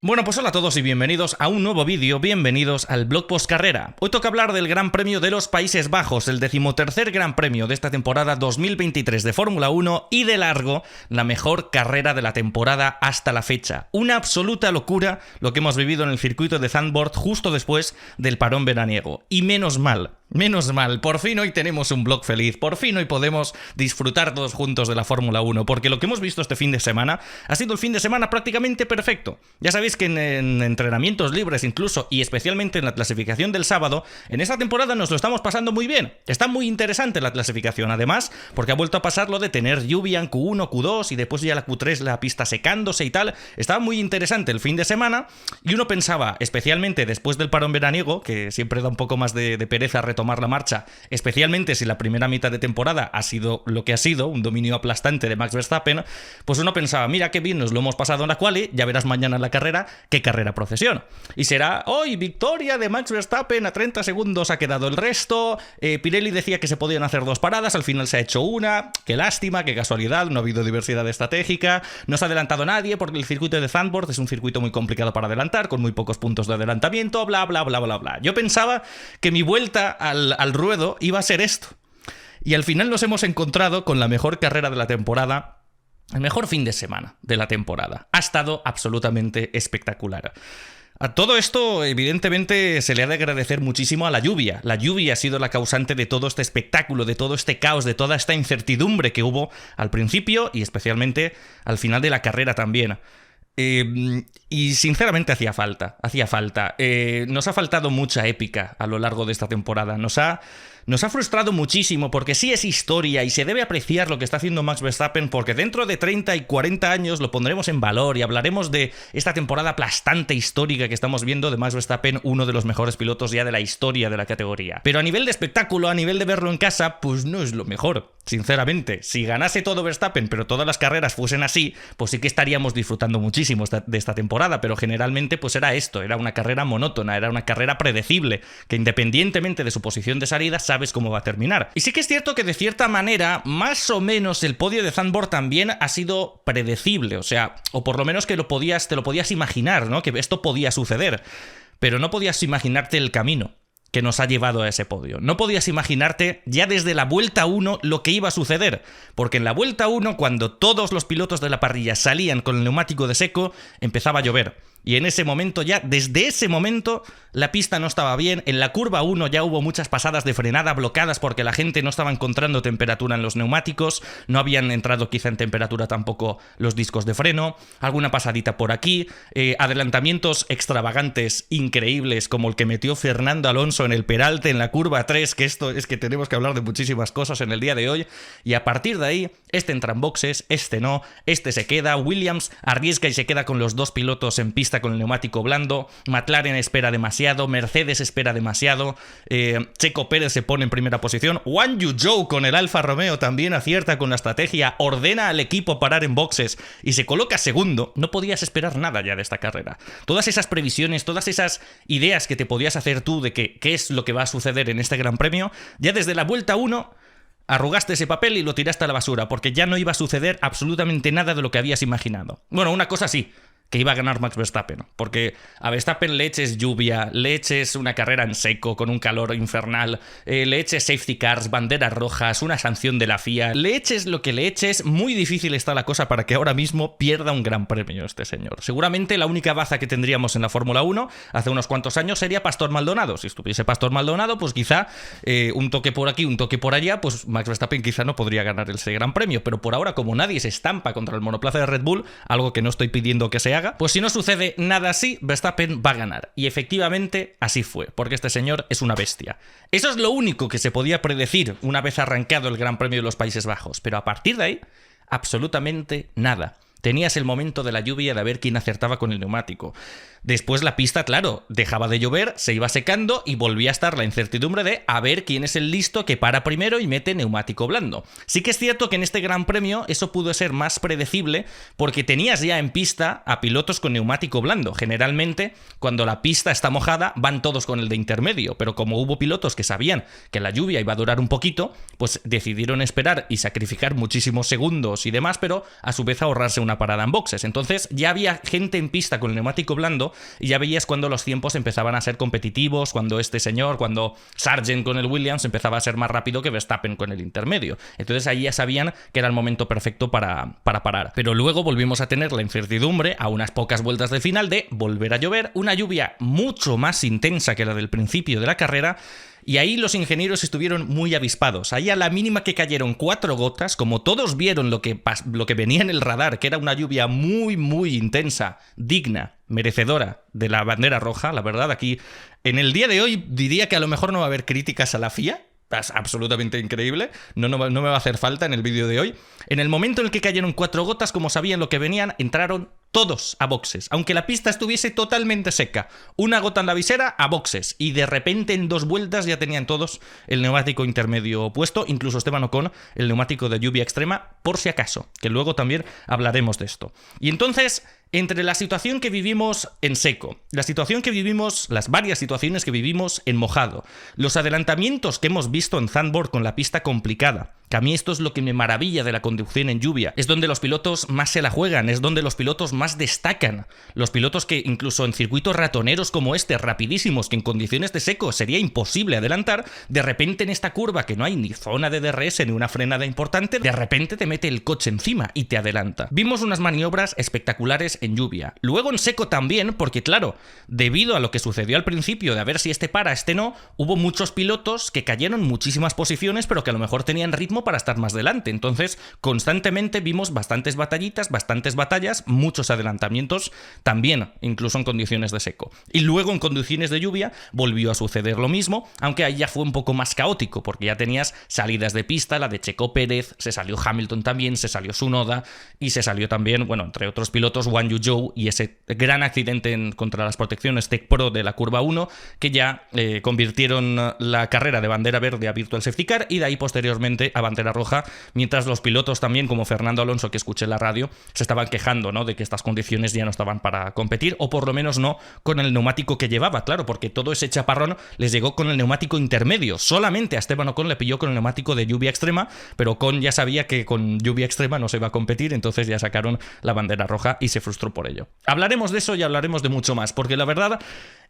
Bueno, pues hola a todos y bienvenidos a un nuevo vídeo, bienvenidos al Blog Post Carrera. Hoy toca hablar del Gran Premio de los Países Bajos, el 13º Gran Premio de esta temporada 2023 de Fórmula 1 y de largo la mejor carrera de la temporada hasta la fecha. Una absoluta locura lo que hemos vivido en el circuito de Zandvoort justo después del parón veraniego. Y menos mal, por fin hoy tenemos un blog feliz, por fin hoy podemos disfrutar todos juntos de la Fórmula 1, porque lo que hemos visto este fin de semana ha sido el fin de semana prácticamente perfecto. Ya sabéis que en entrenamientos libres incluso, y especialmente en la clasificación del sábado, en esta temporada nos lo estamos pasando muy bien. Está muy interesante la clasificación, además, porque ha vuelto a pasar lo de tener lluvia en Q1, Q2 y después ya la Q3 la pista secándose y tal. Estaba muy interesante el fin de semana y uno pensaba, especialmente después del parón veraniego, que siempre da un poco más de pereza retomar la marcha, especialmente si la primera mitad de temporada ha sido lo que ha sido, un dominio aplastante de Max Verstappen, pues uno pensaba, mira qué bien nos lo hemos pasado en la quali, ya verás mañana en la carrera, qué carrera procesión. Y será, hoy victoria de Max Verstappen, a 30 segundos ha quedado el resto, Pirelli decía que se podían hacer dos paradas, al final se ha hecho una, qué lástima, qué casualidad, no ha habido diversidad estratégica, no se ha adelantado nadie porque el circuito de Zandvoort es un circuito muy complicado para adelantar, con muy pocos puntos de adelantamiento, bla bla bla bla bla. Yo pensaba que mi vuelta al ruedo iba a ser esto. Y al final nos hemos encontrado con la mejor carrera de la temporada, el mejor fin de semana de la temporada. Ha estado absolutamente espectacular. A todo esto, evidentemente, se le ha de agradecer muchísimo a la lluvia. La lluvia ha sido la causante de todo este espectáculo, de todo este caos, de toda esta incertidumbre que hubo al principio y especialmente al final de la carrera también. Y sinceramente hacía falta. Nos ha faltado mucha épica a lo largo de esta temporada. Nos ha frustrado muchísimo porque sí es historia y se debe apreciar lo que está haciendo Max Verstappen, porque dentro de 30 y 40 años lo pondremos en valor y hablaremos de esta temporada aplastante histórica que estamos viendo de Max Verstappen, uno de los mejores pilotos ya de la historia de la categoría. Pero a nivel de espectáculo, a nivel de verlo en casa, pues no es lo mejor, sinceramente. Si ganase todo Verstappen, pero todas las carreras fuesen así, pues sí que estaríamos disfrutando muchísimo de esta temporada, pero generalmente pues era esto, era una carrera monótona, era una carrera predecible, que independientemente de su posición de salida, sabes cómo va a terminar. Y sí que es cierto que de cierta manera, más o menos el podio de Zandvoort también ha sido predecible, o sea, o por lo menos que te lo podías imaginar, ¿no? Que esto podía suceder, pero no podías imaginarte el camino que nos ha llevado a ese podio. No podías imaginarte ya desde la vuelta 1 lo que iba a suceder, porque en la vuelta 1, cuando todos los pilotos de la parrilla salían con el neumático de seco, empezaba a llover. Y en ese momento ya, desde ese momento, la pista no estaba bien. En la curva 1 ya hubo muchas pasadas de frenada bloqueadas porque la gente no estaba encontrando temperatura en los neumáticos, no habían entrado quizá en temperatura tampoco los discos de freno, alguna pasadita por aquí, adelantamientos extravagantes, increíbles, como el que metió Fernando Alonso en el Peralte en la curva 3, que esto es que tenemos que hablar de muchísimas cosas en el día de hoy, y a partir de ahí, este entra en boxes, este no, este se queda, Williams arriesga y se queda con los dos pilotos en pista con el neumático blando, McLaren espera demasiado, Mercedes espera demasiado, Checo Pérez se pone en primera posición, Guan Yu Zhou con el Alfa Romeo también acierta con la estrategia, ordena al equipo parar en boxes y se coloca segundo. No podías esperar nada ya de esta carrera. Todas esas previsiones, todas esas ideas que te podías hacer tú de qué es lo que va a suceder en este Gran Premio, ya desde la vuelta 1 arrugaste ese papel y lo tiraste a la basura, porque ya no iba a suceder absolutamente nada de lo que habías imaginado. Bueno, una cosa sí, que iba a ganar Max Verstappen, porque a Verstappen le eches lluvia, le eches una carrera en seco con un calor infernal, le eches safety cars, banderas rojas, una sanción de la FIA, le eches lo que le eches, muy difícil está la cosa para que ahora mismo pierda un gran premio este señor. Seguramente la única baza que tendríamos en la Fórmula 1 hace unos cuantos años sería Pastor Maldonado. Si estuviese Pastor Maldonado, pues quizá un toque por aquí, un toque por allá, pues Max Verstappen quizá no podría ganar ese gran premio, pero por ahora, como nadie se estampa contra el monoplaza de Red Bull, algo que no estoy pidiendo que sea, pues si no sucede nada así, Verstappen va a ganar. Y efectivamente así fue, porque este señor es una bestia. Eso es lo único que se podía predecir una vez arrancado el Gran Premio de los Países Bajos, pero a partir de ahí, absolutamente nada. Tenías el momento de la lluvia de ver quién acertaba con el neumático. Después la pista, claro, dejaba de llover, se iba secando y volvía a estar la incertidumbre de a ver quién es el listo que para primero y mete neumático blando. Sí que es cierto que en este Gran Premio eso pudo ser más predecible porque tenías ya en pista a pilotos con neumático blando. Generalmente, cuando la pista está mojada, van todos con el de intermedio, pero como hubo pilotos que sabían que la lluvia iba a durar un poquito, pues decidieron esperar y sacrificar muchísimos segundos y demás, pero a su vez ahorrarse una parada en boxes. Entonces ya había gente en pista con el neumático blando y ya veías cuando los tiempos empezaban a ser competitivos, cuando cuando Sargent con el Williams empezaba a ser más rápido que Verstappen con el intermedio. Entonces ahí ya sabían que era el momento perfecto para parar. Pero luego volvimos a tener la incertidumbre a unas pocas vueltas del final de volver a llover, una lluvia mucho más intensa que la del principio de la carrera. Y ahí los ingenieros estuvieron muy avispados. Ahí a la mínima que cayeron 4 gotas, como todos vieron lo que venía en el radar, que era una lluvia muy, muy intensa, digna, merecedora de la bandera roja, la verdad, aquí en el día de hoy diría que a lo mejor no va a haber críticas a la FIA. Es absolutamente increíble, no me va a hacer falta en el vídeo de hoy. En el momento en el que cayeron 4 gotas, como sabían lo que venían, entraron todos a boxes, aunque la pista estuviese totalmente seca. Una gota en la visera, a boxes, y de repente en 2 vueltas ya tenían todos el neumático intermedio puesto, incluso Esteban Ocon el neumático de lluvia extrema, por si acaso, que luego también hablaremos de esto. Y entonces, entre la situación que vivimos en seco, la situación que vivimos, las varias situaciones que vivimos en mojado, los adelantamientos que hemos visto en Zandvoort con la pista complicada, que a mí esto es lo que me maravilla de la conducción en lluvia, es donde los pilotos más se la juegan, es donde los pilotos más destacan, los pilotos que incluso en circuitos ratoneros como este, rapidísimos, que en condiciones de seco sería imposible adelantar, de repente en esta curva que no hay ni zona de DRS ni una frenada importante, de repente te mete el coche encima y te adelanta. Vimos unas maniobras espectaculares en lluvia, luego en seco también, porque claro, debido a lo que sucedió al principio de a ver si este para, este no, hubo muchos pilotos que cayeron muchísimas posiciones, pero que a lo mejor tenían ritmo para estar más delante. Entonces, constantemente vimos bastantes batallitas, bastantes batallas, muchos adelantamientos también, incluso en condiciones de seco. Y luego en condiciones de lluvia volvió a suceder lo mismo, aunque ahí ya fue un poco más caótico, porque ya tenías salidas de pista, la de Checo Pérez, se salió Hamilton también, se salió Tsunoda y se salió también, bueno, entre otros pilotos, Guan Yu Zhou y ese gran accidente contra las protecciones Tech Pro de la curva 1, que ya convirtieron la carrera de bandera verde a Virtual Safety Car y de ahí posteriormente a bandera roja, mientras los pilotos también, como Fernando Alonso, que escuché en la radio, se estaban quejando, ¿no?, de que estas condiciones ya no estaban para competir, o por lo menos no con el neumático que llevaba, claro, porque todo ese chaparrón les llegó con el neumático intermedio. Solamente a Esteban Ocon le pilló con el neumático de lluvia extrema, pero Ocon ya sabía que con lluvia extrema no se iba a competir, entonces ya sacaron la bandera roja y se frustró por ello. Hablaremos de eso y hablaremos de mucho más, porque la verdad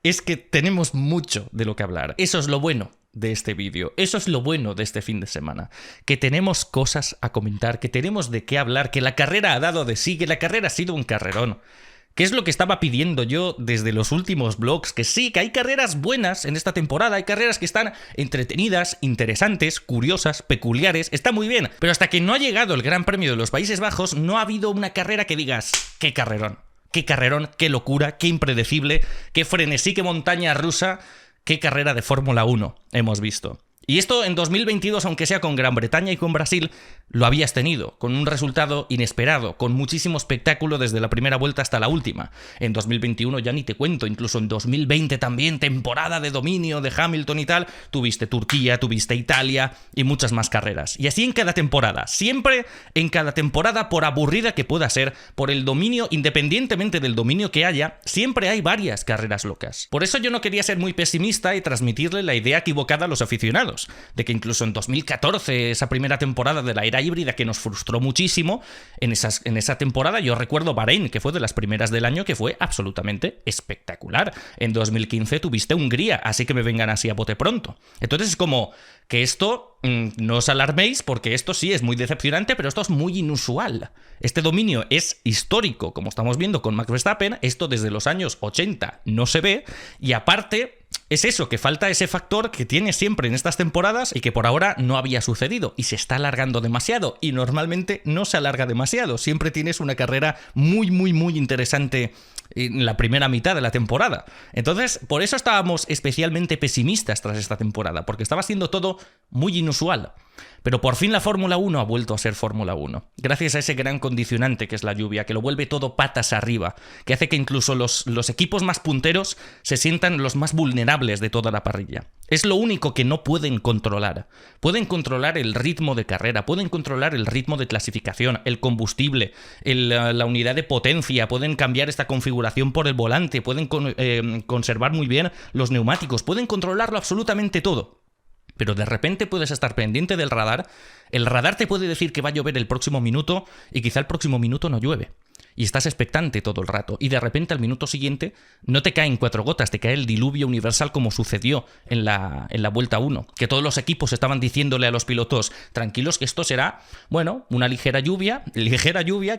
es que tenemos mucho de lo que hablar. Eso es lo bueno de este vídeo, eso es lo bueno de este fin de semana, que tenemos cosas a comentar, que tenemos de qué hablar, que la carrera ha dado de sí, que la carrera ha sido un carrerón. ¿Qué es lo que estaba pidiendo yo desde los últimos vlogs? Que sí, que hay carreras buenas en esta temporada, hay carreras que están entretenidas, interesantes, curiosas, peculiares, está muy bien, pero hasta que no ha llegado el Gran Premio de los Países Bajos no ha habido una carrera que digas, ¡qué carrerón! ¡Qué carrerón! ¡Qué locura! ¡Qué impredecible! ¡Qué frenesí! ¡Qué montaña rusa! ¡Qué carrera de Fórmula 1 hemos visto! Y esto en 2022, aunque sea con Gran Bretaña y con Brasil, lo habías tenido, con un resultado inesperado, con muchísimo espectáculo desde la primera vuelta hasta la última. En 2021 ya ni te cuento, incluso en 2020 también, temporada de dominio de Hamilton y tal, tuviste Turquía, tuviste Italia y muchas más carreras. Y así en cada temporada, siempre en cada temporada, por aburrida que pueda ser, por el dominio, independientemente del dominio que haya, siempre hay varias carreras locas. Por eso yo no quería ser muy pesimista y transmitirle la idea equivocada a los aficionados, de que incluso en 2014, esa primera temporada de la era híbrida que nos frustró muchísimo, en esa temporada yo recuerdo Bahrein, que fue de las primeras del año, que fue absolutamente espectacular. En 2015 tuviste Hungría, así que me vengan así a bote pronto. Entonces es como que esto, no os alarméis, porque esto sí es muy decepcionante, pero esto es muy inusual. Este dominio es histórico, como estamos viendo con Max Verstappen, esto desde los años 80 no se ve, y aparte es eso, que falta ese factor que tiene siempre en estas temporadas y que por ahora no había sucedido y se está alargando demasiado, y normalmente no se alarga demasiado, siempre tienes una carrera muy muy muy interesante en la primera mitad de la temporada. Entonces, por eso estábamos especialmente pesimistas tras esta temporada, porque estaba siendo todo muy inusual. Pero por fin la Fórmula 1 ha vuelto a ser Fórmula 1, gracias a ese gran condicionante que es la lluvia, que lo vuelve todo patas arriba, que hace que incluso los equipos más punteros se sientan los más vulnerables de toda la parrilla. Es lo único que no pueden controlar. Pueden controlar el ritmo de carrera, pueden controlar el ritmo de clasificación, el combustible, la unidad de potencia, pueden cambiar esta configuración por el volante, pueden conservar muy bien los neumáticos, pueden controlarlo absolutamente todo. Pero de repente puedes estar pendiente del radar, el radar te puede decir que va a llover el próximo minuto y quizá el próximo minuto no llueve. y estás expectante todo el rato. Y de repente al minuto siguiente no te caen 4 gotas, te cae el diluvio universal como sucedió en la vuelta 1. Que todos los equipos estaban diciéndole a los pilotos, tranquilos que esto será, bueno, una ligera lluvia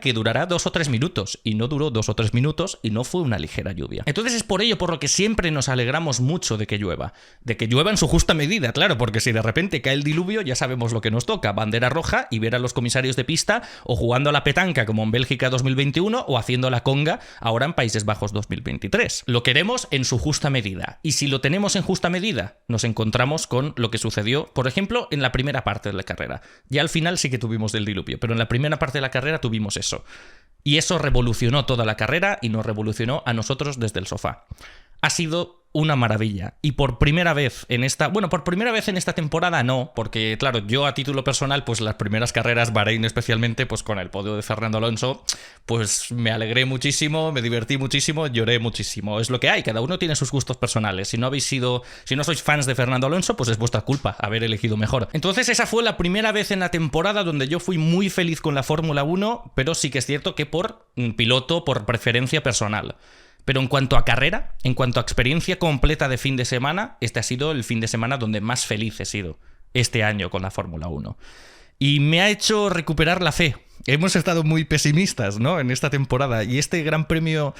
que durará 2 o 3 minutos. Y no duró 2 o 3 minutos y no fue una ligera lluvia. Entonces es por ello por lo que siempre nos alegramos mucho de que llueva. De que llueva en su justa medida, claro, porque si de repente cae el diluvio ya sabemos lo que nos toca. Bandera roja y ver a los comisarios de pista o jugando a la petanca como en Bélgica 2021 o haciendo la conga ahora en Países Bajos 2023. Lo queremos en su justa medida. Y si lo tenemos en justa medida, nos encontramos con lo que sucedió, por ejemplo, en la primera parte de la carrera. Ya al final sí que tuvimos del diluvio, pero en la primera parte de la carrera tuvimos eso. Y eso revolucionó toda la carrera y nos revolucionó a nosotros desde el sofá. Ha sido una maravilla. Y por primera vez en esta temporada no, porque claro, yo a título personal, pues las primeras carreras, Bahrein especialmente, pues con el podio de Fernando Alonso, pues me alegré muchísimo, me divertí muchísimo, lloré muchísimo. Es lo que hay, cada uno tiene sus gustos personales. Si no sois fans de Fernando Alonso, pues es vuestra culpa haber elegido mejor. Entonces esa fue la primera vez en la temporada donde yo fui muy feliz con la Fórmula 1, pero sí que es cierto que por piloto, por preferencia personal. Pero en cuanto a carrera, en cuanto a experiencia completa de fin de semana, este ha sido el fin de semana donde más feliz he sido este año con la Fórmula 1. Y me ha hecho recuperar la fe. Hemos estado muy pesimistas, ¿no?, en esta temporada. Y este Gran Premio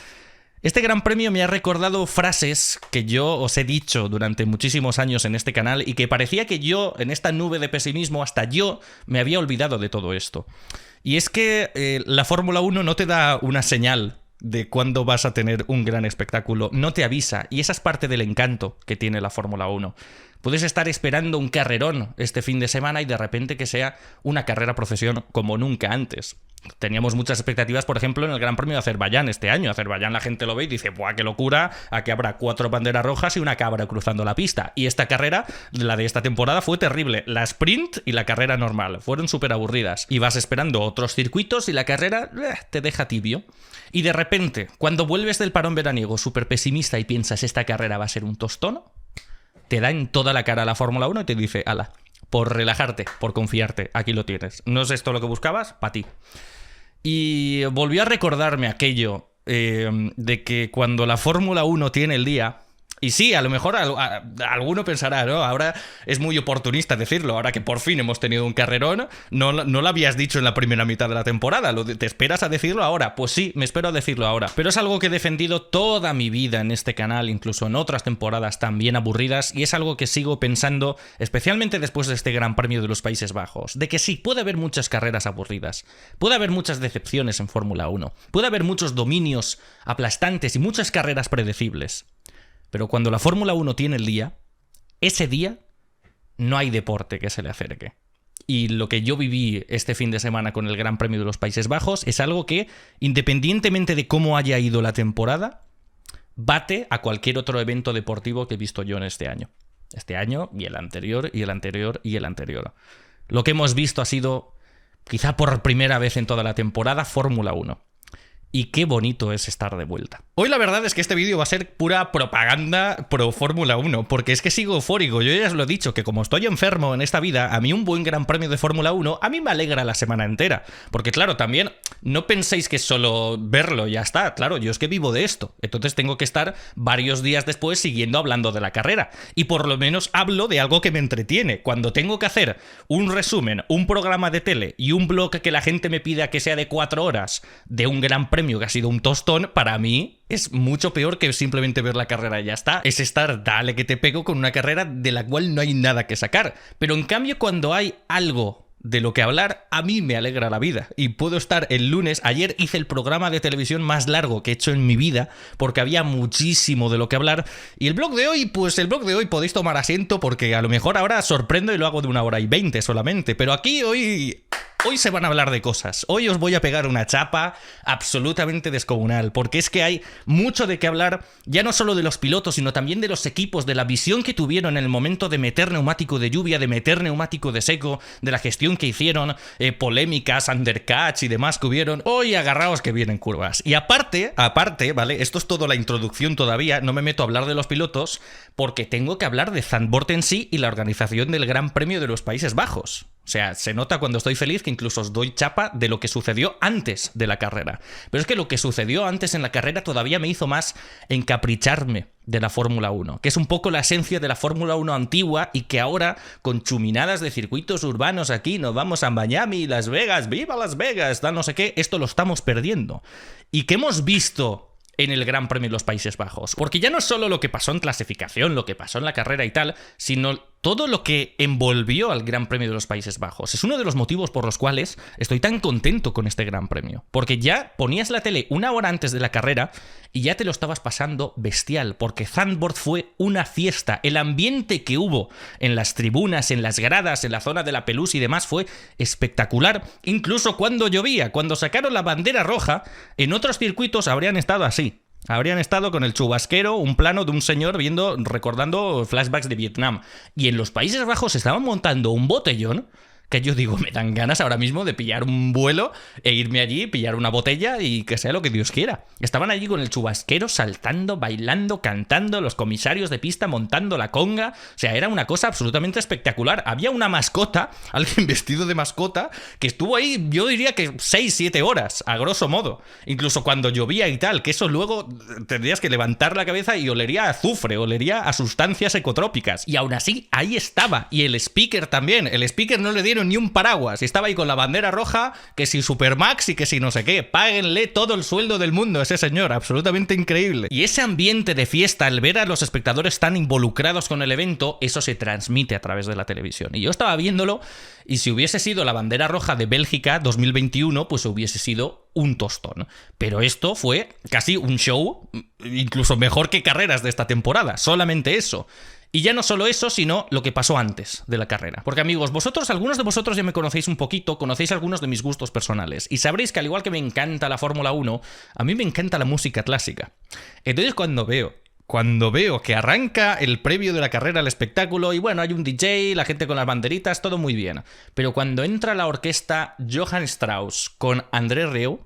me ha recordado frases que yo os he dicho durante muchísimos años en este canal y que parecía que yo, en esta nube de pesimismo, hasta yo me había olvidado de todo esto. Y es que la Fórmula 1 no te da una señal de cuándo vas a tener un gran espectáculo, no te avisa, y esa es parte del encanto que tiene la Fórmula 1. Puedes estar esperando un carrerón este fin de semana y de repente que sea una carrera procesión como nunca antes. Teníamos muchas expectativas, por ejemplo, en el Gran Premio de Azerbaiyán este año. Azerbaiyán la gente lo ve y dice, ¡buah, qué locura! Aquí habrá 4 banderas rojas y una cabra cruzando la pista. Y esta carrera, la de esta temporada, fue terrible. La sprint y la carrera normal fueron súper aburridas. Y vas esperando otros circuitos y la carrera te deja tibio. Y de repente, cuando vuelves del parón veraniego súper pesimista y piensas, esta carrera va a ser un tostón, te da en toda la cara la Fórmula 1 y te dice, ala, por relajarte, por confiarte, aquí lo tienes. ¿No es esto lo que buscabas? Para ti. Y volvió a recordarme aquello de que cuando la Fórmula 1 tiene el día... Y sí, a lo mejor alguno pensará, ¿no? Ahora es muy oportunista decirlo, ahora que por fin hemos tenido un carrerón, no lo habías dicho en la primera mitad de la temporada, te esperas a decirlo ahora. Pues sí, me espero a decirlo ahora. Pero es algo que he defendido toda mi vida en este canal, incluso en otras temporadas también aburridas, y es algo que sigo pensando, especialmente después de este Gran Premio de los Países Bajos, de que sí, puede haber muchas carreras aburridas, puede haber muchas decepciones en Fórmula 1, puede haber muchos dominios aplastantes y muchas carreras predecibles. Pero cuando la Fórmula 1 tiene el día, ese día no hay deporte que se le acerque. Y lo que yo viví este fin de semana con el Gran Premio de los Países Bajos es algo que, independientemente de cómo haya ido la temporada, bate a cualquier otro evento deportivo que he visto yo en este año. Este año y el anterior, y el anterior, y el anterior. Lo que hemos visto ha sido, quizá por primera vez en toda la temporada, Fórmula 1. Y qué bonito es estar de vuelta. Hoy la verdad es que este vídeo va a ser pura propaganda pro Fórmula 1, porque es que sigo eufórico. Yo ya os lo he dicho, que como estoy enfermo en esta vida, a mí un buen Gran Premio de Fórmula 1, a mí me alegra la semana entera. Porque claro, también no penséis que solo verlo y ya está. Claro, yo es que vivo de esto. Entonces tengo que estar varios días después siguiendo hablando de la carrera. Y por lo menos hablo de algo que me entretiene. Cuando tengo que hacer un resumen, un programa de tele y un blog que la gente me pida que sea de 4 horas de un Gran Premio que ha sido un tostón, para mí es mucho peor que simplemente ver la carrera y ya está. Es estar dale que te pego con una carrera de la cual no hay nada que sacar. Pero en cambio, cuando hay algo de lo que hablar, a mí me alegra la vida. Y puedo estar el lunes... Ayer hice el programa de televisión más largo que he hecho en mi vida, porque había muchísimo de lo que hablar. Y el blog de hoy, pues el blog de hoy podéis tomar asiento, porque a lo mejor ahora sorprendo y lo hago de 1 hora y 20 solamente. Pero aquí Hoy se van a hablar de cosas. Hoy os voy a pegar una chapa absolutamente descomunal, porque es que hay mucho de qué hablar, ya no solo de los pilotos, sino también de los equipos, de la visión que tuvieron en el momento de meter neumático de lluvia, de meter neumático de seco, de la gestión que hicieron, polémicas, undercuts y demás que hubieron. Hoy agarraos que vienen curvas. Y aparte, ¿vale? Esto es todo la introducción todavía, no me meto a hablar de los pilotos, porque tengo que hablar de Zandvoort en sí y la organización del Gran Premio de los Países Bajos. O sea, se nota cuando estoy feliz que incluso os doy chapa de lo que sucedió antes de la carrera. Pero es que lo que sucedió antes en la carrera todavía me hizo más encapricharme de la Fórmula 1, que es un poco la esencia de la Fórmula 1 antigua y que ahora, con chuminadas de circuitos urbanos aquí, nos vamos a Miami, Las Vegas, ¡viva Las Vegas!, tal no sé qué, esto lo estamos perdiendo. ¿Y qué hemos visto en el Gran Premio de los Países Bajos? Porque ya no es solo lo que pasó en clasificación, lo que pasó en la carrera y tal, sino todo lo que envolvió al Gran Premio de los Países Bajos. Es uno de los motivos por los cuales estoy tan contento con este Gran Premio. Porque ya ponías la tele una hora antes de la carrera y ya te lo estabas pasando bestial, porque Zandvoort fue una fiesta. El ambiente que hubo en las tribunas, en las gradas, en la zona de la Pelouse y demás fue espectacular. Incluso cuando llovía, cuando sacaron la bandera roja, en otros circuitos habrían estado así. Habrían estado con el chubasquero, un plano de un señor recordando flashbacks de Vietnam. Y en los Países Bajos estaban montando un botellón que yo digo, me dan ganas ahora mismo de pillar un vuelo e irme allí, pillar una botella y que sea lo que Dios quiera. Estaban allí con el chubasquero, saltando, bailando, cantando, los comisarios de pista montando la conga. O sea, era una cosa absolutamente espectacular. Había una mascota, alguien vestido de mascota, que estuvo ahí, yo diría que 6-7 horas, a grosso modo. Incluso cuando llovía y tal, que eso luego tendrías que levantar la cabeza y olería a azufre, olería a sustancias ecotrópicas. Y aún así, ahí estaba. Y el speaker también. El speaker no le dieron ni un paraguas. Estaba ahí con la bandera roja, que si Supermax y que si no sé qué. Páguenle todo el sueldo del mundo a ese señor. Absolutamente increíble. Y ese ambiente de fiesta, al ver a los espectadores tan involucrados con el evento, eso se transmite a través de la televisión. Y yo estaba viéndolo, y si hubiese sido la bandera roja de Bélgica 2021, pues hubiese sido un tostón. Pero esto fue casi un show, incluso mejor que carreras de esta temporada. Solamente eso. Y ya no solo eso, sino lo que pasó antes de la carrera. Porque amigos, algunos de vosotros ya me conocéis un poquito, conocéis algunos de mis gustos personales. Y sabréis que al igual que me encanta la Fórmula 1, a mí me encanta la música clásica. Entonces cuando veo que arranca el previo de la carrera, el espectáculo, y bueno, hay un DJ, la gente con las banderitas, todo muy bien. Pero cuando entra la orquesta Johann Strauss con André Rieu,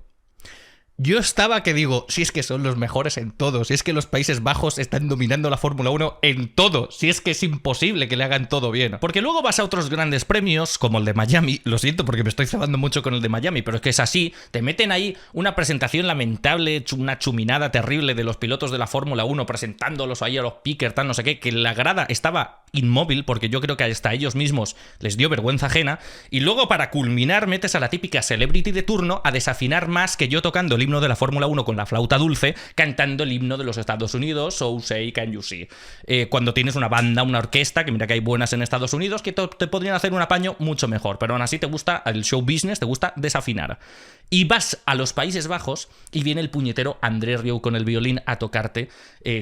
yo estaba que digo, si es que son los mejores en todo, si es que los Países Bajos están dominando la Fórmula 1 en todo, si es que es imposible que le hagan todo bien. Porque luego vas a otros grandes premios, como el de Miami, lo siento porque me estoy cebando mucho con el de Miami, pero es que es así, te meten ahí una presentación lamentable, una chuminada terrible de los pilotos de la Fórmula 1 presentándolos ahí a los pickers, tal, no sé qué, que la grada estaba inmóvil, porque yo creo que hasta ellos mismos les dio vergüenza ajena, y luego para culminar metes a la típica celebrity de turno a desafinar más que yo tocando el himno de la Fórmula 1 con la flauta dulce, cantando el himno de los Estados Unidos, So Say Can You See. Cuando tienes una banda, una orquesta, que mira que hay buenas en Estados Unidos, que te podrían hacer un apaño mucho mejor, pero aún así te gusta el show business, te gusta desafinar. Y vas a los Países Bajos y viene el puñetero André Rieu con el violín a tocarte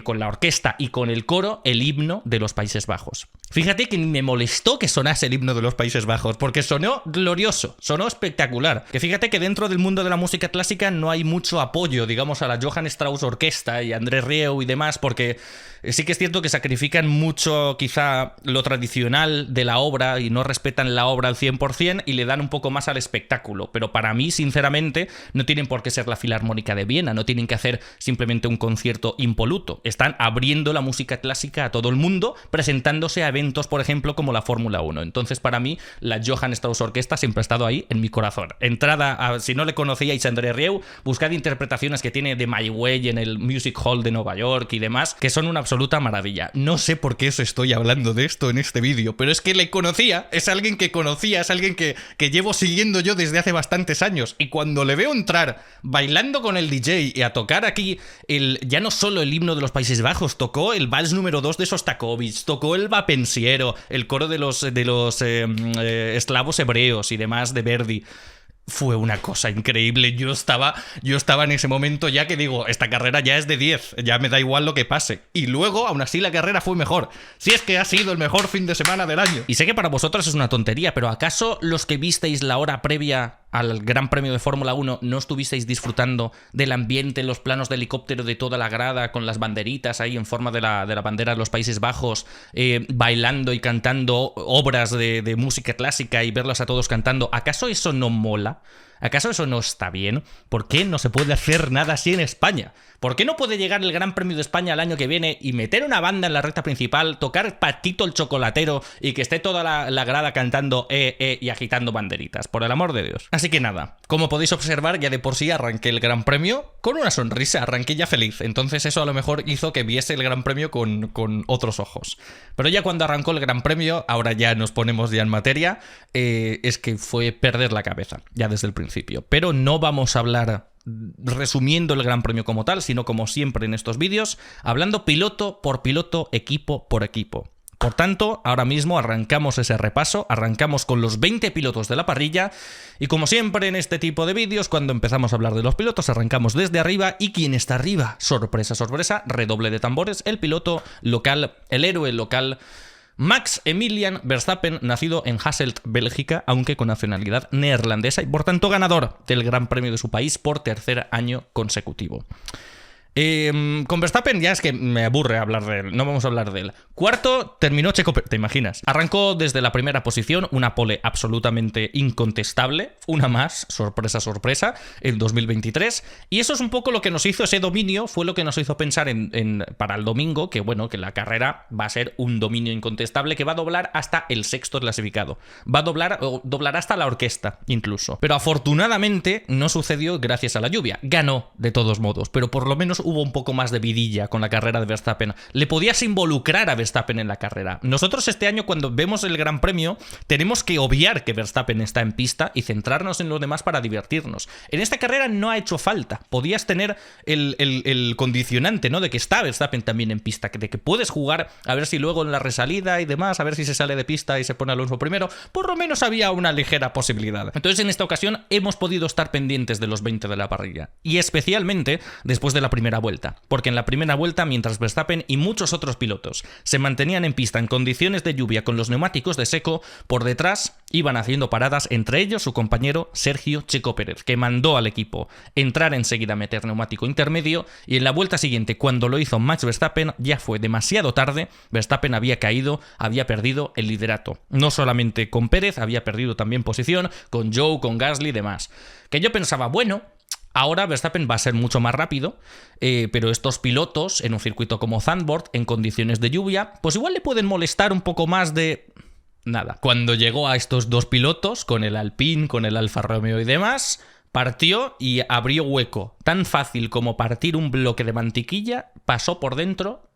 con la orquesta y con el coro el himno de los Países Bajos. Fíjate que me molestó que sonase el himno de los Países Bajos, porque sonó glorioso, sonó espectacular. Que fíjate que dentro del mundo de la música clásica no hay mucho apoyo, digamos, a la Johann Strauss Orquesta y André Rieu y demás, porque sí que es cierto que sacrifican mucho quizá lo tradicional de la obra y no respetan la obra al 100% y le dan un poco más al espectáculo. Pero para mí, sinceramente, no tienen por qué ser la Filarmónica de Viena, no tienen que hacer simplemente un concierto impoluto. Están abriendo la música clásica a todo el mundo, presentándose a eventos, por ejemplo, como la Fórmula 1. Entonces, para mí, la Johann Strauss Orquesta siempre ha estado ahí en mi corazón. Si no le conocíais a André Rieu, buscad interpretaciones que tiene de My Way en el Music Hall de Nueva York y demás, que son una absoluta maravilla. No sé por qué os estoy hablando de esto en este vídeo, pero es que le conocía, es alguien que conocía, es alguien que llevo siguiendo yo desde hace bastantes años, y cuando le veo entrar bailando con el DJ y a tocar aquí ya no solo el himno de los Países Bajos, tocó el vals número 2 de Sostakovich, tocó el Va Pensiero, el coro de los esclavos hebreos y demás de Verdi. Fue una cosa increíble. Yo estaba en ese momento ya que digo, esta carrera ya es de 10, ya me da igual lo que pase. Y luego, aún así, la carrera fue mejor. Si es que ha sido el mejor fin de semana del año. Y sé que para vosotros es una tontería, pero ¿acaso los que visteis la hora previa al Gran Premio de Fórmula 1 no estuvisteis disfrutando del ambiente, los planos de helicóptero de toda la grada, con las banderitas ahí en forma de la bandera de los Países Bajos, bailando y cantando obras de música clásica y verlos a todos cantando? ¿Acaso eso no mola? ¿Acaso eso no está bien? ¿Por qué no se puede hacer nada así en España? ¿Por qué no puede llegar el Gran Premio de España el año que viene y meter una banda en la recta principal, tocar Patito el Chocolatero y que esté toda la grada cantando y agitando banderitas? Por el amor de Dios. Así que nada, como podéis observar, ya de por sí arranqué el Gran Premio con una sonrisa, arranqué ya feliz. Entonces eso a lo mejor hizo que viese el Gran Premio con otros ojos. Pero ya cuando arrancó el Gran Premio, ahora ya nos ponemos ya en materia, es que fue perder la cabeza, ya desde el principio. Pero no vamos a hablar resumiendo el Gran Premio como tal, sino como siempre en estos vídeos, hablando piloto por piloto, equipo por equipo. Por tanto, ahora mismo arrancamos ese repaso, arrancamos con los 20 pilotos de la parrilla y como siempre en este tipo de vídeos, cuando empezamos a hablar de los pilotos, arrancamos desde arriba y ¿quién está arriba? Sorpresa, sorpresa, redoble de tambores, el piloto local, el héroe local, Max Emilian Verstappen, nacido en Hasselt, Bélgica, aunque con nacionalidad neerlandesa y por tanto ganador del Gran Premio de su país por tercer año consecutivo. Con Verstappen ya es que me aburre hablar de él, no vamos a hablar de él. Cuarto, terminó Checo Pérez, ¿te imaginas? Arrancó desde la primera posición, una pole absolutamente incontestable, una más, sorpresa, sorpresa, en 2023. Y eso es un poco lo que nos hizo ese dominio, fue lo que nos hizo pensar para el domingo, que bueno, que la carrera va a ser un dominio incontestable que va a doblar hasta el sexto clasificado. Va a doblar hasta la orquesta, incluso. Pero afortunadamente no sucedió gracias a la lluvia. Ganó, de todos modos, pero por lo menos hubo un poco más de vidilla con la carrera de Verstappen. Le podías involucrar a Verstappen en la carrera. Nosotros este año, cuando vemos el Gran Premio, tenemos que obviar que Verstappen está en pista y centrarnos en lo demás para divertirnos. En esta carrera no ha hecho falta. Podías tener el condicionante, ¿no? De que está Verstappen también en pista, de que puedes jugar a ver si luego en la resalida y demás, a ver si se sale de pista y se pone Alonso primero. Por lo menos había una ligera posibilidad. Entonces en esta ocasión hemos podido estar pendientes de los 20 de la parrilla. Y especialmente después de la primera vuelta, porque en la primera vuelta, mientras Verstappen y muchos otros pilotos se mantenían en pista en condiciones de lluvia con los neumáticos de seco, por detrás iban haciendo paradas, entre ellos su compañero Sergio Checo Pérez, que mandó al equipo entrar enseguida a meter neumático intermedio, y en la vuelta siguiente, cuando lo hizo Max Verstappen, ya fue demasiado tarde. Verstappen había caído, había perdido el liderato. No solamente con Pérez, había perdido también posición con Zhou, con Gasly y demás. Que yo pensaba, bueno, ahora Verstappen va a ser mucho más rápido, pero estos pilotos en un circuito como Zandvoort, en condiciones de lluvia, pues igual le pueden molestar un poco más de... Nada. Cuando llegó a estos dos pilotos, con el Alpine, con el Alfa Romeo y demás, partió y abrió hueco. Tan fácil como partir un bloque de mantequilla, pasó por dentro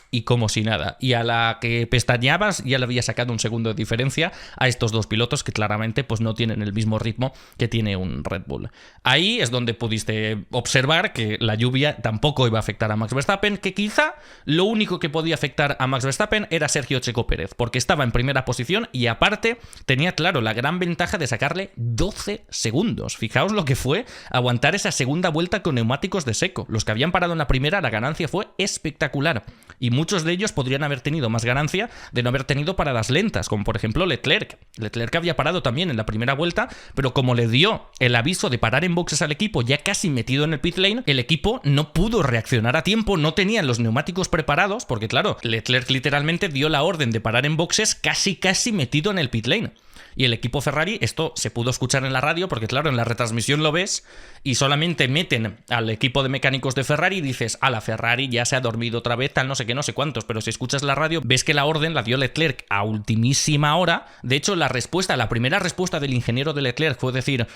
y como si nada. Y a la que pestañeabas ya le había sacado un segundo de diferencia a estos dos pilotos que claramente pues no tienen el mismo ritmo que tiene un Red Bull. Ahí es donde pudiste observar que la lluvia tampoco iba a afectar a Max Verstappen, que quizá lo único que podía afectar a Max Verstappen era Sergio Checo Pérez, porque estaba en primera posición y aparte tenía, claro, la gran ventaja de sacarle 12 segundos. Fijaos lo que fue aguantar esa segunda vuelta con neumáticos de seco. Los que habían parado en la primera, la ganancia fue espectacular. Y muchos de ellos podrían haber tenido más ganancia de no haber tenido paradas lentas, como por ejemplo Leclerc. Leclerc había parado también en la primera vuelta, pero como le dio el aviso de parar en boxes al equipo ya casi metido en el pit lane, el equipo no pudo reaccionar a tiempo, no tenían los neumáticos preparados, porque claro, Leclerc literalmente dio la orden de parar en boxes casi metido en el pit lane. Y el equipo Ferrari, esto se pudo escuchar en la radio, porque claro, en la retransmisión lo ves y solamente meten al equipo de mecánicos de Ferrari y dices, a la Ferrari ya se ha dormido otra vez, tal no sé qué, no sé cuántos, pero si escuchas la radio ves que la orden la dio Leclerc a ultimísima hora. De hecho, la primera respuesta del ingeniero de Leclerc fue decir,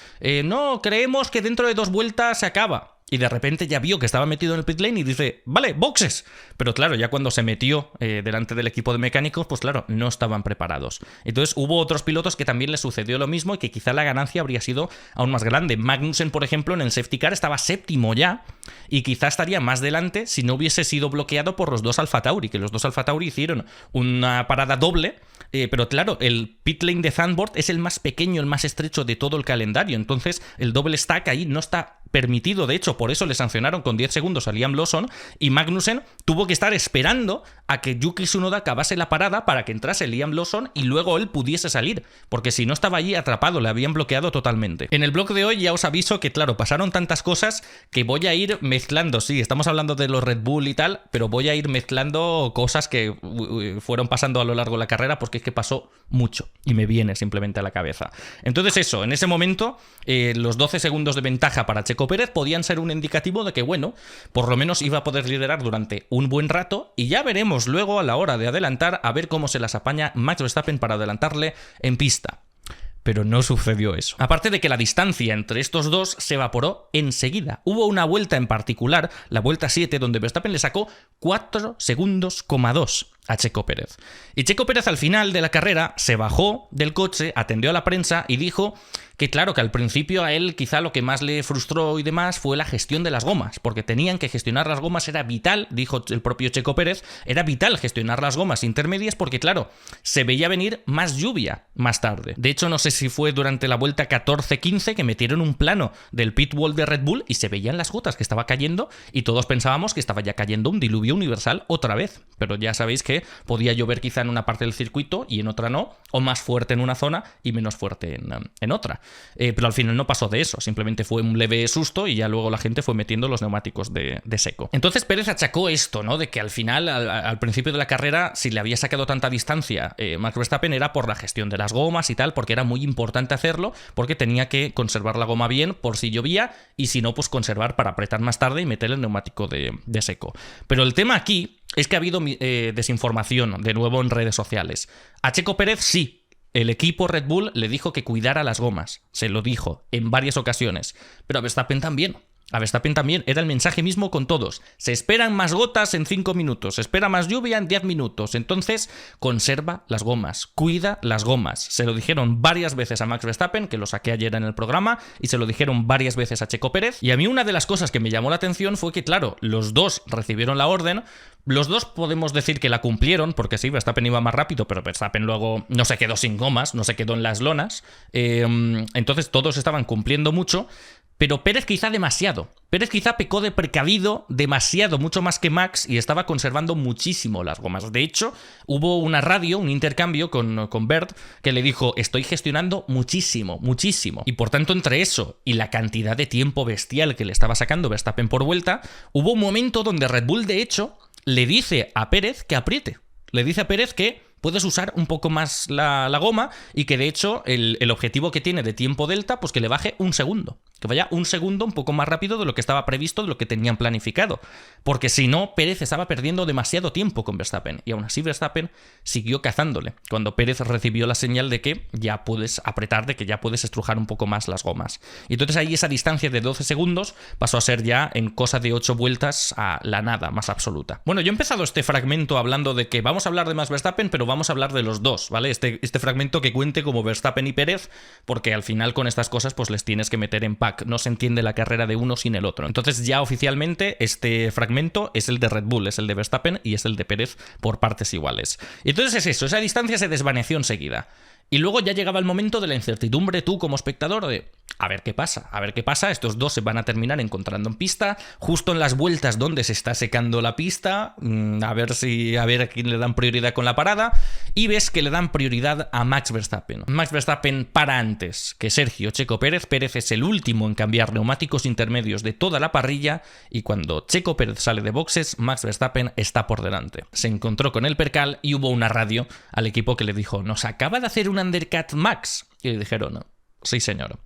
no, creemos que dentro de 2 vueltas se acaba. Y de repente ya vio que estaba metido en el pit lane y dice, vale, boxes. Pero claro, ya cuando se metió delante del equipo de mecánicos, pues claro, no estaban preparados. Entonces hubo otros pilotos que también les sucedió lo mismo y que quizá la ganancia habría sido aún más grande. Magnussen, por ejemplo, en el safety car estaba séptimo ya y quizá estaría más delante si no hubiese sido bloqueado por los dos Alfa Tauri, que los dos Alfa Tauri hicieron una parada doble. Pero claro, el pit lane de Zandvoort es el más pequeño, el más estrecho de todo el calendario. Entonces el doble stack ahí no está permitido. De hecho, hecho, por eso le sancionaron con 10 segundos a Liam Lawson y Magnussen tuvo que estar esperando a que Yuki Tsunoda acabase la parada para que entrase Liam Lawson y luego él pudiese salir, porque si no estaba allí atrapado, le habían bloqueado totalmente. En el blog de hoy ya os aviso que, claro, pasaron tantas cosas que voy a ir mezclando. Sí, estamos hablando de los Red Bull y tal, pero voy a ir mezclando cosas que fueron pasando a lo largo de la carrera, porque es que pasó mucho y me viene simplemente a la cabeza. Entonces eso, en ese momento los 12 segundos de ventaja para Checo Pérez podían ser un indicativo de que, bueno, por lo menos iba a poder liderar durante un buen rato, y ya veremos luego a la hora de adelantar a ver cómo se las apaña Max Verstappen para adelantarle en pista. Pero no sucedió eso. Aparte de que la distancia entre estos dos se evaporó enseguida. Hubo una vuelta en particular, la vuelta 7, donde Verstappen le sacó 4,2 segundos a Checo Pérez. Y Checo Pérez al final de la carrera se bajó del coche, atendió a la prensa y dijo que, claro, que al principio a él quizá lo que más le frustró y demás fue la gestión de las gomas, porque tenían que gestionar las gomas, era vital, dijo el propio Checo Pérez, era vital gestionar las gomas intermedias porque, claro, se veía venir más lluvia más tarde. De hecho, no sé si fue durante la vuelta 14-15 que metieron un plano del pit wall de Red Bull y se veían las gotas que estaba cayendo y todos pensábamos que estaba ya cayendo un diluvio universal otra vez, pero ya sabéis que podía llover quizá en una parte del circuito y en otra no, o más fuerte en una zona y menos fuerte en otra. Pero al final no pasó de eso, simplemente fue un leve susto y ya luego la gente fue metiendo los neumáticos de seco. Entonces Pérez achacó esto, ¿no? De que al final, al principio de la carrera, si le había sacado tanta distancia Max Verstappen era por la gestión de las gomas y tal, porque era muy importante hacerlo, porque tenía que conservar la goma bien por si llovía y si no, pues conservar para apretar más tarde y meter el neumático de seco. Pero el tema aquí es que ha habido desinformación de nuevo en redes sociales. A Checo Pérez sí. El equipo Red Bull le dijo que cuidara las gomas. Se lo dijo en varias ocasiones. Pero a Verstappen también. A Verstappen también era el mensaje mismo con todos. Se esperan más gotas en 5 minutos, se espera más lluvia en 10 minutos. Entonces, conserva las gomas, cuida las gomas. Se lo dijeron varias veces a Max Verstappen, que lo saqué ayer en el programa, y se lo dijeron varias veces a Checo Pérez. Y a mí una de las cosas que me llamó la atención fue que, claro, los dos recibieron la orden. Los dos podemos decir que la cumplieron, porque sí, Verstappen iba más rápido, pero Verstappen luego no se quedó sin gomas, no se quedó en las lonas. Entonces todos estaban cumpliendo mucho. Pero Pérez quizá demasiado. Pérez quizá pecó de precavido demasiado, mucho más que Max, y estaba conservando muchísimo las gomas. De hecho, hubo una radio, un intercambio con Bert, que le dijo, estoy gestionando muchísimo, muchísimo. Y por tanto, entre eso y la cantidad de tiempo bestial que le estaba sacando Verstappen por vuelta, hubo un momento donde Red Bull, de hecho, le dice a Pérez que apriete. Le dice a Pérez que puedes usar un poco más la goma y que de hecho el objetivo que tiene de tiempo delta, pues que le baje un segundo. Que vaya un segundo un poco más rápido de lo que estaba previsto, de lo que tenían planificado. Porque si no, Pérez estaba perdiendo demasiado tiempo con Verstappen. Y aún así Verstappen siguió cazándole. Cuando Pérez recibió la señal de que ya puedes apretar, de que ya puedes estrujar un poco más las gomas. Y entonces ahí esa distancia de 12 segundos pasó a ser ya en cosa de 8 vueltas a la nada más absoluta. Bueno, yo he empezado este fragmento hablando de que vamos a hablar de Max Verstappen, pero vamos a hablar de los dos, ¿vale? Este fragmento que cuente como Verstappen y Pérez, porque al final con estas cosas pues les tienes que meter en pack. No se entiende la carrera de uno sin el otro. Entonces ya oficialmente este fragmento es el de Red Bull, es el de Verstappen y es el de Pérez por partes iguales. Y entonces es eso, esa distancia se desvaneció enseguida. Y luego ya llegaba el momento de la incertidumbre, tú como espectador, de a ver qué pasa, estos dos se van a terminar encontrando en pista, justo en las vueltas donde se está secando la pista, a ver a quién le dan prioridad con la parada, y ves que le dan prioridad a Max Verstappen. Max Verstappen para antes que Sergio Checo Pérez. Pérez es el último en cambiar neumáticos intermedios de toda la parrilla, y cuando Checo Pérez sale de boxes, Max Verstappen está por delante. Se encontró con el percal y hubo una radio al equipo que le dijo, nos acaba de hacer un undercut Max. Y le dijeron, sí señor.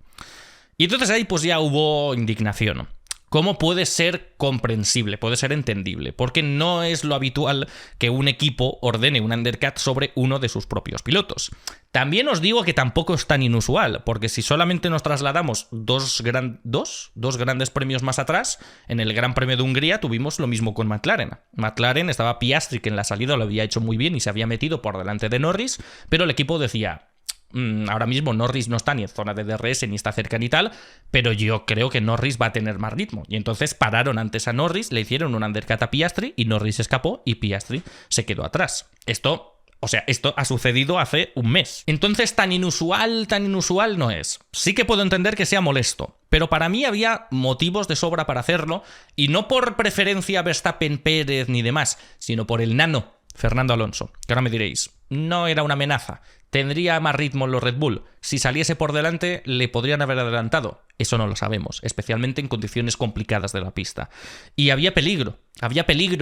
Y entonces ahí pues ya hubo indignación. ¿Cómo puede ser comprensible? Puede ser entendible. Porque no es lo habitual que un equipo ordene un undercut sobre uno de sus propios pilotos. También os digo que tampoco es tan inusual, porque si solamente nos trasladamos dos grandes premios más atrás, en el Gran Premio de Hungría tuvimos lo mismo con McLaren. McLaren estaba Piastri, que en la salida lo había hecho muy bien y se había metido por delante de Norris, pero el equipo decía, ahora mismo Norris no está ni en zona de DRS ni está cerca ni tal, pero yo creo que Norris va a tener más ritmo. Y entonces pararon antes a Norris, le hicieron un undercut a Piastri y Norris escapó y Piastri se quedó atrás. Esto O sea, esto ha sucedido hace un mes. Entonces, tan inusual no es. Sí que puedo entender que sea molesto, pero para mí había motivos de sobra para hacerlo, y no por preferencia Verstappen-Pérez ni demás, sino por el nano Fernando Alonso, que ahora me diréis, no era una amenaza, tendría más ritmo en los Red Bull, si saliese por delante le podrían haber adelantado. Eso no lo sabemos, especialmente en condiciones complicadas de la pista. Y había peligro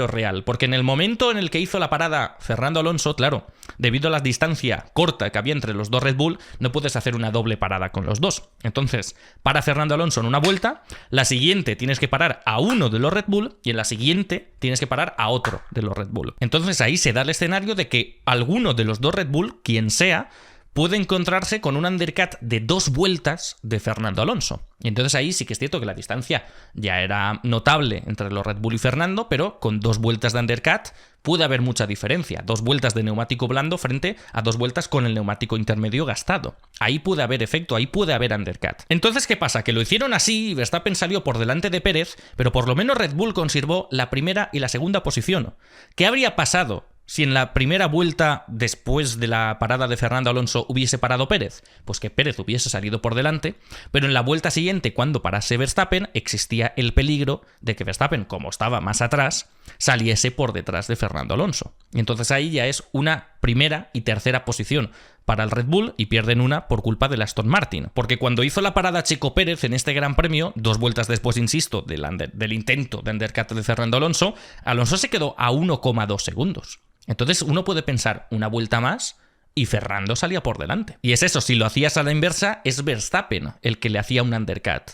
real, porque en el momento en el que hizo la parada Fernando Alonso, claro, debido a la distancia corta que había entre los dos Red Bull, no puedes hacer una doble parada con los dos. Entonces, para Fernando Alonso en una vuelta, la siguiente tienes que parar a uno de los Red Bull y en la siguiente tienes que parar a otro de los Red Bull. Entonces ahí se da el escenario de que alguno de los dos Red Bull, quien sea, puede encontrarse con un undercut de 2 vueltas de Fernando Alonso. Y entonces ahí sí que es cierto que la distancia ya era notable entre los Red Bull y Fernando, pero con 2 vueltas de undercut puede haber mucha diferencia. 2 vueltas de neumático blando frente a 2 vueltas con el neumático intermedio gastado. Ahí puede haber efecto, ahí puede haber undercut. Entonces, ¿qué pasa? Que lo hicieron así y Verstappen salió por delante de Pérez, pero por lo menos Red Bull conservó la primera y la segunda posición. ¿Qué habría pasado si en la primera vuelta, después de la parada de Fernando Alonso, hubiese parado Pérez? Pues que Pérez hubiese salido por delante, pero en la vuelta siguiente, cuando parase Verstappen, existía el peligro de que Verstappen, como estaba más atrás, saliese por detrás de Fernando Alonso. Y entonces ahí ya es una primera y tercera posición para el Red Bull y pierden una por culpa del Aston Martin. Porque cuando hizo la parada Checo Pérez en este Gran Premio, 2 vueltas después, insisto, del intento de undercut de Fernando Alonso, Alonso se quedó a 1,2 segundos. Entonces uno puede pensar una vuelta más y Fernando salía por delante. Y es eso, si lo hacías a la inversa, es Verstappen el que le hacía un undercut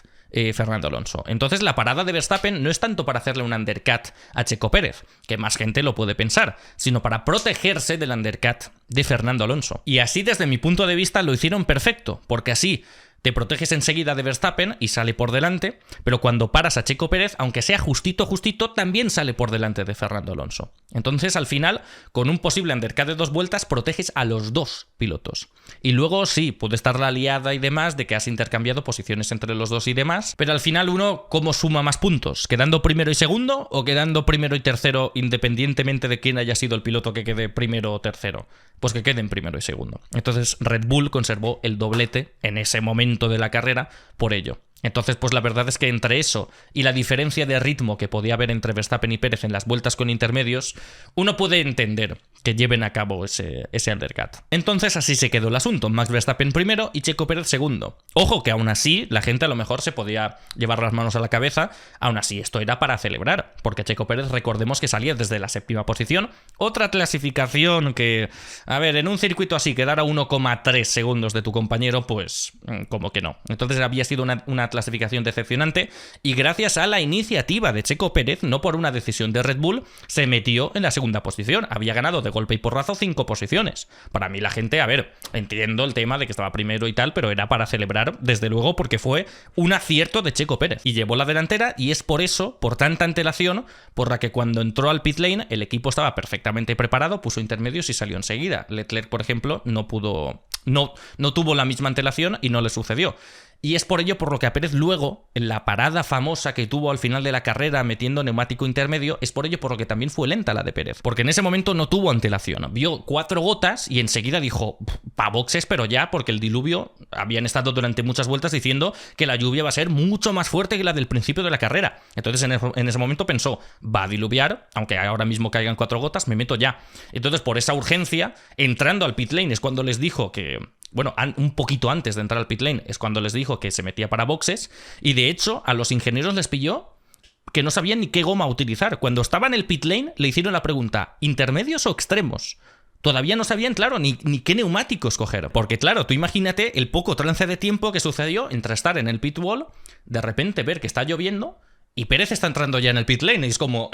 Fernando Alonso. Entonces la parada de Verstappen no es tanto para hacerle un undercut a Checo Pérez, que más gente lo puede pensar, sino para protegerse del undercut de Fernando Alonso. Y así, desde mi punto de vista, lo hicieron perfecto, porque así te proteges enseguida de Verstappen y sale por delante, pero cuando paras a Checo Pérez, aunque sea justito, también sale por delante de Fernando Alonso. Entonces, al final, con un posible undercut de 2 vueltas, proteges a los 2 pilotos. Y luego, sí, puede estar la liada y demás de que has intercambiado posiciones entre los dos y demás, pero al final uno, ¿cómo suma más puntos? ¿Quedando primero y segundo o quedando primero y tercero independientemente de quién haya sido el piloto que quede primero o tercero? Pues que queden primero y segundo. Entonces, Red Bull conservó el doblete en ese momento de la carrera por ello. Entonces, pues la verdad es que entre eso y la diferencia de ritmo que podía haber entre Verstappen y Pérez en las vueltas con intermedios, uno puede entender que lleven a cabo ese undercut. Entonces así se quedó el asunto. Max Verstappen primero y Checo Pérez segundo. Ojo que aún así la gente a lo mejor se podía llevar las manos a la cabeza. Aún así esto era para celebrar, porque Checo Pérez, recordemos que salía desde la 7ª posición. Otra clasificación que, a ver, en un circuito así quedar a 1,3 segundos de tu compañero, pues como que no. Entonces había sido una clasificación decepcionante, y gracias a la iniciativa de Checo Pérez, no por una decisión de Red Bull, se metió en la 2ª posición. Había ganado de golpe y porrazo 5 posiciones. Para mí la gente, a ver, entiendo el tema de que estaba primero y tal, pero era para celebrar, desde luego, porque fue un acierto de Checo Pérez y llevó la delantera, y es por eso, por tanta antelación, por la que cuando entró al pit lane el equipo estaba perfectamente preparado, puso intermedios y salió enseguida. Leclerc, por ejemplo, no tuvo la misma antelación y no le sucedió. Y es por ello por lo que a Pérez luego, en la parada famosa que tuvo al final de la carrera metiendo neumático intermedio, es por ello por lo que también fue lenta la de Pérez. Porque en ese momento no tuvo antelación. Vio 4 gotas y enseguida dijo, pa' boxes, pero ya, porque el diluvio, habían estado durante muchas vueltas diciendo que la lluvia va a ser mucho más fuerte que la del principio de la carrera. Entonces en ese momento pensó, va a diluviar, aunque ahora mismo caigan 4 gotas, me meto ya. Entonces por esa urgencia, entrando al pit lane es cuando les dijo que... Bueno, un poquito antes de entrar al pit lane es cuando les dijo que se metía para boxes, y de hecho a los ingenieros les pilló que no sabían ni qué goma utilizar. Cuando estaba en el pit lane le hicieron la pregunta, ¿intermedios o extremos? Todavía no sabían, claro, ni qué neumáticos coger. Porque claro, tú imagínate el poco trance de tiempo que sucedió entre estar en el pit wall, de repente ver que está lloviendo y Pérez está entrando ya en el pit lane, y es como...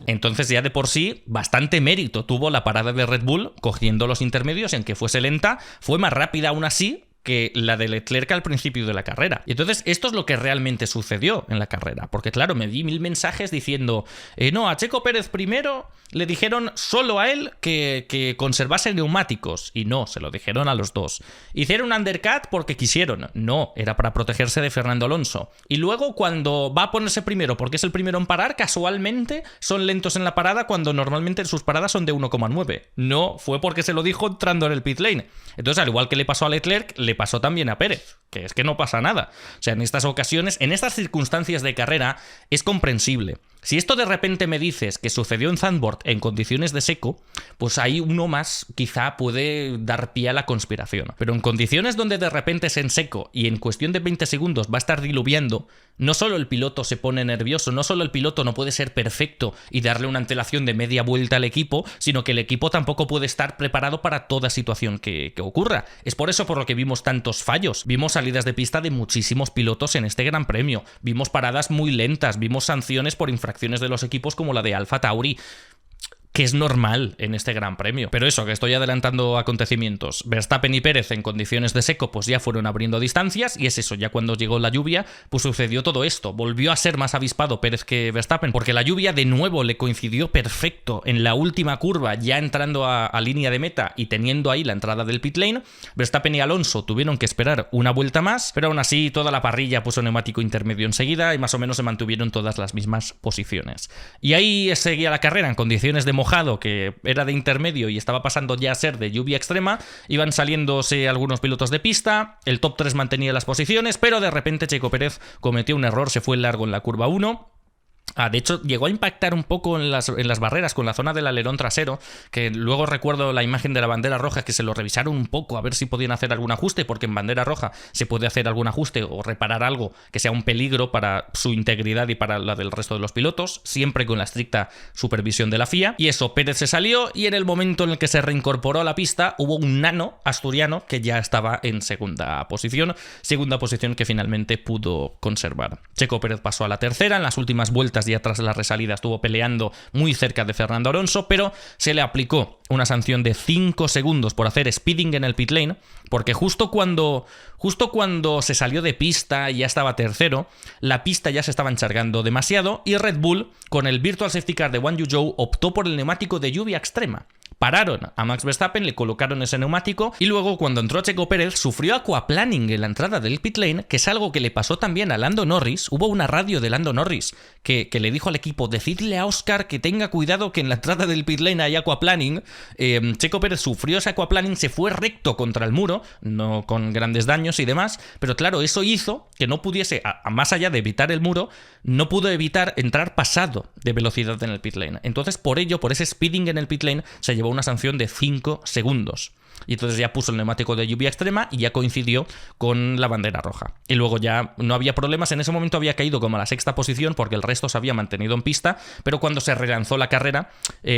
Entonces ya de por sí bastante mérito tuvo la parada de Red Bull cogiendo los intermedios, y aunque fuese lenta, fue más rápida aún así, que la de Leclerc al principio de la carrera. Y entonces esto es lo que realmente sucedió en la carrera, porque claro, me di 1000 mensajes diciendo no, a Checo Pérez primero le dijeron solo a él que conservase neumáticos, y no, se lo dijeron a los dos. Hicieron un undercut porque quisieron, no, era para protegerse de Fernando Alonso. Y luego cuando va a ponerse primero porque es el primero en parar, casualmente son lentos en la parada cuando normalmente sus paradas son de 1,9. No, fue porque se lo dijo entrando en el pit lane. Entonces, al igual que le pasó a Leclerc, le pasó también a Pérez, que es que no pasa nada. O sea, en estas ocasiones, en estas circunstancias de carrera, es comprensible. Si esto de repente me dices que sucedió en Zandvoort en condiciones de seco, pues ahí uno más quizá puede dar pie a la conspiración. Pero en condiciones donde de repente es en seco y en cuestión de 20 segundos va a estar diluviando, no solo el piloto se pone nervioso, no solo el piloto no puede ser perfecto y darle una antelación de media vuelta al equipo, sino que el equipo tampoco puede estar preparado para toda situación que ocurra. Es por eso por lo que vimos tantos fallos. Vimos salidas de pista de muchísimos pilotos en este Gran Premio. Vimos paradas muy lentas, vimos sanciones por infracciones de los equipos como la de Alfa Tauri, que es normal en este Gran Premio. Pero eso, que estoy adelantando acontecimientos. Verstappen y Pérez en condiciones de seco pues ya fueron abriendo distancias, y es eso, ya cuando llegó la lluvia pues sucedió todo esto. Volvió a ser más avispado Pérez que Verstappen, porque la lluvia de nuevo le coincidió perfecto en la última curva, ya entrando a línea de meta y teniendo ahí la entrada del pit lane. Verstappen y Alonso tuvieron que esperar una vuelta más, pero aún así toda la parrilla puso neumático intermedio enseguida y más o menos se mantuvieron todas las mismas posiciones. Y ahí seguía la carrera en condiciones de mojado, que era de intermedio y estaba pasando ya a ser de lluvia extrema. Iban saliéndose algunos pilotos de pista, el top 3 mantenía las posiciones, pero de repente Checo Pérez cometió un error, se fue largo en la curva 1. De hecho, llegó a impactar un poco en las barreras con la zona del alerón trasero, que luego recuerdo la imagen de la bandera roja, que se lo revisaron un poco a ver si podían hacer algún ajuste, porque en bandera roja se puede hacer algún ajuste o reparar algo que sea un peligro para su integridad y para la del resto de los pilotos, siempre con la estricta supervisión de la FIA. Y eso, Pérez se salió y en el momento en el que se reincorporó a la pista hubo un nano asturiano que ya estaba en segunda posición que finalmente pudo conservar. Checo Pérez pasó a la tercera, en las últimas vueltas ya tras la resalida estuvo peleando muy cerca de Fernando Alonso, pero se le aplicó una sanción de 5 segundos por hacer speeding en el pit lane, porque justo cuando se salió de pista y ya estaba tercero, la pista ya se estaba enchargando demasiado y Red Bull, con el Virtual Safety Car de Guan Yu Zhou, optó por el neumático de lluvia extrema. Pararon a Max Verstappen, le colocaron ese neumático y luego cuando entró Checo Pérez sufrió aquaplaning en la entrada del pit lane, que es algo que le pasó también a Lando Norris. Hubo una radio de Lando Norris que le dijo al equipo: decidle a Oscar que tenga cuidado que en la entrada del pit lane hay aquaplaning. Checo Pérez sufrió ese aquaplaning, se fue recto contra el muro, no con grandes daños y demás, pero claro, eso hizo que no pudiese, más allá de evitar el muro, no pudo evitar entrar pasado de velocidad en el pit lane. Entonces, por ello, por ese speeding en el pit lane, se llevó una sanción de 5 segundos. Y entonces ya puso el neumático de lluvia extrema y ya coincidió con la bandera roja. Y luego ya no había problemas. En ese momento había caído como a la sexta posición porque el resto se había mantenido en pista, pero cuando se relanzó la carrera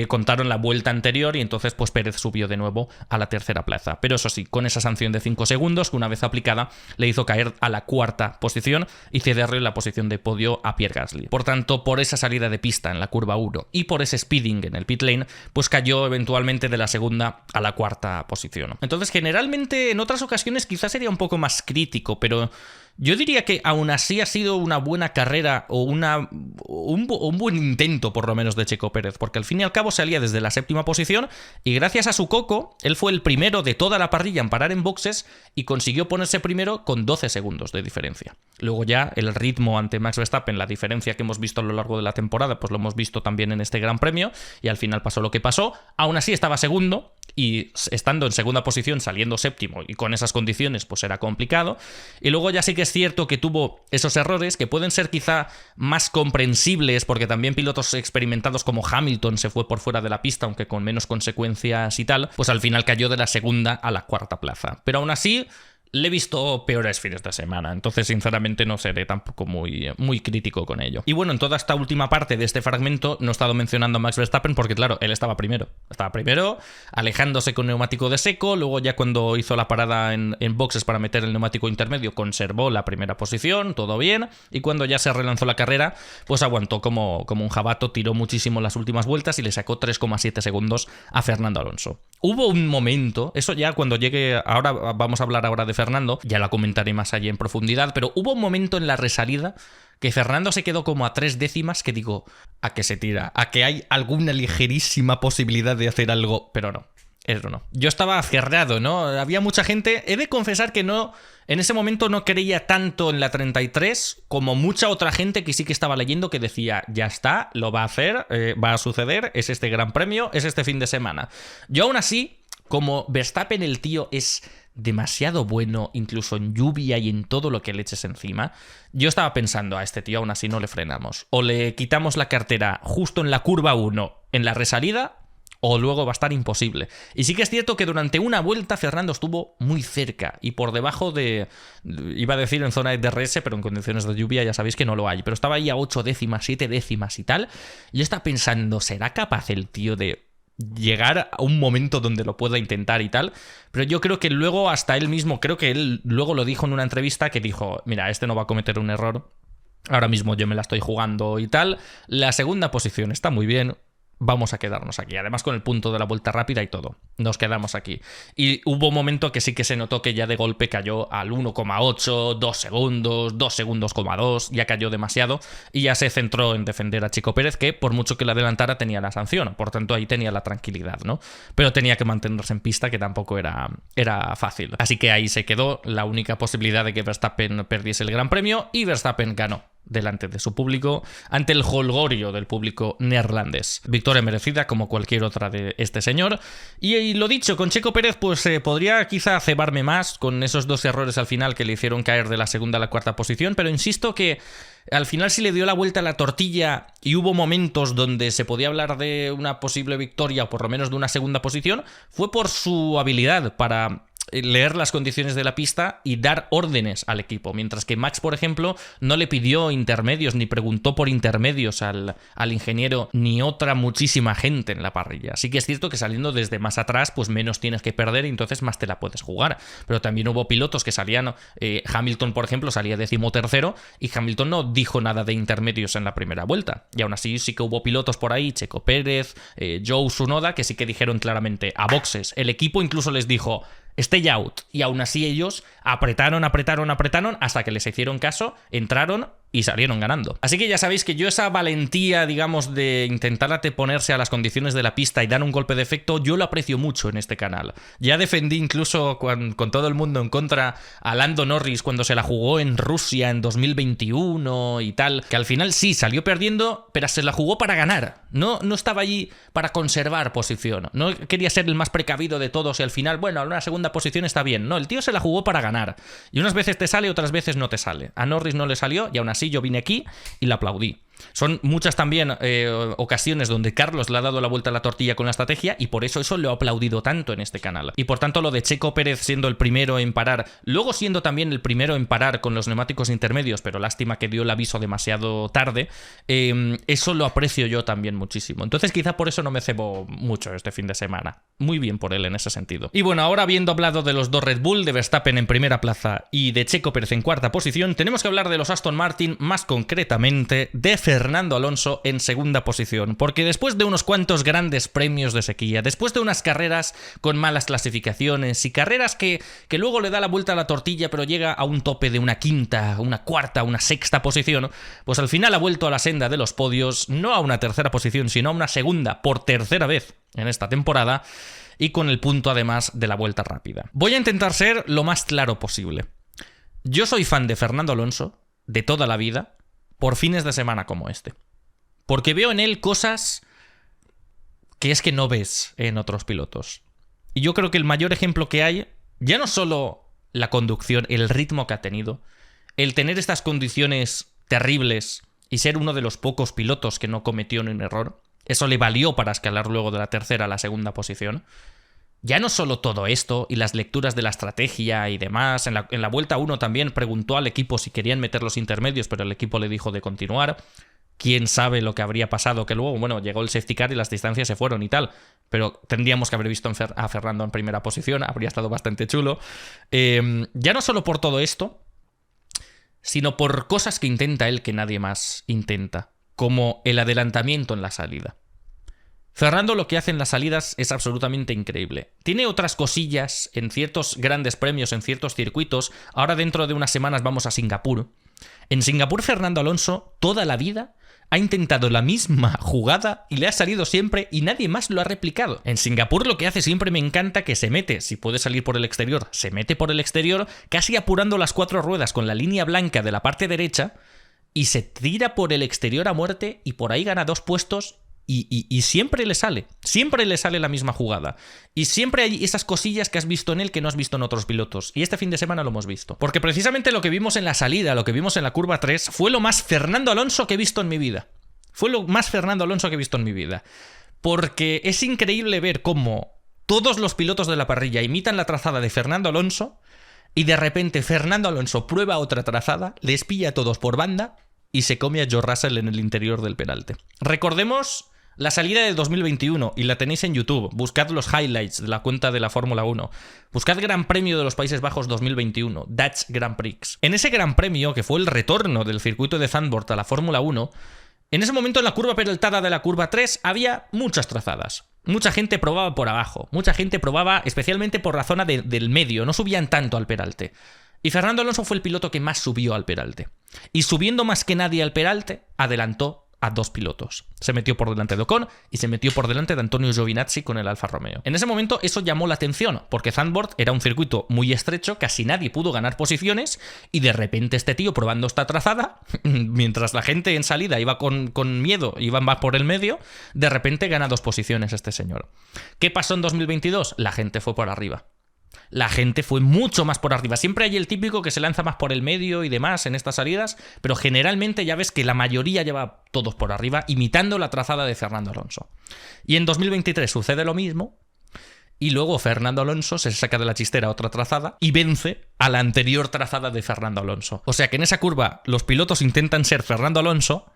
contaron la vuelta anterior y entonces pues Pérez subió de nuevo a la tercera plaza. Pero eso sí, con esa sanción de 5 segundos, que una vez aplicada le hizo caer a la cuarta posición y cederle la posición de podio a Pierre Gasly. Por tanto, por esa salida de pista en la curva 1 y por ese speeding en el pit lane, pues cayó eventualmente de la segunda a la cuarta posición. Entonces, generalmente, en otras ocasiones quizás sería un poco más crítico, pero yo diría que aún así ha sido una buena carrera o un buen intento, por lo menos, de Checo Pérez, porque al fin y al cabo salía desde la séptima posición y gracias a su coco, él fue el primero de toda la parrilla en parar en boxes y consiguió ponerse primero con 12 segundos de diferencia. Luego ya el ritmo ante Max Verstappen, la diferencia que hemos visto a lo largo de la temporada, pues lo hemos visto también en este Gran Premio y al final pasó lo que pasó. Aún así estaba segundo y estando en segunda posición, saliendo séptimo y con esas condiciones, pues era complicado. Y luego ya sí que es cierto que tuvo esos errores que pueden ser quizá más comprensibles porque también pilotos experimentados como Hamilton se fue por fuera de la pista, aunque con menos consecuencias y tal, pues al final cayó de la segunda a la cuarta plaza. Pero aún así le he visto peores fines de semana, entonces sinceramente no seré tampoco muy crítico con ello. Y bueno, en toda esta última parte de este fragmento no he estado mencionando a Max Verstappen porque claro, él estaba primero, alejándose con neumático de seco, luego ya cuando hizo la parada en boxes para meter el neumático intermedio conservó la primera posición, todo bien, y cuando ya se relanzó la carrera, pues aguantó como un jabato, tiró muchísimo las últimas vueltas y le sacó 3,7 segundos a Fernando Alonso. Hubo un momento, eso ya cuando llegue, ahora vamos a hablar ahora de Fernando, ya la comentaré más allá en profundidad, pero hubo un momento en la resalida que Fernando se quedó como a 3 décimas que digo, ¿a qué se tira? ¿A que hay alguna ligerísima posibilidad de hacer algo? Pero no. Eso no. Yo estaba aferrado, ¿no? Había mucha gente. He de confesar que no. En ese momento no creía tanto en la 33 como mucha otra gente que sí que estaba leyendo que decía, ya está, lo va a hacer, va a suceder, es este gran premio, es este fin de semana. Yo aún así, como Verstappen el tío es demasiado bueno, incluso en lluvia y en todo lo que le eches encima, yo estaba pensando, a este tío aún así no le frenamos. O le quitamos la cartera justo en la curva 1, en la resalida, o luego va a estar imposible. Y sí que es cierto que durante una vuelta Fernando estuvo muy cerca y por debajo de, iba a decir en zona de DRS, pero en condiciones de lluvia ya sabéis que no lo hay, pero estaba ahí a 8 décimas, 7 décimas y tal. Y yo estaba pensando, ¿será capaz el tío de llegar a un momento donde lo pueda intentar y tal? Pero yo creo que luego hasta él mismo, creo que él luego lo dijo en una entrevista, que dijo, mira, este no va a cometer un error, ahora mismo yo me la estoy jugando y tal, la segunda posición está muy bien, vamos a quedarnos aquí. Además, con el punto de la vuelta rápida y todo. Nos quedamos aquí. Y hubo un momento que sí que se notó que ya de golpe cayó al 1,8, 2 segundos, 2 segundos, 2, ya cayó demasiado y ya se centró en defender a Checo Pérez, que por mucho que la adelantara tenía la sanción. Por tanto, ahí tenía la tranquilidad, ¿no? Pero tenía que mantenerse en pista, que tampoco era fácil. Así que ahí se quedó la única posibilidad de que Verstappen perdiese el Gran Premio y Verstappen ganó delante de su público, ante el jolgorio del público neerlandés. Victoria merecida como cualquier otra de este señor. Y lo dicho, con Checo Pérez pues podría quizá cebarme más con esos 2 errores al final que le hicieron caer de la segunda a la cuarta posición, pero insisto que al final sí le dio la vuelta a la tortilla y hubo momentos donde se podía hablar de una posible victoria o por lo menos de una segunda posición, fue por su habilidad para leer las condiciones de la pista y dar órdenes al equipo, mientras que Max, por ejemplo, no le pidió intermedios ni preguntó por intermedios al ingeniero ni otra muchísima gente en la parrilla. Sí que es cierto que saliendo desde más atrás pues menos tienes que perder y entonces más te la puedes jugar, pero también hubo pilotos que salían, Hamilton por ejemplo salía 13º y Hamilton no dijo nada de intermedios en la primera vuelta, y aún así sí que hubo pilotos por ahí, Checo Pérez, Joe Tsunoda, que sí que dijeron claramente a boxes. El equipo incluso les dijo stay out, y aún así ellos apretaron hasta que les hicieron caso, entraron y salieron ganando. Así que ya sabéis que yo esa valentía, digamos, de intentar anteponerse a las condiciones de la pista y dar un golpe de efecto, yo lo aprecio mucho en este canal. Ya defendí incluso con todo el mundo en contra a Lando Norris cuando se la jugó en Rusia en 2021 y tal, que al final sí salió perdiendo, pero se la jugó para ganar. No estaba allí para conservar posición. No quería ser el más precavido de todos y al final, bueno, una segunda posición está bien. No, el tío se la jugó para ganar. Y unas veces te sale, otras veces no te sale. A Norris no le salió y aún así yo vine aquí y la aplaudí. Son muchas también ocasiones donde Carlos le ha dado la vuelta a la tortilla con la estrategia y por eso lo he aplaudido tanto en este canal. Y por tanto lo de Checo Pérez siendo el primero en parar, luego siendo también el primero en parar con los neumáticos intermedios, pero lástima que dio el aviso demasiado tarde, eso lo aprecio yo también muchísimo. Entonces quizá por eso no me cebo mucho este fin de semana. Muy bien por él en ese sentido. Y bueno, ahora habiendo hablado de los 2 Red Bull, de Verstappen en primera plaza y de Checo Pérez en cuarta posición, tenemos que hablar de los Aston Martin, más concretamente de Fernando Alonso en segunda posición, porque después de unos cuantos grandes premios de sequía, después de unas carreras con malas clasificaciones y carreras que luego le da la vuelta a la tortilla pero llega a un tope de una quinta, una cuarta, una sexta posición, pues al final ha vuelto a la senda de los podios, no a una tercera posición, sino a una segunda por tercera vez en esta temporada y con el punto además de la vuelta rápida. Voy a intentar ser lo más claro posible. Yo soy fan de Fernando Alonso de toda la vida, por fines de semana como este. Porque veo en él cosas que es que no ves en otros pilotos. Y yo creo que el mayor ejemplo que hay, ya no solo la conducción, el ritmo que ha tenido, el tener estas condiciones terribles y ser uno de los pocos pilotos que no cometió un error, eso le valió para escalar luego de la tercera a la segunda posición. Ya no solo todo esto y las lecturas de la estrategia y demás, en la vuelta 1 también preguntó al equipo si querían meter los intermedios, pero el equipo le dijo de continuar. Quién sabe lo que habría pasado, que luego, bueno, llegó el safety car y las distancias se fueron y tal, pero tendríamos que haber visto a Fernando en primera posición, habría estado bastante chulo. Ya no solo por todo esto, sino por cosas que intenta él que nadie más intenta, como el adelantamiento en la salida. Fernando lo que hace en las salidas es absolutamente increíble. Tiene otras cosillas en ciertos grandes premios, en ciertos circuitos. Ahora dentro de unas semanas vamos a Singapur. En Singapur Fernando Alonso toda la vida ha intentado la misma jugada y le ha salido siempre y nadie más lo ha replicado. En Singapur lo que hace siempre me encanta que se mete, si puede salir por el exterior, se mete por el exterior, casi apurando las 4 ruedas con la línea blanca de la parte derecha y se tira por el exterior a muerte y por ahí gana 2 puestos. Y siempre le sale la misma jugada. Y siempre hay esas cosillas que has visto en él que no has visto en otros pilotos. Y este fin de semana lo hemos visto. Porque precisamente lo que vimos en la salida, lo que vimos en la curva 3, fue lo más Fernando Alonso que he visto en mi vida. Fue lo más Fernando Alonso que he visto en mi vida. Porque es increíble ver cómo todos los pilotos de la parrilla imitan la trazada de Fernando Alonso y de repente Fernando Alonso prueba otra trazada, les pilla a todos por banda y se come a George Russell en el interior del peralte. Recordemos la salida de 2021, y la tenéis en YouTube. Buscad los highlights de la cuenta de la Fórmula 1. Buscad Gran Premio de los Países Bajos 2021, Dutch Grand Prix. En ese Gran Premio, que fue el retorno del circuito de Zandvoort a la Fórmula 1, en ese momento en la curva peraltada de la curva 3 había muchas trazadas. Mucha gente probaba por abajo. Mucha gente probaba especialmente por la zona del medio. No subían tanto al peralte. Y Fernando Alonso fue el piloto que más subió al peralte. Y subiendo más que nadie al peralte, adelantó a 2 pilotos. Se metió por delante de Ocon y se metió por delante de Antonio Giovinazzi con el Alfa Romeo. En ese momento eso llamó la atención, porque Zandvoort era un circuito muy estrecho, casi nadie pudo ganar posiciones, y de repente este tío probando esta trazada, mientras la gente en salida iba con miedo, iba más por el medio, de repente gana 2 posiciones este señor. ¿Qué pasó en 2022? La gente fue por arriba. La gente fue mucho más por arriba. Siempre hay el típico que se lanza más por el medio y demás en estas salidas, pero generalmente ya ves que la mayoría lleva todos por arriba, imitando la trazada de Fernando Alonso. Y en 2023 sucede lo mismo, y luego Fernando Alonso se saca de la chistera otra trazada y vence a la anterior trazada de Fernando Alonso. O sea que en esa curva los pilotos intentan ser Fernando Alonso,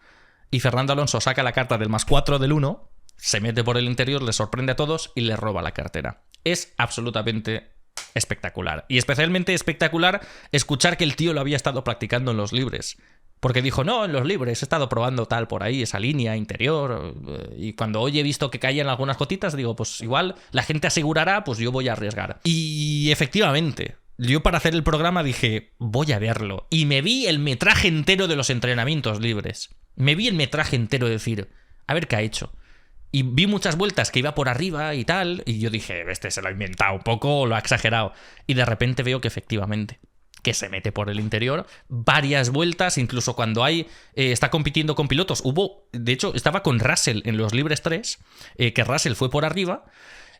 y Fernando Alonso saca la carta del +4 del 1, se mete por el interior, le sorprende a todos y le roba la cartera. Es absolutamente espectacular. Y especialmente espectacular escuchar que el tío lo había estado practicando en los libres. Porque dijo, no, en los libres he estado probando tal por ahí, esa línea interior. Y cuando hoy he visto que caían algunas gotitas, digo, pues igual la gente asegurará, pues yo voy a arriesgar. Y efectivamente, yo para hacer el programa dije, voy a verlo. Y me vi el metraje entero de los entrenamientos libres. Me vi el metraje entero de decir, a ver qué ha hecho. Y vi muchas vueltas que iba por arriba y tal, y yo dije, este se lo ha inventado un poco o lo ha exagerado. Y de repente veo que efectivamente, que se mete por el interior varias vueltas, incluso cuando está compitiendo con pilotos. De hecho, estaba con Russell en los libres 3, que Russell fue por arriba,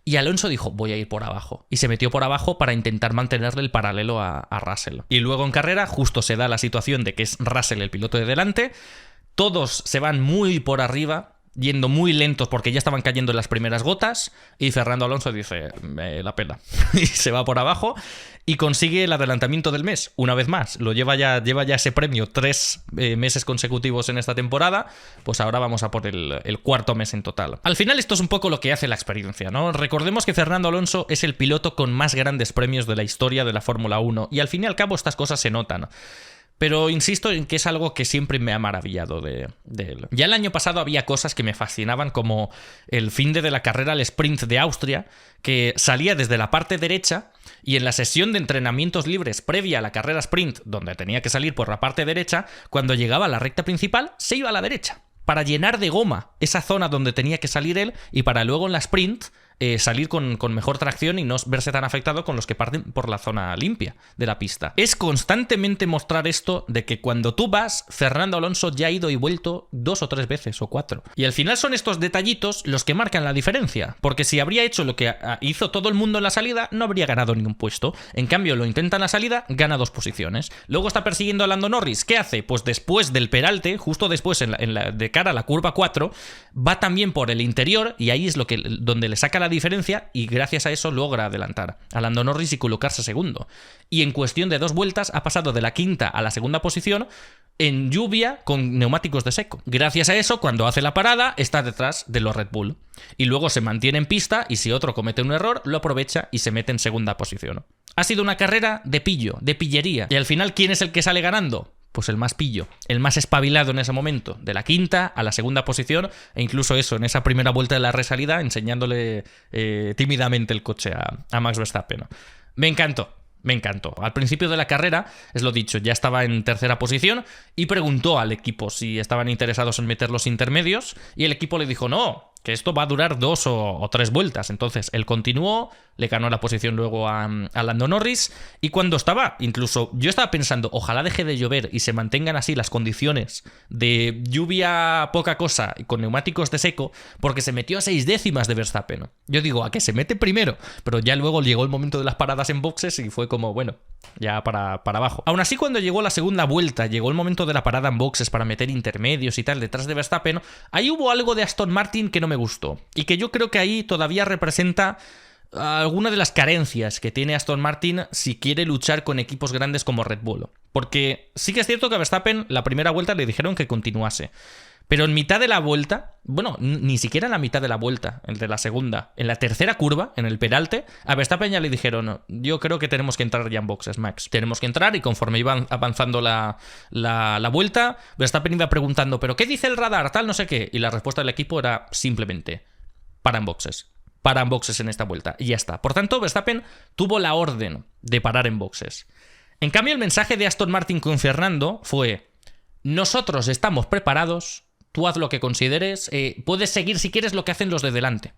y Alonso dijo, voy a ir por abajo. Y se metió por abajo para intentar mantenerle el paralelo a Russell. Y luego en carrera justo se da la situación de que es Russell el piloto de delante, todos se van muy por arriba, yendo muy lentos porque ya estaban cayendo en las primeras gotas, y Fernando Alonso dice, me la pela, y se va por abajo y consigue el adelantamiento del mes, una vez más. Lleva ya ese premio 3 meses consecutivos en esta temporada, pues ahora vamos a por el 4º mes en total. Al final esto es un poco lo que hace la experiencia, ¿no? Recordemos que Fernando Alonso es el piloto con más grandes premios de la historia de la Fórmula 1, y al fin y al cabo estas cosas se notan. Pero insisto en que es algo que siempre me ha maravillado de él. Ya el año pasado había cosas que me fascinaban, como el fin de la carrera al sprint de Austria, que salía desde la parte derecha y en la sesión de entrenamientos libres previa a la carrera sprint, donde tenía que salir por la parte derecha, cuando llegaba a la recta principal, se iba a la derecha, para llenar de goma esa zona donde tenía que salir él, y para luego en la sprint salir con mejor tracción y no verse tan afectado con los que parten por la zona limpia de la pista. Es constantemente mostrar esto de que cuando tú vas, Fernando Alonso ya ha ido y vuelto 2 o 3 veces o 4. Y al final son estos detallitos los que marcan la diferencia, porque si habría hecho lo que hizo todo el mundo en la salida, no habría ganado ningún puesto. En cambio, lo intenta en la salida, gana 2 posiciones. Luego está persiguiendo a Lando Norris. ¿Qué hace? Pues después del peralte, justo después de cara a la curva 4, va también por el interior, y ahí es donde le saca la diferencia, y gracias a eso logra adelantar a Lando Norris y colocarse segundo. Y en cuestión de 2 vueltas ha pasado de la 5ª a la 2ª posición en lluvia con neumáticos de seco. Gracias a eso, cuando hace la parada, está detrás de los Red Bull. Y luego se mantiene en pista, y si otro comete un error, lo aprovecha y se mete en 2ª posición. Ha sido una carrera de pillo, de pillería. Y al final, ¿quién es el que sale ganando? pues el más pillo, el más espabilado en ese momento, de la quinta a la segunda posición, e incluso eso, en esa primera vuelta de la resalida, enseñándole tímidamente el coche a Max Verstappen. Me encantó. Me encantó. Al principio de la carrera, es lo dicho, ya estaba en tercera posición y preguntó al equipo si estaban interesados en meter los intermedios y el equipo le dijo no, que esto va a durar 2 o 3 vueltas. Entonces él continuó, le ganó la posición luego a Lando Norris y cuando estaba, incluso yo estaba pensando, ojalá deje de llover y se mantengan así las condiciones de lluvia poca cosa y con neumáticos de seco, porque se metió a 6 décimas de Verstappen. Yo digo, ¿a qué se mete primero? Pero ya luego llegó el momento de las paradas en boxes y fue como, bueno, ya para abajo. Aún así, cuando llegó la segunda vuelta, llegó el momento de la parada en boxes para meter intermedios y tal detrás de Verstappen, ahí hubo algo de Aston Martin que no me gustó y que yo creo que ahí todavía representa alguna de las carencias que tiene Aston Martin si quiere luchar con equipos grandes como Red Bull. Porque sí que es cierto que a Verstappen la primera vuelta le dijeron que continuase. Pero en mitad de la vuelta, bueno, ni siquiera en la mitad de la vuelta, el de la segunda, en la tercera curva, en el peralte, a Verstappen ya le dijeron, yo creo que tenemos que entrar ya en boxes, Max. Tenemos que entrar y conforme iban avanzando la vuelta, Verstappen iba preguntando, ¿pero qué dice el radar? Tal, no sé qué. Y la respuesta del equipo era simplemente, paran boxes. Paran boxes en esta vuelta. Y ya está. Por tanto, Verstappen tuvo la orden de parar en boxes. En cambio, el mensaje de Aston Martin con Fernando fue, nosotros estamos preparados. Tú haz lo que consideres, puedes seguir si quieres lo que hacen los de delante.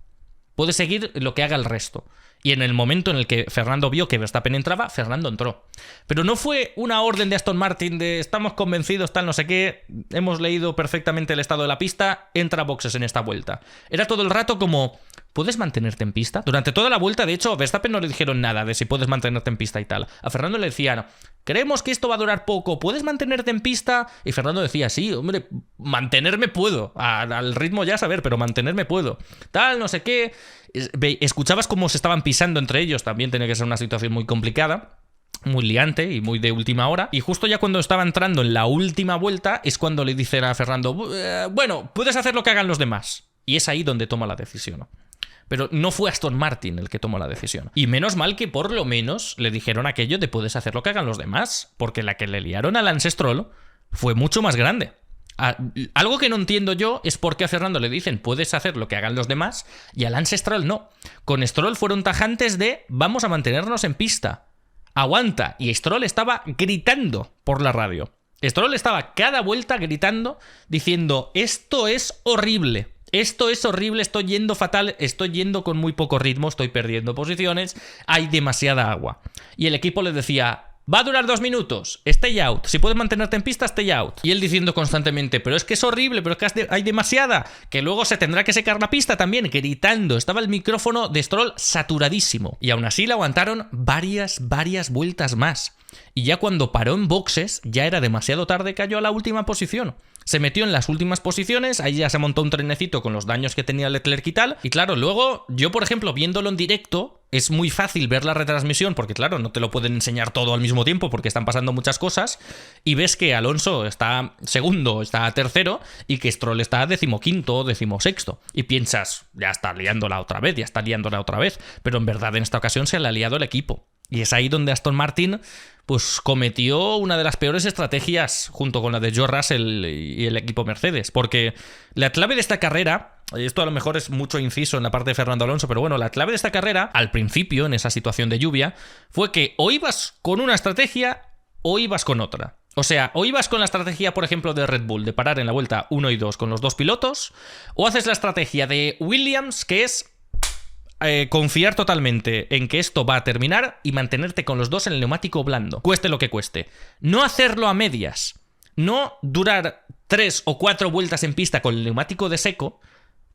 Puedes seguir lo que haga el resto. Y en el momento en el que Fernando vio que Verstappen entraba, Fernando entró. Pero no fue una orden de Aston Martin de estamos convencidos, tal, no sé qué, hemos leído perfectamente el estado de la pista, entra a boxes en esta vuelta. Era todo el rato como, ¿puedes mantenerte en pista? Durante toda la vuelta, de hecho, a Verstappen no le dijeron nada de si puedes mantenerte en pista y tal. A Fernando le decían, creemos que esto va a durar poco, ¿puedes mantenerte en pista? Y Fernando decía, sí, hombre, mantenerme puedo. Al ritmo ya saber, pero mantenerme puedo. Tal, no sé qué. Escuchabas cómo se estaban pisando entre ellos, también tenía que ser una situación muy complicada, muy liante y muy de última hora. Y justo ya cuando estaba entrando en la última vuelta es cuando le dicen a Fernando, bueno, puedes hacer lo que hagan los demás. Y es ahí donde toma la decisión. Pero no fue Aston Martin el que tomó la decisión. Y menos mal que por lo menos le dijeron aquello de puedes hacer lo que hagan los demás, porque la que le liaron a Lance Stroll fue mucho más grande. Algo que no entiendo yo es por qué a Fernando le dicen puedes hacer lo que hagan los demás y a Lance Stroll no. Con Stroll fueron tajantes de vamos a mantenernos en pista. Aguanta. Y Stroll estaba gritando por la radio. Stroll estaba cada vuelta gritando diciendo esto es horrible. Esto es horrible, estoy yendo fatal, estoy yendo con muy poco ritmo, estoy perdiendo posiciones, hay demasiada agua. Y el equipo le decía, va a durar 2 minutos, stay out, si puedes mantenerte en pista, stay out. Y él diciendo constantemente, pero es que es horrible, pero es que hay demasiada, que luego se tendrá que secar la pista también, gritando. Estaba el micrófono de Stroll saturadísimo. Y aún así le aguantaron varias vueltas más. Y ya cuando paró en boxes, ya era demasiado tarde, cayó a la última posición. Se metió en las últimas posiciones, ahí ya se montó un trenecito con los daños que tenía Leclerc y tal. Y claro, luego, yo por ejemplo, viéndolo en directo, es muy fácil ver la retransmisión, porque claro, no te lo pueden enseñar todo al mismo tiempo, porque están pasando muchas cosas, y ves que Alonso está segundo, está tercero, y que Stroll está 15º, 16º. Y piensas, ya está liándola otra vez, pero en verdad en esta ocasión se le ha liado el equipo. Y es ahí donde Aston Martin pues cometió una de las peores estrategias junto con la de George Russell y el equipo Mercedes, porque la clave de esta carrera, y esto a lo mejor es mucho inciso en la parte de Fernando Alonso, pero bueno, la clave de esta carrera, al principio, en esa situación de lluvia, fue que o ibas con una estrategia o ibas con otra. O sea, o ibas con la estrategia, por ejemplo, de Red Bull, de parar en la vuelta 1 y 2 con los 2 pilotos, o haces la estrategia de Williams, que es confiar totalmente en que esto va a terminar y mantenerte con los dos en el neumático blando, cueste lo que cueste. No hacerlo a medias, no durar 3 o 4 vueltas en pista con el neumático de seco,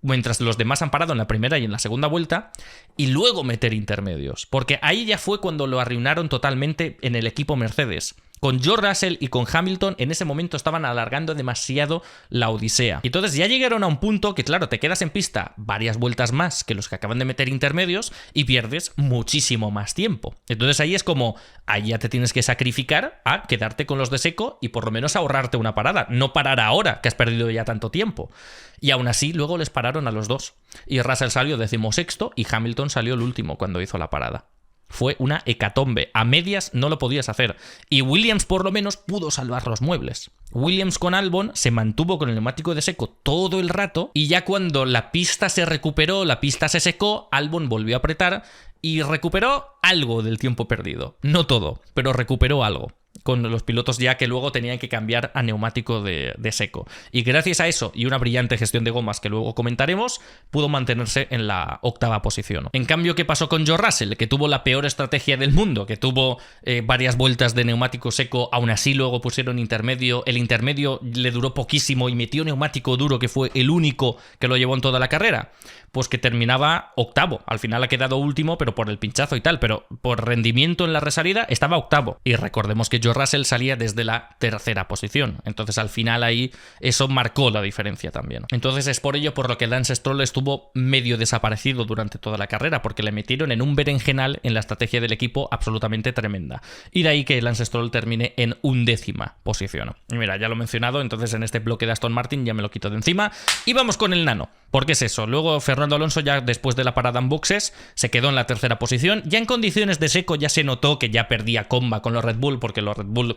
mientras los demás han parado en la primera y en la segunda vuelta, y luego meter intermedios, porque ahí ya fue cuando lo arruinaron totalmente en el equipo Mercedes. Con George Russell y con Hamilton en ese momento estaban alargando demasiado la odisea. Y entonces ya llegaron a un punto que, claro, te quedas en pista varias vueltas más que los que acaban de meter intermedios y pierdes muchísimo más tiempo. Entonces ahí es como, ahí ya te tienes que sacrificar a quedarte con los de seco y por lo menos ahorrarte una parada. No parar ahora, que has perdido ya tanto tiempo. Y aún así, luego les pararon a los dos. Y Russell salió 16º y Hamilton salió el último cuando hizo la parada. fue una hecatombe. A medias no lo podías hacer. Y Williams por lo menos pudo salvar los muebles. Williams con Albon se mantuvo con el neumático de seco todo el rato y ya cuando la pista se recuperó, la pista se secó, Albon volvió a apretar y recuperó algo del tiempo perdido. No todo, pero recuperó algo. Con los pilotos ya que luego tenían que cambiar a neumático de seco. Y gracias a eso y una brillante gestión de gomas que luego comentaremos, pudo mantenerse en la 8ª posición. En cambio, ¿qué pasó con George Russell? Que tuvo la peor estrategia del mundo, que tuvo varias vueltas de neumático seco, aún así luego pusieron intermedio, el intermedio le duró poquísimo y metió neumático duro, que fue el único que lo llevó en toda la carrera. Pues que terminaba 8º. Al final ha quedado último, pero por el pinchazo y tal, pero por rendimiento en la resalida estaba 8º. Y recordemos que George Russell salía desde la 3ª posición. Entonces al final ahí eso marcó la diferencia también. Entonces es por ello por lo que Lance Stroll estuvo medio desaparecido durante toda la carrera, porque le metieron en un berenjenal en la estrategia del equipo absolutamente tremenda. Y de ahí que Lance Stroll termine en 11ª posición. Y mira, ya lo he mencionado, entonces en este bloque de Aston Martin ya me lo quito de encima. Y vamos con el nano. ¿Por qué es eso? Luego Fernando Alonso ya después de la parada en boxes se quedó en la 3ª posición. Ya en condiciones de seco ya se notó que ya perdía comba con los Red Bull, porque los Red Bull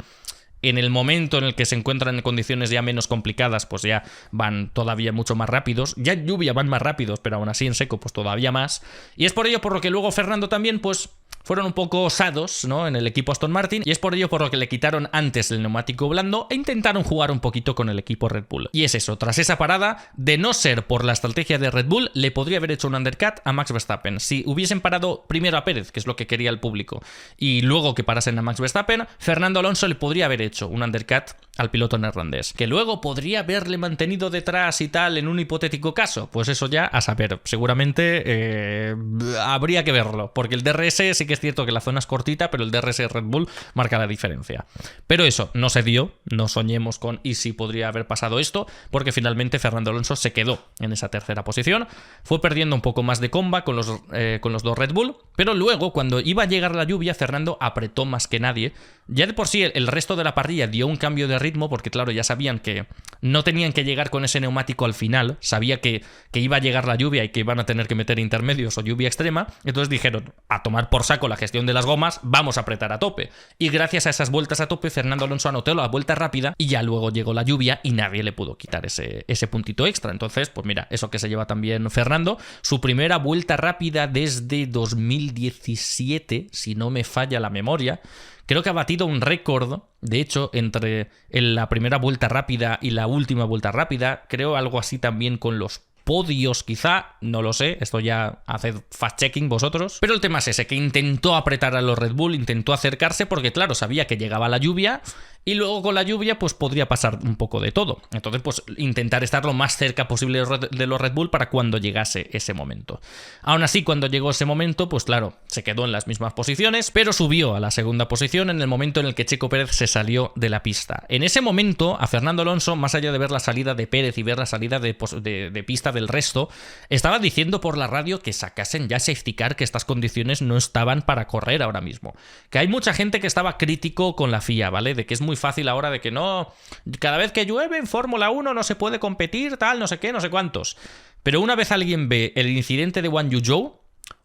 en el momento en el que se encuentran en condiciones ya menos complicadas, pues ya van todavía mucho más rápidos. Ya en lluvia van más rápidos, pero aún así en seco pues todavía más. Y es por ello por lo que luego Fernando también pues fueron un poco osados, ¿no?, en el equipo Aston Martin, y es por ello por lo que le quitaron antes el neumático blando e intentaron jugar un poquito con el equipo Red Bull. Y es eso, tras esa parada, de no ser por la estrategia de Red Bull, le podría haber hecho un undercut a Max Verstappen. Si hubiesen parado primero a Pérez, que es lo que quería el público, y luego que parasen a Max Verstappen, Fernando Alonso le podría haber hecho un undercut al piloto neerlandés. Que luego podría haberle mantenido detrás y tal en un hipotético caso, pues eso ya a saber. Seguramente habría que verlo, porque el DRS sí que es cierto que la zona es cortita, pero el DRS de Red Bull marca la diferencia. Pero eso no se dio, no soñemos con y si podría haber pasado esto, porque finalmente Fernando Alonso se quedó en esa 3ª posición, fue perdiendo un poco más de comba con los dos Red Bull, pero luego cuando iba a llegar la lluvia, Fernando apretó más que nadie. Ya de por sí el resto de la parrilla dio un cambio de ritmo, porque claro, ya sabían que no tenían que llegar con ese neumático al final, sabía que iba a llegar la lluvia y que iban a tener que meter intermedios o lluvia extrema, entonces dijeron, a tomar por saco la gestión de las gomas, vamos a apretar a tope. Y gracias a esas vueltas a tope, Fernando Alonso anotó la vuelta rápida y ya luego llegó la lluvia y nadie le pudo quitar ese puntito extra. Entonces, pues mira, eso que se lleva también Fernando, su primera vuelta rápida desde 2017, si no me falla la memoria. Creo que ha batido un récord, de hecho, entre la primera vuelta rápida y la última vuelta rápida. Creo algo así también con los podios, quizá, no lo sé, esto ya haced fact-checking vosotros. Pero el tema es ese, que intentó apretar a los Red Bull, intentó acercarse porque claro, sabía que llegaba la lluvia y luego con la lluvia pues podría pasar un poco de todo. Entonces pues intentar estar lo más cerca posible de los Red Bull para cuando llegase ese momento. Aún así, cuando llegó ese momento, pues claro, se quedó en las mismas posiciones, pero subió a la 2ª posición en el momento en el que Checo Pérez se salió de la pista. En ese momento, a Fernando Alonso, más allá de ver la salida de Pérez y ver la salida de pista del resto, estaba diciendo por la radio que sacasen ya safety car, que estas condiciones no estaban para correr ahora mismo. Que hay mucha gente que estaba crítico con la FIA, ¿vale? De que es muy fácil ahora de que no, cada vez que llueve en Fórmula 1 no se puede competir, tal, no sé qué, no sé cuántos. Pero una vez alguien ve el incidente de Guan Yu Zhou,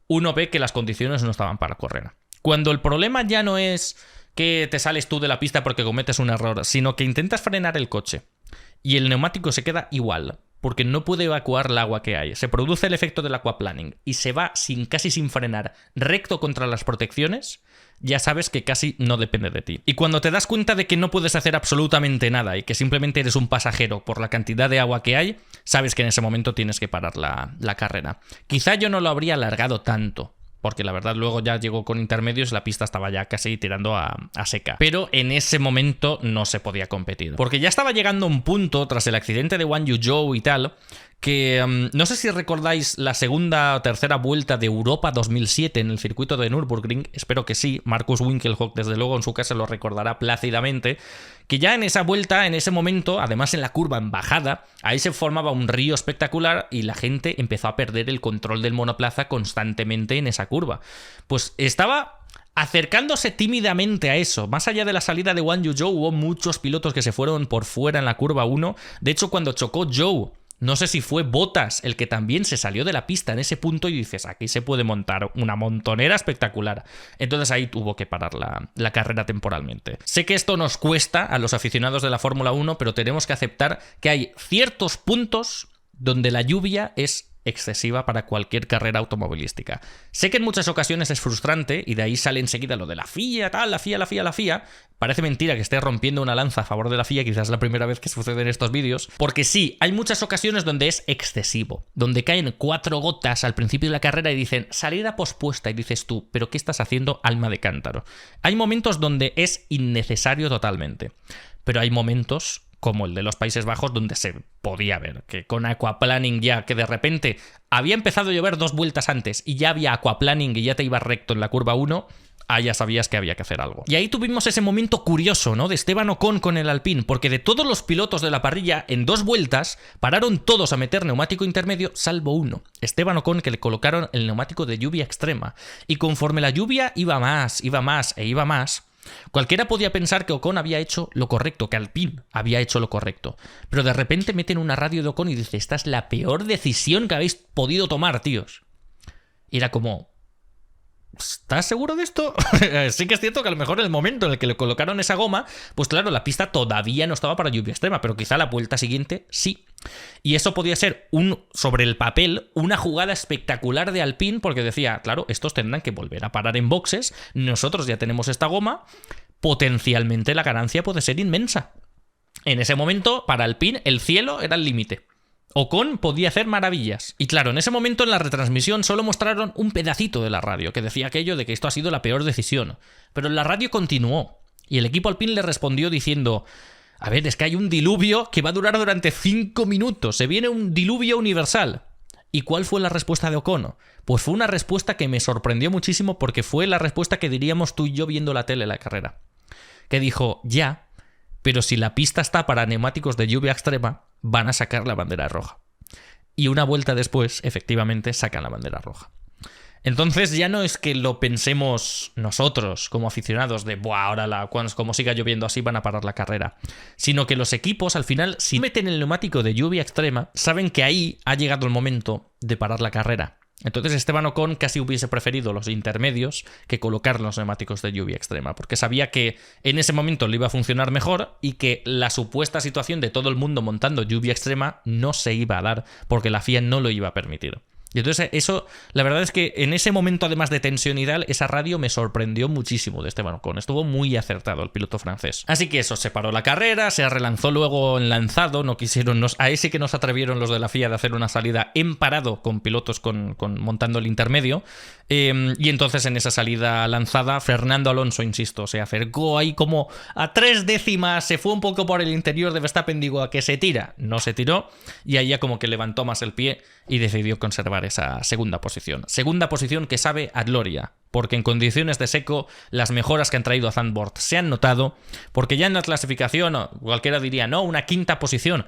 uno ve que las condiciones no estaban para correr. Cuando el problema ya no es que te sales tú de la pista porque cometes un error, sino que intentas frenar el coche y el neumático se queda igual, porque no puede evacuar el agua que hay. Se produce el efecto del aquaplaning y se va casi sin frenar recto contra las protecciones, ya sabes que casi no depende de ti. Y cuando te das cuenta de que no puedes hacer absolutamente nada y que simplemente eres un pasajero por la cantidad de agua que hay, sabes que en ese momento tienes que parar la carrera. Quizá yo no lo habría alargado tanto, porque la verdad luego ya llegó con intermedios, la pista estaba ya casi tirando a seca. Pero en ese momento no se podía competir, porque ya estaba llegando un punto, tras el accidente de Guan Yu Zhou y tal, que no sé si recordáis la segunda o tercera vuelta de Europa 2007 en el circuito de Nürburgring, espero que sí, Markus Winkelhock desde luego en su casa lo recordará plácidamente, que ya en esa vuelta, en ese momento, además en la curva en bajada, ahí se formaba un río espectacular y la gente empezó a perder el control del monoplaza constantemente en esa curva. Pues estaba acercándose tímidamente a eso. Más allá de la salida de Guan Yu Zhou, hubo muchos pilotos que se fueron por fuera en la curva 1. De hecho, cuando chocó Zhou No sé si fue Bottas el que también se salió de la pista en ese punto y dices, aquí se puede montar una montonera espectacular. Entonces ahí tuvo que parar la carrera temporalmente. Sé que esto nos cuesta a los aficionados de la Fórmula 1, pero tenemos que aceptar que hay ciertos puntos donde la lluvia es excesiva para cualquier carrera automovilística. Sé que en muchas ocasiones es frustrante y de ahí sale enseguida lo de la FIA, tal, la FIA. Parece mentira que esté rompiendo una lanza a favor de la FIA, quizás es la primera vez que sucede en estos vídeos, porque sí, hay muchas ocasiones donde es excesivo, donde caen 4 gotas al principio de la carrera y dicen salida pospuesta y dices tú, ¿pero qué estás haciendo, alma de cántaro? Hay momentos donde es innecesario totalmente, pero hay momentos como el de los Países Bajos, donde se podía ver que con aquaplaning ya, que de repente había empezado a llover 2 vueltas antes y ya había aquaplaning y ya te ibas recto en la curva 1, ya sabías que había que hacer algo. Y ahí tuvimos ese momento curioso, ¿no?, de Esteban Ocon con el Alpine, porque de todos los pilotos de la parrilla, en 2 vueltas, pararon todos a meter neumático intermedio, salvo uno, Esteban Ocon, que le colocaron el neumático de lluvia extrema. Y conforme la lluvia iba más, cualquiera podía pensar que Ocon había hecho lo correcto, que Alpine había hecho lo correcto. Pero de repente meten una radio de Ocon y dice, esta es la peor decisión que habéis podido tomar, tíos. Y era como, ¿estás seguro de esto? Sí que es cierto que a lo mejor en el momento en el que le colocaron esa goma, pues claro, la pista todavía no estaba para lluvia extrema, pero quizá la vuelta siguiente sí. Y eso podía ser, sobre el papel, una jugada espectacular de Alpine, porque decía, claro, estos tendrán que volver a parar en boxes, nosotros ya tenemos esta goma, potencialmente la ganancia puede ser inmensa. En ese momento, para Alpine, el cielo era el límite. Ocon podía hacer maravillas. Y claro, en ese momento en la retransmisión solo mostraron un pedacito de la radio, que decía aquello de que esto ha sido la peor decisión. Pero la radio continuó, y el equipo Alpine le respondió diciendo, a ver, es que hay un diluvio que va a durar durante 5 minutos, se viene un diluvio universal. ¿Y cuál fue la respuesta de Ocon? Pues fue una respuesta que me sorprendió muchísimo porque fue la respuesta que diríamos tú y yo viendo la tele la carrera. Que dijo, ya, pero si la pista está para neumáticos de lluvia extrema, van a sacar la bandera roja. Y una vuelta después, efectivamente, sacan la bandera roja. Entonces ya no es que lo pensemos nosotros como aficionados de buah, ahora como siga lloviendo así van a parar la carrera, sino que los equipos al final, si meten el neumático de lluvia extrema, saben que ahí ha llegado el momento de parar la carrera. Entonces Esteban Ocon casi hubiese preferido los intermedios que colocar los neumáticos de lluvia extrema, porque sabía que en ese momento le iba a funcionar mejor y que la supuesta situación de todo el mundo montando lluvia extrema no se iba a dar, porque la FIA no lo iba a permitir. Y entonces eso, la verdad es que en ese momento, además de tensión y tal, esa radio me sorprendió muchísimo de Esteban Ocon. Estuvo muy acertado el piloto francés. Así que eso, se paró la carrera, se relanzó luego en lanzado, no quisieron, ahí sí que nos atrevieron los de la FIA de hacer una salida en parado con pilotos montando el intermedio. Y entonces en esa salida lanzada, Fernando Alonso, insisto, se acercó ahí como a 3 décimas, se fue un poco por el interior de Verstappen, digo, a que se tira. No se tiró, y ahí ya como que levantó más el pie y decidió conservar esa segunda posición. Segunda posición que sabe a gloria, porque en condiciones de seco las mejoras que han traído a Zandvoort se han notado, porque ya en la clasificación cualquiera diría, no, una quinta posición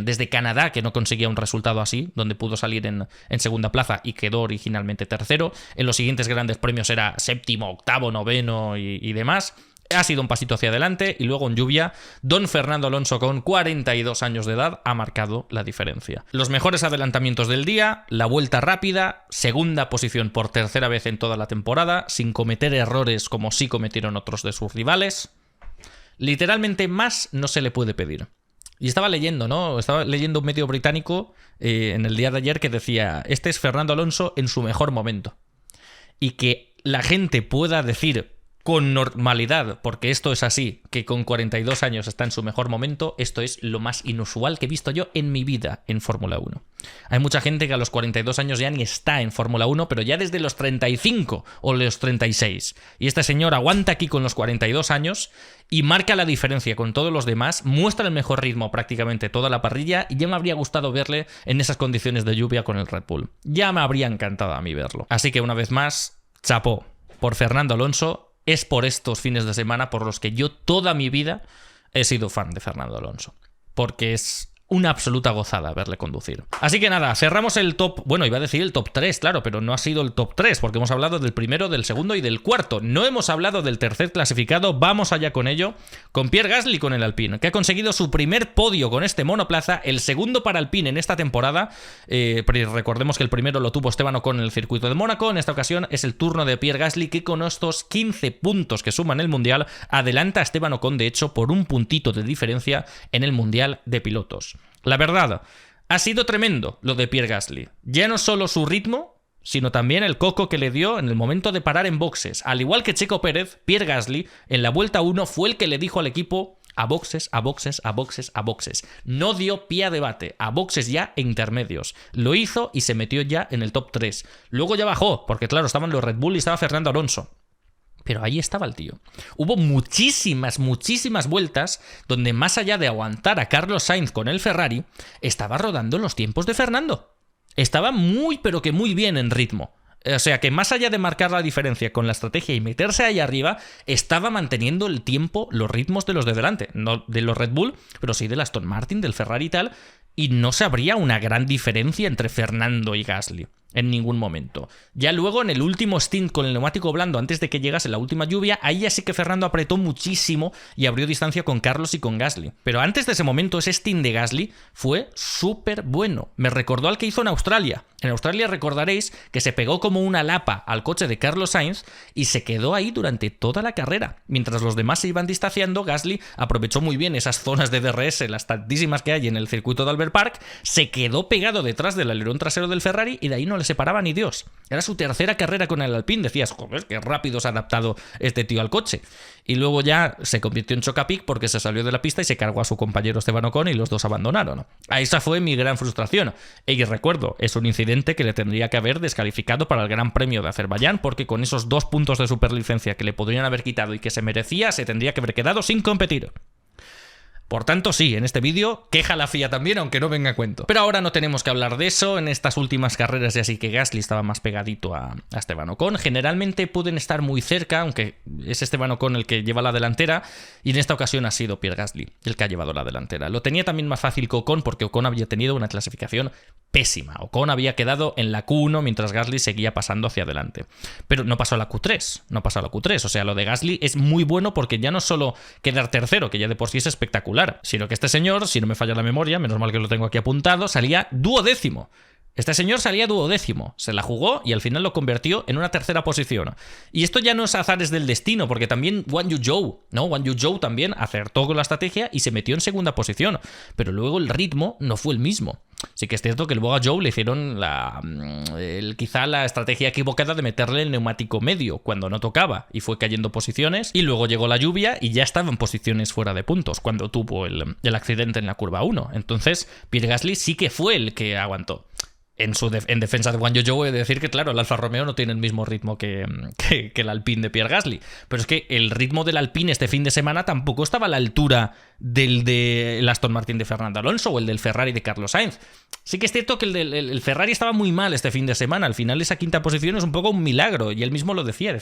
desde Canadá, que no conseguía un resultado así, donde pudo salir en segunda plaza y quedó originalmente tercero. En los siguientes grandes premios era séptimo, octavo, noveno y demás. Ha sido un pasito hacia adelante y luego en lluvia, don Fernando Alonso con 42 años de edad ha marcado la diferencia. Los mejores adelantamientos del día, la vuelta rápida, segunda posición por tercera vez en toda la temporada, sin cometer errores como sí cometieron otros de sus rivales. Literalmente más no se le puede pedir. Y estaba leyendo, ¿no? Estaba leyendo un medio británico en el día de ayer que decía, este es Fernando Alonso en su mejor momento. Y que la gente pueda decir con normalidad, porque esto es así, que con 42 años está en su mejor momento, esto es lo más inusual que he visto yo en mi vida en Fórmula 1. Hay mucha gente que a los 42 años ya ni está en Fórmula 1, pero ya desde los 35 o los 36. Y este señor aguanta aquí con los 42 años y marca la diferencia con todos los demás, muestra el mejor ritmo prácticamente toda la parrilla y ya me habría gustado verle en esas condiciones de lluvia con el Red Bull. Ya me habría encantado a mí verlo. Así que una vez más, chapó por Fernando Alonso. Es por estos fines de semana por los que yo toda mi vida he sido fan de Fernando Alonso. Porque es una absoluta gozada verle conducir. Así que nada, cerramos el top... Bueno, iba a decir el top 3, claro, pero no ha sido el top 3, porque hemos hablado del primero, del segundo y del cuarto. No hemos hablado del tercer clasificado, vamos allá con ello, con Pierre Gasly con el Alpine, que ha conseguido su primer podio con este monoplaza, el segundo para Alpine en esta temporada. Recordemos que el primero lo tuvo Esteban Ocon en el circuito de Mónaco. En esta ocasión es el turno de Pierre Gasly, que con estos 15 puntos que suman el Mundial, adelanta a Esteban Ocon, de hecho, por un puntito de diferencia en el Mundial de Pilotos. La verdad, ha sido tremendo lo de Pierre Gasly. Ya no solo su ritmo, sino también el coco que le dio en el momento de parar en boxes. Al igual que Checo Pérez, Pierre Gasly en la vuelta 1 fue el que le dijo al equipo a boxes, a boxes, a boxes, a boxes. No dio pie a debate, a boxes ya e intermedios. Lo hizo y se metió ya en el top 3. Luego ya bajó, porque claro, estaban los Red Bull y estaba Fernando Alonso. Pero ahí estaba el tío. Hubo muchísimas vueltas donde, más allá de aguantar a Carlos Sainz con el Ferrari, estaba rodando los tiempos de Fernando. Estaba muy, pero que muy bien en ritmo. O sea que más allá de marcar la diferencia con la estrategia y meterse ahí arriba, estaba manteniendo el tiempo, los ritmos de los de delante. No de los Red Bull, pero sí del Aston Martin, del Ferrari y tal. Y no se habría una gran diferencia entre Fernando y Gasly. En ningún momento. Ya luego, en el último stint con el neumático blando, antes de que llegase la última lluvia, ahí ya sí que Fernando apretó muchísimo y abrió distancia con Carlos y con Gasly. Pero antes de ese momento, ese stint de Gasly fue súper bueno. Me recordó al que hizo en Australia. En Australia recordaréis que se pegó como una lapa al coche de Carlos Sainz y se quedó ahí durante toda la carrera. Mientras los demás se iban distanciando, Gasly aprovechó muy bien esas zonas de DRS, las tantísimas que hay en el circuito de Albert Park, se quedó pegado detrás del alerón trasero del Ferrari y de ahí no le separaba ni Dios. Era su tercera carrera con el Alpine. Decías, joder, qué rápido se ha adaptado este tío al coche. Y luego ya se convirtió en chocapic porque se salió de la pista y se cargó a su compañero Esteban Ocon y los dos abandonaron. Esa fue mi gran frustración. Y recuerdo, es un incidente que le tendría que haber descalificado para el Gran Premio de Azerbaiyán, porque con esos 2 puntos de superlicencia que le podrían haber quitado y que se merecía, se tendría que haber quedado sin competir. Por tanto, sí, en este vídeo queja la FIA también, aunque no venga a cuento. Pero ahora no tenemos que hablar de eso. En estas últimas carreras ya sí que Gasly estaba más pegadito a Esteban Ocon. Generalmente pueden estar muy cerca, aunque es Esteban Ocon el que lleva la delantera, y en esta ocasión ha sido Pierre Gasly el que ha llevado la delantera. Lo tenía también más fácil que Ocon, porque Ocon había tenido una clasificación pésima. Ocon había quedado en la Q1 mientras Gasly seguía pasando hacia adelante. Pero no pasó a la Q3, no pasó a la Q3. O sea, lo de Gasly es muy bueno porque ya no solo quedar tercero, que ya de por sí es espectacular, sino que este señor, si no me falla la memoria, menos mal que lo tengo aquí apuntado, salía duodécimo. Este señor salía duodécimo, se la jugó y al final lo convirtió en una tercera posición. Y esto ya no es azares del destino, porque también Guan Yu Zhou, ¿no? Guan Yu Zhou también acertó con la estrategia y se metió en segunda posición, pero luego el ritmo no fue el mismo. Sí que es cierto que luego a Zhou le hicieron quizá la estrategia equivocada de meterle el neumático medio cuando no tocaba y fue cayendo posiciones, y luego llegó la lluvia y ya estaba en posiciones fuera de puntos cuando tuvo el accidente en la curva 1. Entonces Pierre Gasly sí que fue el que aguantó. En defensa de Guan Yu Zhou he de decir que, claro, el Alfa Romeo no tiene el mismo ritmo que el Alpine de Pierre Gasly. Pero es que el ritmo del Alpine este fin de semana tampoco estaba a la altura del Aston Martin de Fernando Alonso o el del Ferrari de Carlos Sainz. Sí que es cierto que el Ferrari estaba muy mal este fin de semana. Al final esa quinta posición es un poco un milagro. Y él mismo lo decía,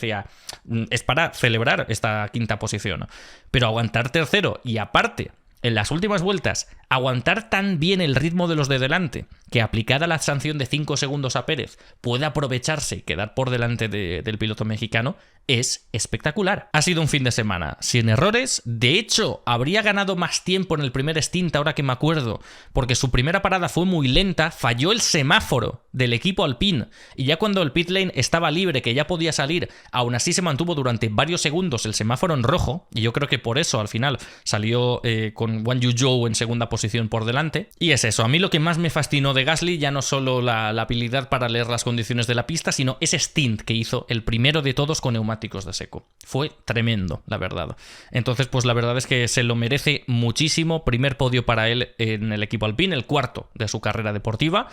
es para celebrar esta quinta posición. Pero aguantar tercero y aparte, en las últimas vueltas, aguantar tan bien el ritmo de los de delante que, aplicada la sanción de 5 segundos a Pérez, pueda aprovecharse y quedar por delante del piloto mexicano, es espectacular. Ha sido un fin de semana sin errores. De hecho, habría ganado más tiempo en el primer stint, ahora que me acuerdo, porque su primera parada fue muy lenta, falló el semáforo del equipo Alpine, y ya cuando el pit lane estaba libre, que ya podía salir, aún así se mantuvo durante varios segundos el semáforo en rojo, y yo creo que por eso al final salió con Guan Yu Zhou en segunda posición por delante. Y es eso, a mí lo que más me fascinó de Gasly, ya no solo la habilidad para leer las condiciones de la pista, sino ese stint que hizo, el primero de todos con neumáticos de seco. Fue tremendo, la verdad. Entonces, pues la verdad es que se lo merece muchísimo. Primer podio para él en el equipo Alpine, el cuarto de su carrera deportiva.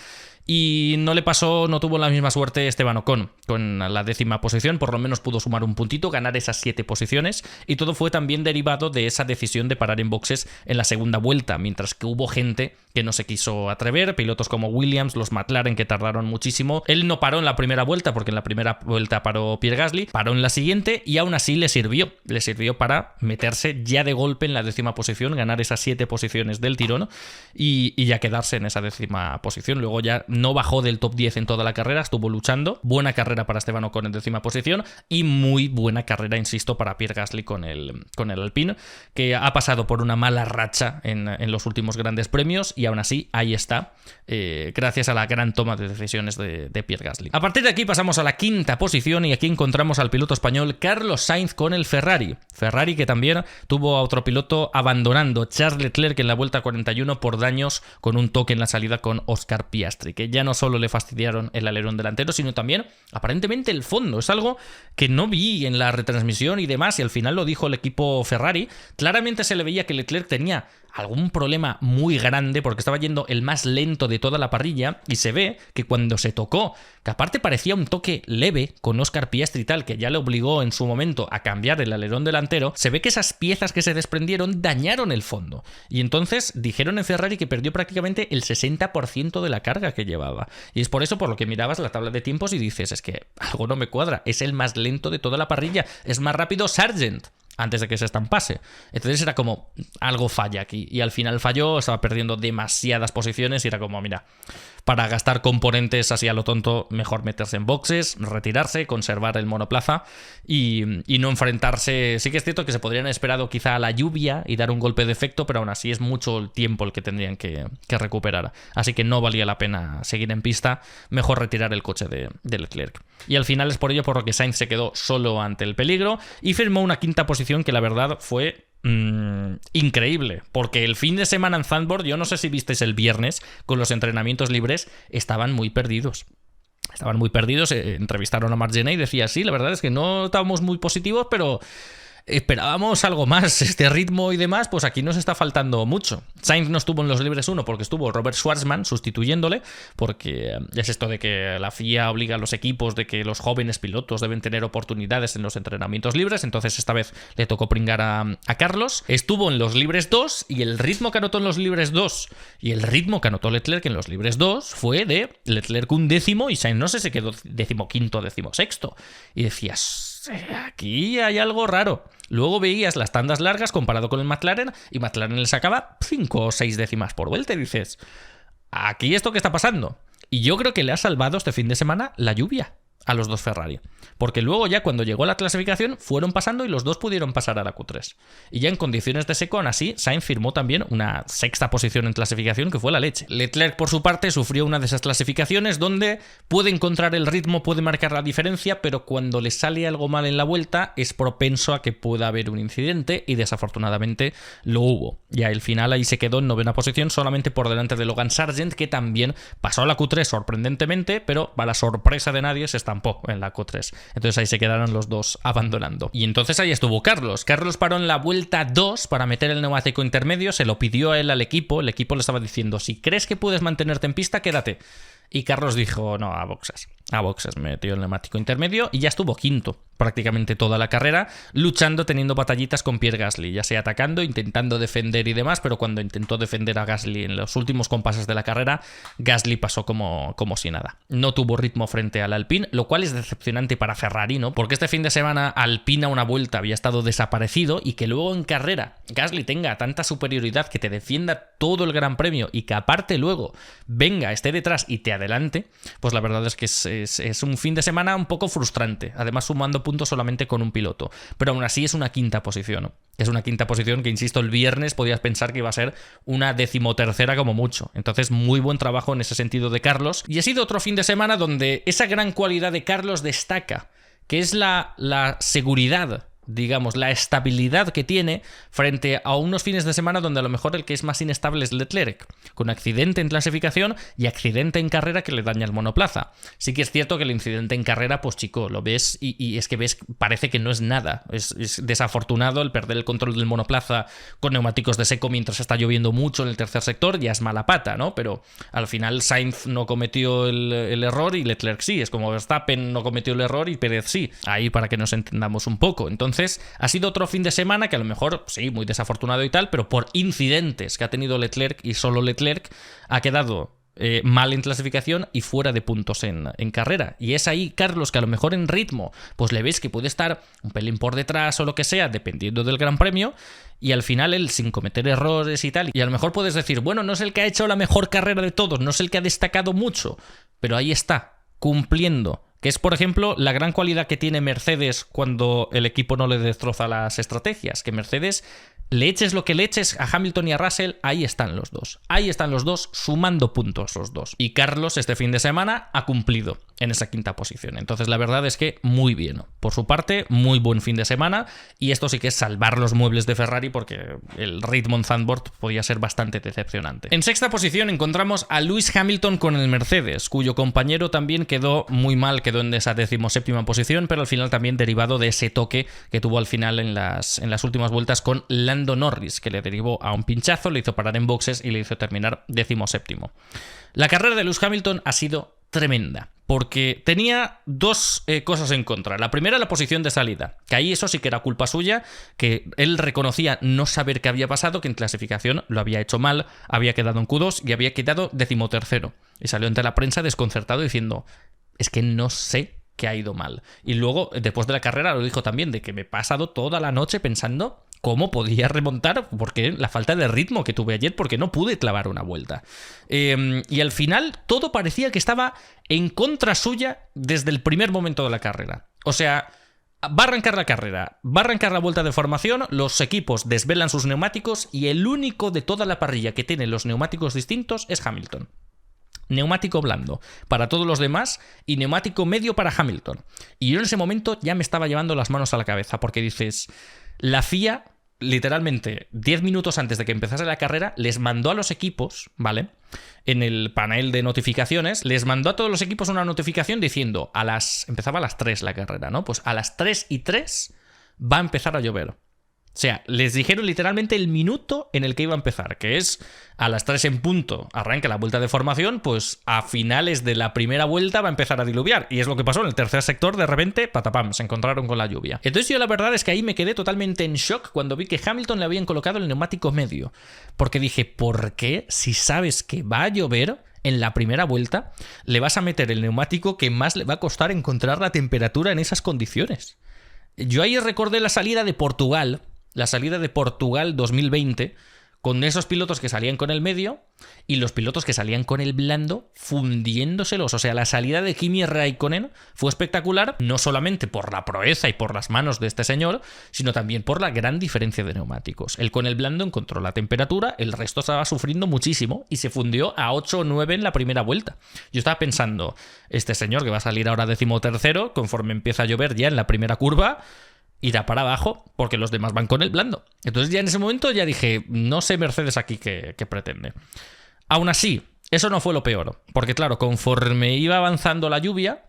Y no tuvo la misma suerte Esteban Ocon con la 10ª posición, por lo menos pudo sumar un puntito, ganar esas 7 posiciones, y todo fue también derivado de esa decisión de parar en boxes en la segunda vuelta, mientras que hubo gente que no se quiso atrever, pilotos como Williams, los McLaren que tardaron muchísimo. Él no paró en la primera vuelta, porque en la primera vuelta paró Pierre Gasly, paró en la siguiente y aún así le sirvió para meterse ya de golpe en la 10ª posición, ganar esas 7 posiciones del tirón y ya quedarse en esa 10ª posición. Luego ya no bajó del top 10 en toda la carrera, estuvo luchando. Buena carrera para Esteban Ocon en 10ª posición y muy buena carrera, insisto, para Pierre Gasly con el Alpine, que ha pasado por una mala racha en los últimos grandes premios y aún así ahí está, gracias a la gran toma de decisiones de Pierre Gasly. A partir de aquí pasamos a la 5ª posición y aquí encontramos al piloto español Carlos Sainz con el Ferrari que también tuvo a otro piloto abandonando, Charles Leclerc, en la vuelta 41 por daños con un toque en la salida con Oscar Piastri, que ya no solo le fastidiaron el alerón delantero, sino también aparentemente el fondo. Es algo que no vi en la retransmisión y demás, y al final lo dijo el equipo Ferrari. Claramente se le veía que Leclerc tenía algún problema muy grande porque estaba yendo el más lento de toda la parrilla y se ve que cuando se tocó, que aparte parecía un toque leve con Oscar Piastri y tal, que ya le obligó en su momento a cambiar el alerón delantero, se ve que esas piezas que se desprendieron dañaron el fondo. Y entonces dijeron en Ferrari que perdió prácticamente el 60% de la carga que llevaba. Y es por eso por lo que mirabas la tabla de tiempos y dices, es que algo no me cuadra, es el más lento de toda la parrilla, es más rápido Sargent antes de que se estampase. Entonces era como, algo falla aquí. Y al final falló, estaba perdiendo demasiadas posiciones y era como, mira, para gastar componentes así a lo tonto, mejor meterse en boxes, retirarse, conservar el monoplaza y no enfrentarse. Sí que es cierto que se podrían haber esperado quizá a la lluvia y dar un golpe de efecto, pero aún así es mucho el tiempo el que tendrían que recuperar. Así que no valía la pena seguir en pista, mejor retirar el coche de Leclerc. Y al final es por ello por lo que Sainz se quedó solo ante el peligro y firmó una 5ª posición que la verdad fue increíble, porque el fin de semana en Zandvoort, yo no sé si visteis el viernes, con los entrenamientos libres, estaban muy perdidos. Entrevistaron a Marc-Gené y decía, sí, la verdad es que no estábamos muy positivos, pero esperábamos algo más, este ritmo y demás, pues aquí nos está faltando mucho. Sainz no estuvo en los libres 1 porque estuvo Robert Schwarzman sustituyéndole, porque es esto de que la FIA obliga a los equipos de que los jóvenes pilotos deben tener oportunidades en los entrenamientos libres, entonces esta vez le tocó pringar a Carlos. Estuvo en los libres 2 y el ritmo que anotó en los libres 2 y el ritmo que anotó Leclerc en los libres 2 fue de Leclerc 1º y Sainz no sé, se quedó 15º, 16º. Y decías, aquí hay algo raro. Luego veías las tandas largas comparado con el McLaren y McLaren le sacaba 5 o 6 décimas por vuelta y dices, ¿aquí esto qué está pasando? Y yo creo que le ha salvado este fin de semana la lluvia a los dos Ferrari, porque luego ya cuando llegó la clasificación fueron pasando y los dos pudieron pasar a la Q3 y ya en condiciones de seco, aún así Sainz firmó también una 6ª posición en clasificación que fue la leche. Leclerc por su parte sufrió una de esas clasificaciones donde puede encontrar el ritmo, puede marcar la diferencia, pero cuando le sale algo mal en la vuelta es propenso a que pueda haber un incidente y desafortunadamente lo hubo. Ya el final ahí se quedó en 9ª posición solamente por delante de Logan Sargent, que también pasó a la Q3 sorprendentemente, pero para la sorpresa de nadie se estampó en la Q3. Entonces ahí se quedaron los dos abandonando. Y entonces ahí estuvo Carlos. Carlos paró en la vuelta 2 para meter el neumático intermedio, se lo pidió a él al equipo, el equipo le estaba diciendo, si crees que puedes mantenerte en pista, quédate. Y Carlos dijo, no, a boxes, metió el neumático intermedio y ya estuvo 5º prácticamente toda la carrera, luchando, teniendo batallitas con Pierre Gasly, ya sea atacando, intentando defender y demás, pero cuando intentó defender a Gasly en los últimos compases de la carrera, Gasly pasó como si nada. No tuvo ritmo frente al Alpine, lo cual es decepcionante para Ferrari, ¿no? Porque este fin de semana Alpine a una vuelta había estado desaparecido y que luego en carrera Gasly tenga tanta superioridad que te defienda todo el Gran Premio y que aparte luego venga, esté detrás y te adelante, pues la verdad es que es un fin de semana un poco frustrante, además sumando puntos solamente con un piloto, pero aún así es una 5ª posición, ¿no? Es una 5ª posición que, insisto, el viernes podías pensar que iba a ser una 13ª como mucho, entonces muy buen trabajo en ese sentido de Carlos, y ha sido otro fin de semana donde esa gran cualidad de Carlos destaca, que es la seguridad, digamos, la estabilidad que tiene frente a unos fines de semana donde a lo mejor el que es más inestable es Leclerc, con accidente en clasificación y accidente en carrera que le daña el monoplaza. Sí que es cierto que el incidente en carrera, pues chico, lo ves y es que ves, parece que no es nada. Es desafortunado el perder el control del monoplaza con neumáticos de seco mientras está lloviendo mucho en el tercer sector, ya es mala pata, ¿no? Pero al final Sainz no cometió el error y Leclerc sí, es como Verstappen no cometió el error y Pérez sí. Ahí para que nos entendamos un poco. Entonces Entonces, ha sido otro fin de semana que a lo mejor, sí, muy desafortunado y tal, pero por incidentes que ha tenido Leclerc y solo Leclerc, ha quedado mal en clasificación y fuera de puntos en carrera. Y es ahí, Carlos, que a lo mejor en ritmo, pues le ves que puede estar un pelín por detrás o lo que sea, dependiendo del Gran Premio, y al final él sin cometer errores y tal. Y a lo mejor puedes decir, bueno, no es el que ha hecho la mejor carrera de todos, no es el que ha destacado mucho, pero ahí está, cumpliendo. Que es, por ejemplo, la gran cualidad que tiene Mercedes cuando el equipo no le destroza las estrategias. Que Mercedes, le eches lo que le eches a Hamilton y a Russell, ahí están los dos. Ahí están los dos sumando puntos los dos. Y Carlos este fin de semana ha cumplido en esa quinta posición. Entonces la verdad es que muy bien. Por su parte, muy buen fin de semana. Y esto sí que es salvar los muebles de Ferrari porque el ritmo en Zandvoort podía ser bastante decepcionante. En sexta posición encontramos a Lewis Hamilton con el Mercedes, cuyo compañero también quedó muy mal, quedó en esa 17ª posición, pero al final también derivado de ese toque que tuvo al final en las últimas vueltas con Lando Norris, que le derivó a un pinchazo, le hizo parar en boxes y le hizo terminar 17º. La carrera de Lewis Hamilton ha sido tremenda, porque tenía dos cosas en contra. La primera, la posición de salida, que ahí eso sí que era culpa suya, que él reconocía no saber qué había pasado, que en clasificación lo había hecho mal, había quedado en Q2 y había quedado 13º. Y salió ante la prensa desconcertado diciendo, es que no sé qué ha ido mal. Y luego, después de la carrera, lo dijo también, de que me he pasado toda la noche pensando cómo podía remontar, porque la falta de ritmo que tuve ayer, porque no pude clavar una vuelta. Y al final todo parecía que estaba en contra suya desde el primer momento de la carrera. O sea, va a arrancar la carrera, va a arrancar la vuelta de formación, los equipos desvelan sus neumáticos y el único de toda la parrilla que tiene los neumáticos distintos es Hamilton. Neumático blando para todos los demás y neumático medio para Hamilton. Y yo en ese momento ya me estaba llevando las manos a la cabeza, porque dices, la FIA literalmente 10 minutos antes de que empezase la carrera les mandó a los equipos, ¿vale? En el panel de notificaciones les mandó a todos los equipos una notificación diciendo empezaba a las 3 la carrera, ¿no? Pues a las 3:03 va a empezar a llover. O sea, les dijeron literalmente el minuto en el que iba a empezar, que es a las 3 en punto, arranca la vuelta de formación, pues a finales de la primera vuelta va a empezar a diluviar. Y es lo que pasó en el tercer sector, de repente, patapam, se encontraron con la lluvia. Entonces yo la verdad es que ahí me quedé totalmente en shock cuando vi que Hamilton le habían colocado el neumático medio. Porque dije, ¿por qué si sabes que va a llover en la primera vuelta le vas a meter el neumático que más le va a costar encontrar la temperatura en esas condiciones? Yo ahí recordé la salida de Portugal 2020, con esos pilotos que salían con el medio y los pilotos que salían con el blando fundiéndoselos. O sea, la salida de Kimi Raikkonen fue espectacular, no solamente por la proeza y por las manos de este señor, sino también por la gran diferencia de neumáticos. Él con el blando encontró la temperatura, el resto estaba sufriendo muchísimo y se fundió a 8 o 9 en la primera vuelta. Yo estaba pensando, este señor que va a salir ahora 13º, conforme empieza a llover ya en la primera curva, irá para abajo porque los demás van con el blando. Entonces ya en ese momento ya dije, no sé Mercedes aquí qué pretende. Aún así, eso no fue lo peor, porque claro, conforme iba avanzando la lluvia,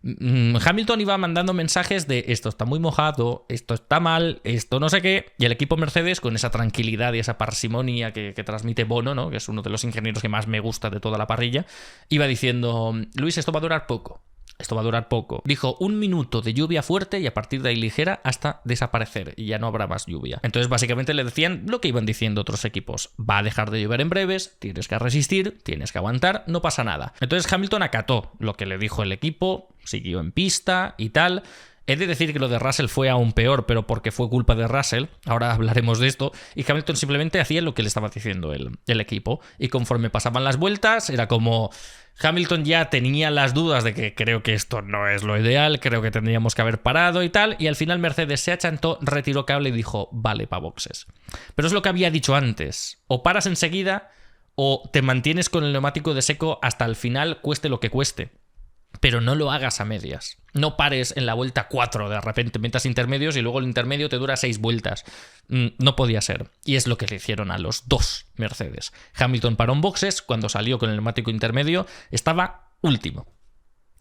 Hamilton iba mandando mensajes de esto está muy mojado, esto está mal, esto no sé qué, y el equipo Mercedes, con esa tranquilidad y esa parsimonia que transmite Bono, ¿no? Que es uno de los ingenieros que más me gusta de toda la parrilla, iba diciendo, Luis, esto va a durar poco. Esto va a durar poco. Dijo 1 minuto de lluvia fuerte y a partir de ahí ligera hasta desaparecer y ya no habrá más lluvia. Entonces básicamente le decían lo que iban diciendo otros equipos. Va a dejar de llover en breves, tienes que resistir, tienes que aguantar, no pasa nada. Entonces Hamilton acató lo que le dijo el equipo, siguió en pista y tal. He de decir que lo de Russell fue aún peor, pero porque fue culpa de Russell, ahora hablaremos de esto, y Hamilton simplemente hacía lo que le estaba diciendo el equipo, y conforme pasaban las vueltas, era como Hamilton ya tenía las dudas de que creo que esto no es lo ideal, creo que tendríamos que haber parado y tal, y al final Mercedes se achantó, retiró cable y dijo, vale, pa' boxes. Pero es lo que había dicho antes, o paras enseguida, o te mantienes con el neumático de seco hasta el final, cueste lo que cueste. Pero no lo hagas a medias. No pares en la vuelta 4, de repente metas intermedios y luego el intermedio te dura 6 vueltas. No podía ser. Y es lo que le hicieron a los dos Mercedes. Hamilton paró en boxes, cuando salió con el neumático intermedio estaba último.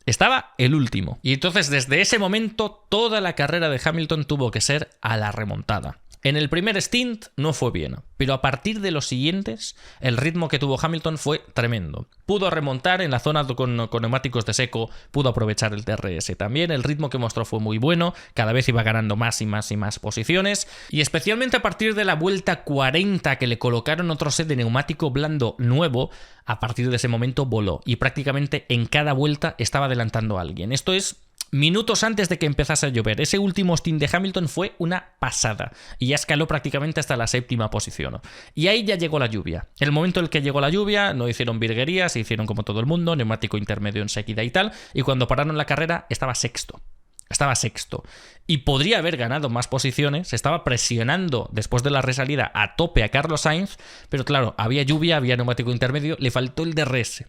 Estaba el último. Y entonces desde ese momento toda la carrera de Hamilton tuvo que ser a la remontada. En el primer stint no fue bien, pero a partir de los siguientes, el ritmo que tuvo Hamilton fue tremendo. Pudo remontar en la zona con neumáticos de seco, pudo aprovechar el DRS también, el ritmo que mostró fue muy bueno, cada vez iba ganando más y más y más posiciones, y especialmente a partir de la vuelta 40 que le colocaron otro set de neumático blando nuevo, a partir de ese momento voló, y prácticamente en cada vuelta estaba adelantando a alguien. Esto es minutos antes de que empezase a llover. Ese último stint de Hamilton fue una pasada y ya escaló prácticamente hasta la 7ª posición. Y ahí ya llegó la lluvia. El momento en el que llegó la lluvia no hicieron virguerías, se hicieron como todo el mundo, neumático intermedio en sequía y tal, y cuando pararon la carrera estaba sexto. Y podría haber ganado más posiciones, estaba presionando después de la resalida a tope a Carlos Sainz, pero claro, había lluvia, había neumático intermedio, le faltó el DRS.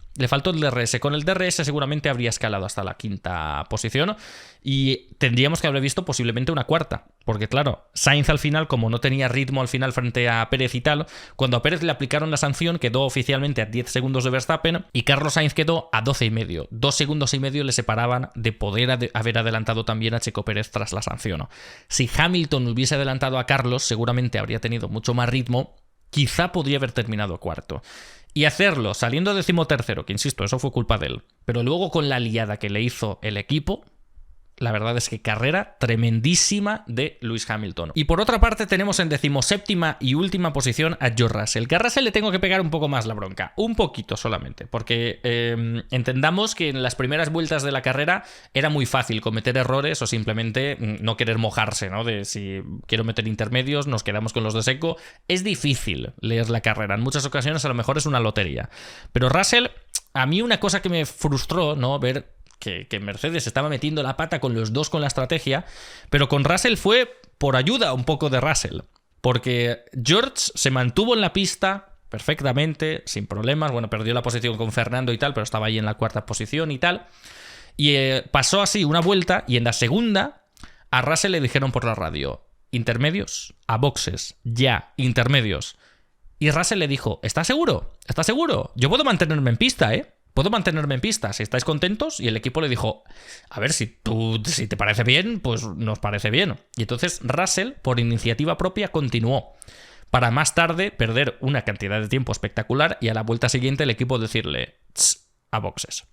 Con el DRS seguramente habría escalado hasta la 5ª posición y tendríamos que haber visto posiblemente una 4ª, porque claro, Sainz al final, como no tenía ritmo al final frente a Pérez y tal, cuando a Pérez le aplicaron la sanción quedó oficialmente a 10 segundos de Verstappen y Carlos Sainz quedó a 12,5. 2 segundos y medio le separaban de poder haber adelantado también a Checo Pérez tras la sanción. Si Hamilton hubiese adelantado a Carlos, seguramente habría tenido mucho más ritmo, quizá podría haber terminado cuarto. Y hacerlo saliendo 13º, que insisto, eso fue culpa de él, pero luego con la liada que le hizo el equipo, la verdad es que carrera tremendísima de Lewis Hamilton. Y por otra parte tenemos en 17ª y última posición a George Russell. Que a Russell le tengo que pegar un poco más la bronca. Un poquito solamente. Porque entendamos que en las primeras vueltas de la carrera era muy fácil cometer errores o simplemente no querer mojarse, ¿no? De si quiero meter intermedios, nos quedamos con los de seco. Es difícil leer la carrera. En muchas ocasiones a lo mejor es una lotería. Pero Russell, a mí una cosa que me frustró, ¿no? Ver que Mercedes estaba metiendo la pata con los dos con la estrategia, pero con Russell fue por ayuda un poco de Russell, porque George se mantuvo en la pista perfectamente, sin problemas, bueno, perdió la posición con Fernando y tal, pero estaba ahí en la 4ª posición y tal, y pasó así una vuelta, y en la segunda a Russell le dijeron por la radio: intermedios, a boxes, ya, intermedios. Y Russell le dijo: ¿estás seguro? ¿Estás seguro? Yo puedo mantenerme en pista, puedo mantenerme en pista, si estáis contentos. Y el equipo le dijo: a ver, si te parece bien, pues nos parece bien. Y entonces Russell, por iniciativa propia, continuó, para más tarde perder una cantidad de tiempo espectacular y a la vuelta siguiente el equipo decirle: a boxes.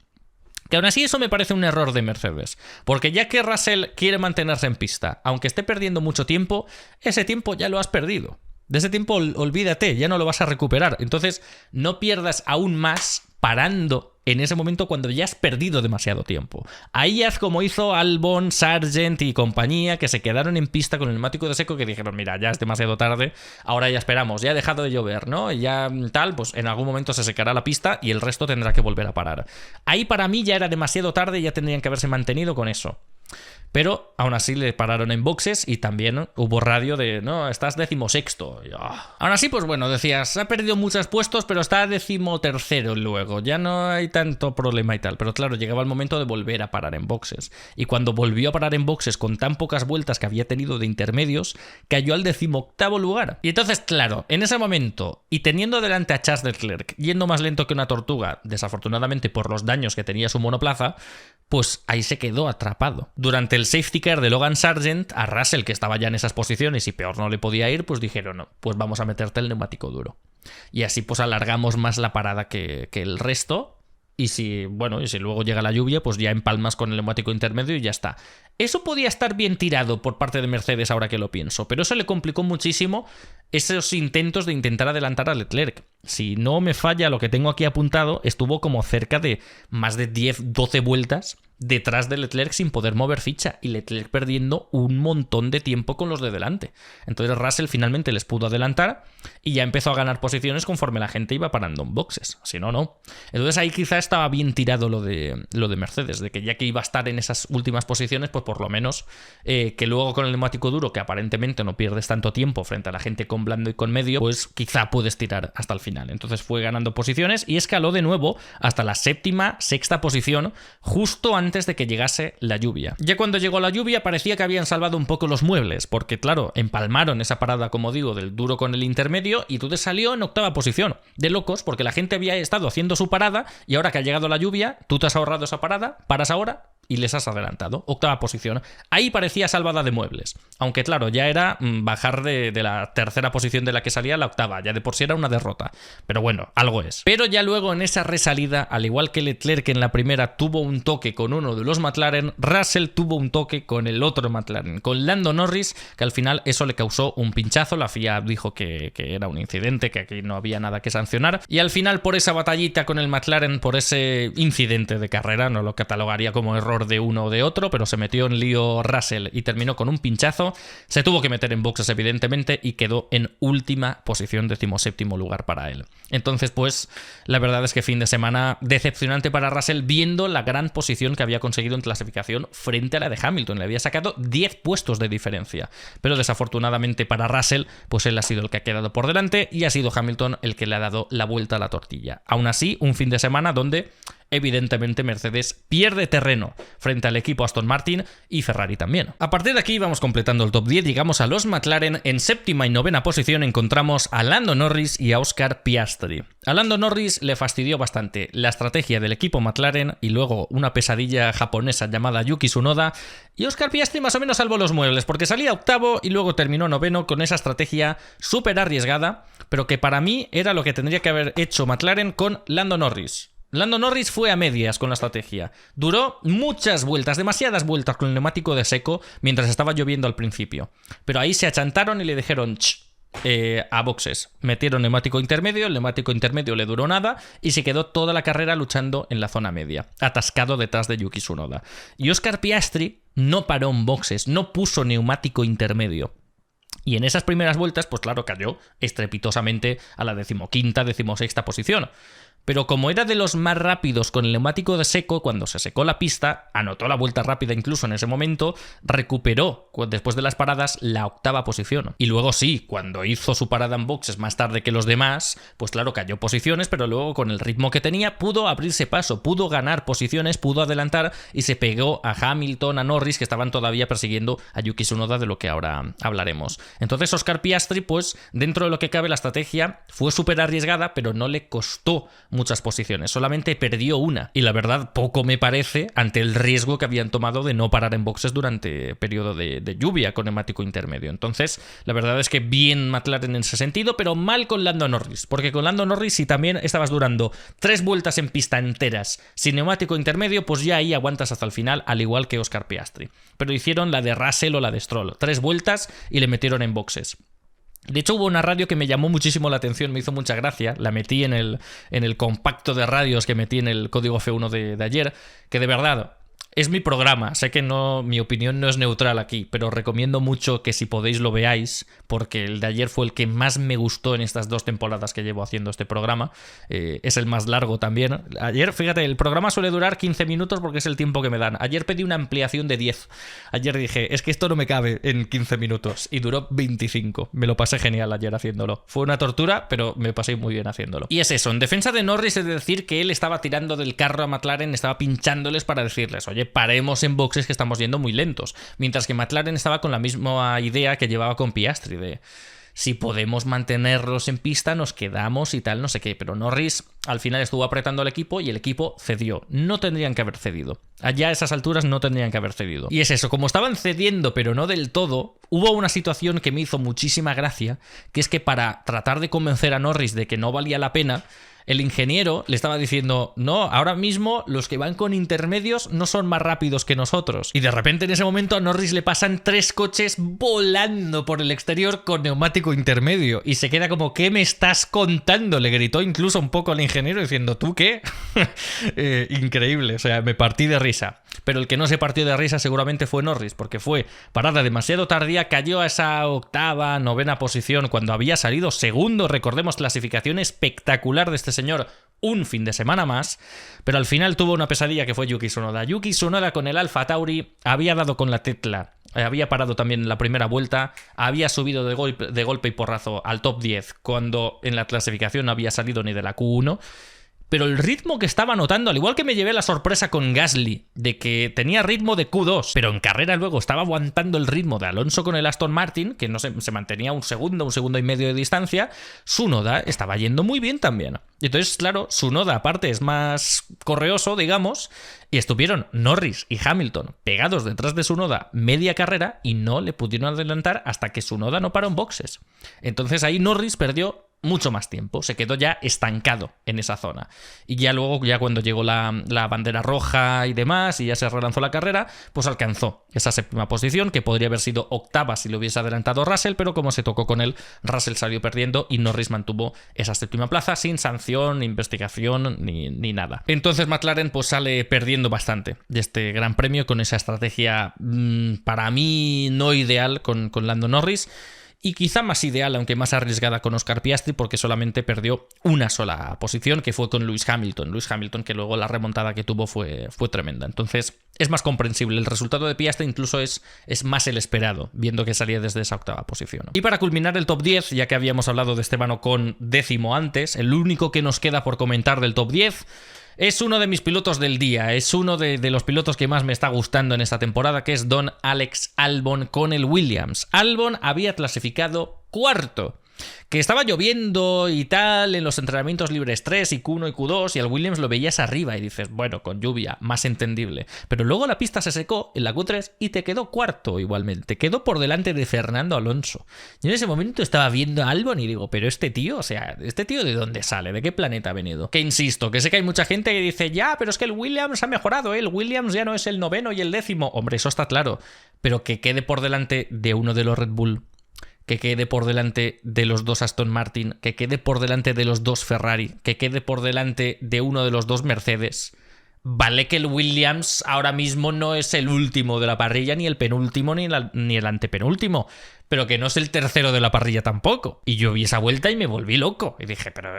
Que aún así eso me parece un error de Mercedes, porque ya que Russell quiere mantenerse en pista, aunque esté perdiendo mucho tiempo, ese tiempo ya lo has perdido. De ese tiempo olvídate, ya no lo vas a recuperar. Entonces no pierdas aún más parando en ese momento cuando ya has perdido demasiado tiempo. Ahí haz como hizo Albon, Sargent y compañía, que se quedaron en pista con el neumático de seco, que dijeron: mira, ya es demasiado tarde, ahora ya esperamos, ya ha dejado de llover, ¿no? Y ya tal, pues en algún momento se secará la pista y el resto tendrá que volver a parar. Ahí para mí ya era demasiado tarde y ya tendrían que haberse mantenido con eso. Pero aún así le pararon en boxes y también hubo radio de: no, estás 16º. Aún así, pues bueno, decías, ha perdido muchos puestos, pero está 13º luego. Ya no hay tanto problema y tal. Pero claro, llegaba el momento de volver a parar en boxes. Y cuando volvió a parar en boxes con tan pocas vueltas que había tenido de intermedios, cayó al 18º lugar. Y entonces, claro, en ese momento, y teniendo delante a Charles Leclerc, yendo más lento que una tortuga, desafortunadamente por los daños que tenía su monoplaza, pues ahí se quedó atrapado. Durante el safety car de Logan Sargent, a Russell, que estaba ya en esas posiciones y peor no le podía ir, pues dijeron: no, pues vamos a meterte el neumático duro. Y así pues alargamos más la parada que el resto. Y si luego llega la lluvia, pues ya empalmas con el neumático intermedio y ya está. Eso podía estar bien tirado por parte de Mercedes ahora que lo pienso, pero eso le complicó muchísimo esos intentos de intentar adelantar a Leclerc. Si no me falla lo que tengo aquí apuntado, estuvo como cerca de más de 10-12 vueltas detrás de Leclerc sin poder mover ficha, y Leclerc perdiendo un montón de tiempo con los de delante. Entonces Russell finalmente les pudo adelantar y ya empezó a ganar posiciones conforme la gente iba parando en boxes. Si no, no. Entonces ahí quizá estaba bien tirado lo de Mercedes, de que ya que iba a estar en esas últimas posiciones, pues por lo menos que luego con el neumático duro, que aparentemente no pierdes tanto tiempo frente a la gente con blando y con medio, pues quizá puedes tirar hasta el final. Entonces fue ganando posiciones y escaló de nuevo hasta la 7ª, 6ª posición, justo antes de que llegase la lluvia. Ya cuando llegó la lluvia parecía que habían salvado un poco los muebles, porque claro, empalmaron esa parada, como digo, del duro con el intermedio, y tú te salió en 8ª posición. De locos, porque la gente había estado haciendo su parada y ahora que ha llegado la lluvia, tú te has ahorrado esa parada, paras ahora y les has adelantado. Octava posición. Ahí parecía salvada de muebles. Aunque claro, ya era bajar de la tercera posición de la que salía a la octava. Ya de por sí era una derrota. Pero bueno, algo es. Pero ya luego en esa resalida, al igual que Leclerc en la primera tuvo un toque con uno de los McLaren, Russell tuvo un toque con el otro McLaren, con Lando Norris, que al final eso le causó un pinchazo. La FIA dijo que era un incidente, que aquí no había nada que sancionar. Y al final, por esa batallita con el McLaren, por ese incidente de carrera, no lo catalogaría como error de uno o de otro, pero se metió en lío Russell y terminó con un pinchazo. Se tuvo que meter en boxes, evidentemente, y quedó en última posición, 17º lugar para él. Entonces, pues, la verdad es que fin de semana decepcionante para Russell, viendo la gran posición que había conseguido en clasificación frente a la de Hamilton. Le había sacado 10 puestos de diferencia. Pero desafortunadamente para Russell, pues él ha sido el que ha quedado por delante y ha sido Hamilton el que le ha dado la vuelta a la tortilla. Aún así, un fin de semana donde evidentemente Mercedes pierde terreno frente al equipo Aston Martin y Ferrari también. A partir de aquí vamos completando el top 10, llegamos a los McLaren. En séptima y novena posición encontramos a Lando Norris y a Oscar Piastri. A Lando Norris le fastidió bastante la estrategia del equipo McLaren y luego una pesadilla japonesa llamada Yuki Tsunoda, y Oscar Piastri más o menos salvó los muebles porque salía octavo y luego terminó noveno con esa estrategia súper arriesgada, pero que para mí era lo que tendría que haber hecho McLaren con Lando Norris. Lando Norris fue a medias con la estrategia. Duró muchas vueltas, demasiadas vueltas con el neumático de seco mientras estaba lloviendo al principio. Pero ahí se achantaron y le dijeron a boxes. Metieron neumático intermedio, el neumático intermedio le duró nada y se quedó toda la carrera luchando en la zona media, atascado detrás de Yuki Tsunoda. Y Oscar Piastri no paró en boxes, no puso neumático intermedio. Y en esas primeras vueltas, pues claro, cayó estrepitosamente a la 15ª, 16ª posición. Pero como era de los más rápidos con el neumático de seco, cuando se secó la pista, anotó la vuelta rápida incluso en ese momento, recuperó después de las paradas la octava posición. Y luego sí, cuando hizo su parada en boxes más tarde que los demás, pues claro, cayó posiciones, pero luego con el ritmo que tenía pudo abrirse paso, pudo ganar posiciones, pudo adelantar y se pegó a Hamilton, a Norris, que estaban todavía persiguiendo a Yuki Tsunoda, de lo que ahora hablaremos. Entonces Oscar Piastri, pues dentro de lo que cabe la estrategia fue súper arriesgada, pero no le costó muchas posiciones, solamente perdió una, y la verdad poco me parece ante el riesgo que habían tomado de no parar en boxes durante periodo de lluvia con neumático intermedio. Entonces la verdad es que bien McLaren en ese sentido, pero mal con Lando Norris, porque con Lando Norris si también estabas durando 3 vueltas en pista enteras sin neumático intermedio, pues ya ahí aguantas hasta el final, al igual que Oscar Piastri. Pero hicieron la de Russell o la de Stroll, 3 vueltas y le metieron en boxes. De hecho, hubo una radio que me llamó muchísimo la atención, me hizo mucha gracia, la metí en el compacto de radios que metí en el código F1 de ayer, que de verdad es mi programa. Sé que no, mi opinión no es neutral aquí, pero recomiendo mucho que si podéis lo veáis, porque el de ayer fue el que más me gustó en estas 2 temporadas que llevo haciendo este programa. Es el más largo también. Ayer, fíjate, el programa suele durar 15 minutos porque es el tiempo que me dan. Ayer pedí una ampliación de 10. Ayer dije, es que esto no me cabe en 15 minutos. Y duró 25. Me lo pasé genial ayer haciéndolo. Fue una tortura, pero me pasé muy bien haciéndolo. Y es eso, en defensa de Norris es decir que él estaba tirando del carro a McLaren, estaba pinchándoles para decirles, oye, paremos en boxes que estamos yendo muy lentos. Mientras que McLaren estaba con la misma idea que llevaba con Piastri, de si podemos mantenerlos en pista nos quedamos y tal, no sé qué. Pero Norris al final estuvo apretando al equipo y el equipo cedió. No tendrían que haber cedido. Allá a esas alturas no tendrían que haber cedido. Y es eso, como estaban cediendo pero no del todo, hubo una situación que me hizo muchísima gracia, que es que para tratar de convencer a Norris de que no valía la pena, el ingeniero le estaba diciendo, no, ahora mismo los que van con intermedios no son más rápidos que nosotros. Y de repente en ese momento a Norris le pasan 3 coches volando por el exterior con neumático intermedio. Y se queda como, ¿qué me estás contando? Le gritó incluso un poco al ingeniero diciendo, ¿tú qué? Increíble, o sea, me partí de risa. Pero el que no se partió de risa seguramente fue Norris, porque fue parada demasiado tardía, cayó a esa octava, novena posición cuando había salido segundo. Recordemos, clasificación espectacular de este señor un fin de semana más, pero al final tuvo una pesadilla que fue Yuki Tsunoda. Yuki Tsunoda con el Alfa Tauri había dado con la tecla, había parado también en la primera vuelta, había subido de golpe y porrazo al top 10 cuando en la clasificación no había salido ni de la Q1. Pero el ritmo que estaba notando, al igual que me llevé la sorpresa con Gasly, de que tenía ritmo de Q2, pero en carrera luego estaba aguantando el ritmo de Alonso con el Aston Martin, que no se mantenía un segundo y medio de distancia, Tsunoda estaba yendo muy bien también. Y entonces, claro, Tsunoda aparte es más correoso, digamos, y estuvieron Norris y Hamilton pegados detrás de Tsunoda media carrera y no le pudieron adelantar hasta que Tsunoda no paró en boxes. Entonces ahí Norris perdió mucho más tiempo, se quedó ya estancado en esa zona. Y ya luego, ya cuando llegó la bandera roja y demás, y ya se relanzó la carrera, pues alcanzó esa séptima posición, que podría haber sido octava si lo hubiese adelantado Russell, pero como se tocó con él, Russell salió perdiendo y Norris mantuvo esa séptima plaza sin sanción, investigación, ni nada. Entonces McLaren pues sale perdiendo bastante de este gran premio con esa estrategia para mí no ideal con Lando Norris. Y quizá más ideal, aunque más arriesgada con Oscar Piastri, porque solamente perdió una sola posición, que fue con Lewis Hamilton. Lewis Hamilton, que luego la remontada que tuvo fue tremenda. Entonces es más comprensible. El resultado de Piastri incluso es más el esperado, viendo que salía desde esa octava posición. Y para culminar el top 10, ya que habíamos hablado de Esteban Ocon décimo antes, el único que nos queda por comentar del top 10... es uno de mis pilotos del día, es uno de los pilotos que más me está gustando en esta temporada, que es Don Alex Albon con el Williams. Albon había clasificado cuarto, que estaba lloviendo y tal en los entrenamientos libres 3 y Q1 y Q2 y al Williams lo veías arriba y dices, bueno, con lluvia, más entendible. Pero luego la pista se secó en la Q3 y te quedó cuarto igualmente, quedó por delante de Fernando Alonso. Yo en ese momento estaba viendo a Albon y digo, pero este tío, o sea, ¿este tío de dónde sale? ¿De qué planeta ha venido? Que insisto, que sé que hay mucha gente que dice, ya, pero es que el Williams ha mejorado, ¿eh? El Williams ya no es el noveno y el décimo. Hombre, eso está claro, pero que quede por delante de uno de los Red Bull, que quede por delante de los dos Aston Martin, que quede por delante de los dos Ferrari, que quede por delante de uno de los dos Mercedes. Vale que el Williams ahora mismo no es el último de la parrilla, ni el penúltimo, ni el antepenúltimo, pero que no es el tercero de la parrilla tampoco. Y yo vi esa vuelta y me volví loco. Y dije, pero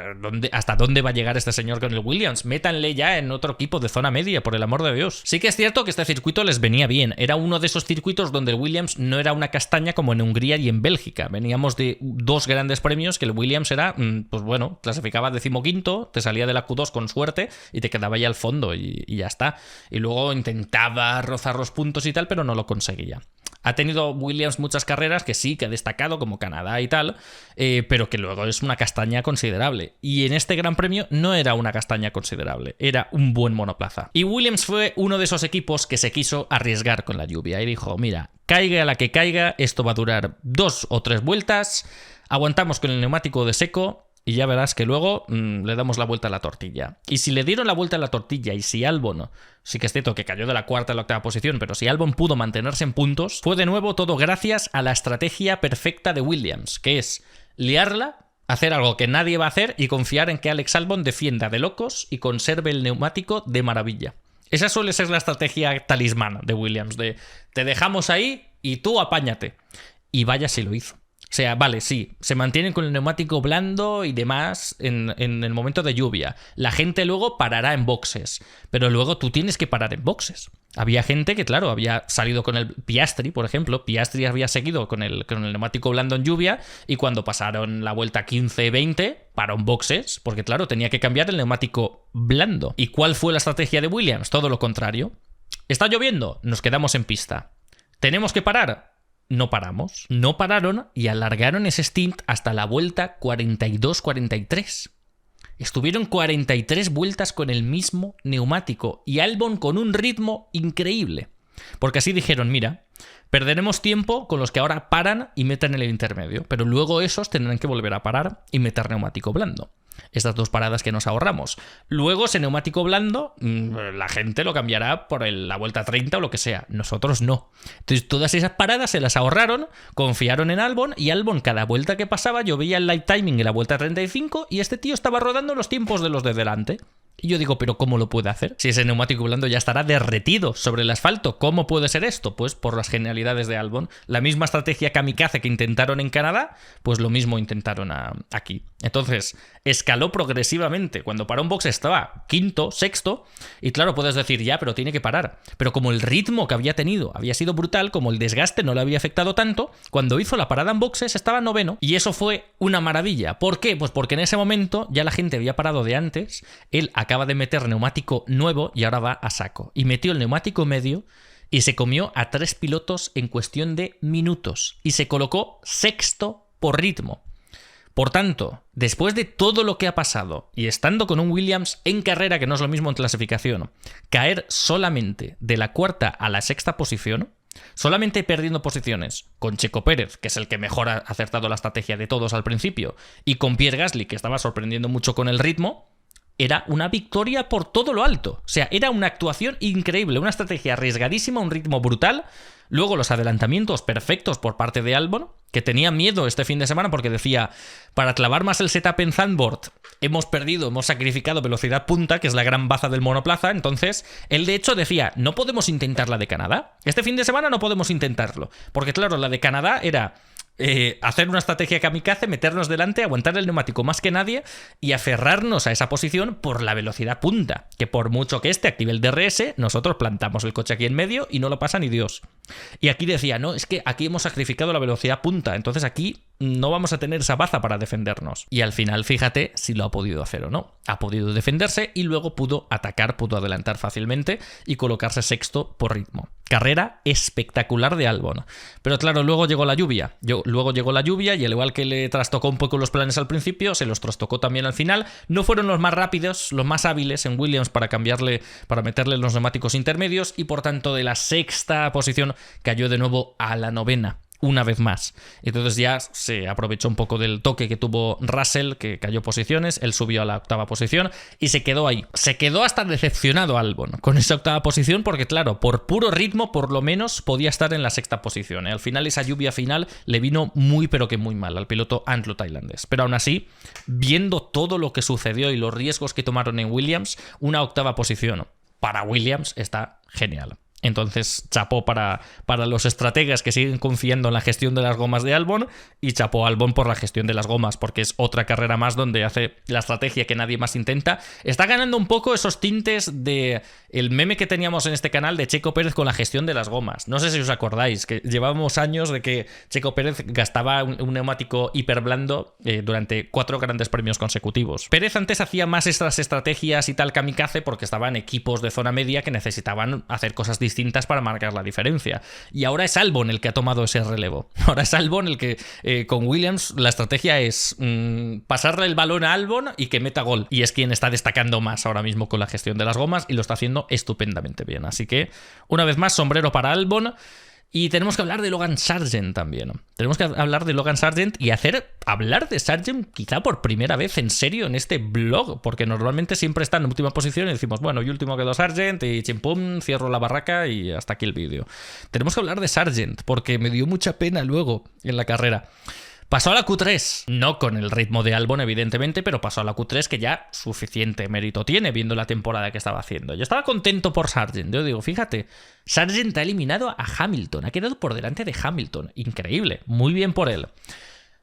¿hasta dónde va a llegar este señor con el Williams? Métanle ya en otro equipo de zona media, por el amor de Dios. Sí que es cierto que este circuito les venía bien. Era uno de esos circuitos donde el Williams no era una castaña como en Hungría y en Bélgica. Veníamos de dos grandes premios que el Williams era, pues bueno, clasificaba 15º, te salía de la Q2 con suerte y te quedaba ya al fondo y ya está. Y luego intentaba rozar los puntos y tal, pero no lo conseguía. Ha tenido Williams muchas carreras que sí, que ha destacado, como Canadá y tal, pero que luego es una castaña considerable. Y en este Gran Premio no era una castaña considerable, era un buen monoplaza. Y Williams fue uno de esos equipos que se quiso arriesgar con la lluvia y dijo, mira, caiga la que caiga, esto va a durar 2 o 3 vueltas, aguantamos con el neumático de seco y ya verás que luego le damos la vuelta a la tortilla. Y si le dieron la vuelta a la tortilla y si Albon, sí que es cierto que cayó de la cuarta a la octava posición, pero si Albon pudo mantenerse en puntos, fue de nuevo todo gracias a la estrategia perfecta de Williams, que es liarla, hacer algo que nadie va a hacer y confiar en que Alex Albon defienda de locos y conserve el neumático de maravilla. Esa suele ser la estrategia talismán de Williams, de te dejamos ahí y tú apáñate. Y vaya si lo hizo. O sea, vale, sí, se mantienen con el neumático blando y demás en el momento de lluvia. La gente luego parará en boxes, pero luego tú tienes que parar en boxes. Había gente que, claro, había salido con el Piastri, por ejemplo. Piastri había seguido con el neumático blando en lluvia y cuando pasaron la vuelta 15-20 paró en boxes, porque, claro, tenía que cambiar el neumático blando. ¿Y cuál fue la estrategia de Williams? Todo lo contrario. ¿Está lloviendo? Nos quedamos en pista. ¿Tenemos que parar? No paramos. No pararon y alargaron ese stint hasta la vuelta 42-43. Estuvieron 43 vueltas con el mismo neumático y Albon con un ritmo increíble. Porque así dijeron, mira, perderemos tiempo con los que ahora paran y meten el intermedio, pero luego esos tendrán que volver a parar y meter neumático blando. Estas dos paradas que nos ahorramos. Luego ese neumático blando, la gente lo cambiará por la vuelta 30 o lo que sea. Nosotros no. Entonces todas esas paradas se las ahorraron, confiaron en Albon y Albon cada vuelta que pasaba yo veía el live timing en la vuelta 35 y este tío estaba rodando los tiempos de los de delante. Y yo digo, ¿pero cómo lo puede hacer? Si ese neumático blando ya estará derretido sobre el asfalto, ¿cómo puede ser esto? Pues por las genialidades de Albon. La misma estrategia kamikaze que intentaron en Canadá, pues lo mismo intentaron aquí. Entonces, escaló progresivamente. Cuando paró en box estaba quinto, sexto, y claro, puedes decir, ya, pero tiene que parar. Pero como el ritmo que había tenido había sido brutal, como el desgaste no le había afectado tanto, cuando hizo la parada en boxes estaba noveno, y eso fue una maravilla. ¿Por qué? Pues porque en ese momento ya la gente había parado de antes, él acaba de meter neumático nuevo y ahora va a saco. Y metió el neumático medio y se comió a 3 pilotos en cuestión de minutos. Y se colocó sexto por ritmo. Por tanto, después de todo lo que ha pasado y estando con un Williams en carrera, que no es lo mismo en clasificación, caer solamente de la cuarta a la sexta posición, solamente perdiendo posiciones con Checo Pérez, que es el que mejor ha acertado la estrategia de todos al principio, y con Pierre Gasly, que estaba sorprendiendo mucho con el ritmo, era una victoria por todo lo alto. O sea, era una actuación increíble, una estrategia arriesgadísima, un ritmo brutal. Luego los adelantamientos perfectos por parte de Albon, que tenía miedo este fin de semana porque decía, para clavar más el setup en Zandvoort, hemos sacrificado velocidad punta, que es la gran baza del monoplaza. Entonces, él de hecho decía, no podemos intentar la de Canadá. Este fin de semana no podemos intentarlo. Porque claro, la de Canadá era hacer una estrategia kamikaze, meternos delante, aguantar el neumático más que nadie y aferrarnos a esa posición por la velocidad punta, que por mucho que active el DRS, nosotros plantamos el coche aquí en medio y no lo pasa ni Dios. Y aquí decía, no, es que aquí hemos sacrificado la velocidad punta, entonces aquí no vamos a tener esa baza para defendernos. Y al final, fíjate si lo ha podido hacer o no. Ha podido defenderse y luego pudo atacar, pudo adelantar fácilmente y colocarse sexto por ritmo. Carrera espectacular de Albon. Pero claro, luego llegó la lluvia. Luego llegó la lluvia y al igual que le trastocó un poco los planes al principio, se los trastocó también al final. No fueron los más rápidos, los más hábiles en Williams para meterle los neumáticos intermedios y por tanto de la sexta posición cayó de nuevo a la novena. Una vez más. Entonces ya se aprovechó un poco del toque que tuvo Russell, que cayó posiciones, él subió a la octava posición y se quedó ahí. Se quedó hasta decepcionado Albon con esa octava posición porque claro, por puro ritmo por lo menos podía estar en la sexta posición. Al final esa lluvia final le vino muy pero que muy mal al piloto anglo-tailandés. Pero aún así, viendo todo lo que sucedió y los riesgos que tomaron en Williams, una octava posición para Williams está genial. Entonces, chapó para los estrategas que siguen confiando en la gestión de las gomas de Albon y chapó a Albon por la gestión de las gomas, porque es otra carrera más donde hace la estrategia que nadie más intenta. Está ganando un poco esos tintes de el meme que teníamos en este canal de Checo Pérez con la gestión de las gomas. No sé si os acordáis, que llevábamos años de que Checo Pérez gastaba un neumático hiperblando durante 4 grandes premios consecutivos. Pérez antes hacía más estas estrategias y tal kamikaze porque estaban equipos de zona media que necesitaban hacer cosas distintas para marcar la diferencia. Y ahora es Albon el que ha tomado ese relevo. Ahora es Albon el que con Williams la estrategia es pasarle el balón a Albon y que meta gol. Y es quien está destacando más ahora mismo con la gestión de las gomas y lo está haciendo estupendamente bien. Así que, una vez más, sombrero para Albon. Y tenemos que hablar de Logan Sargeant también. Tenemos que hablar de Logan Sargeant y hablar de Sargeant quizá por primera vez en serio en este blog, porque normalmente siempre está en última posición y decimos, bueno, y último quedó Sargeant y chimpum, cierro la barraca y hasta aquí el vídeo. Tenemos que hablar de Sargeant porque me dio mucha pena luego en la carrera. Pasó a la Q3, no con el ritmo de Albon evidentemente, pero pasó a la Q3 que ya suficiente mérito tiene viendo la temporada que estaba haciendo. Yo estaba contento por Sargeant, yo digo, fíjate, Sargeant ha eliminado a Hamilton, ha quedado por delante de Hamilton, increíble, muy bien por él.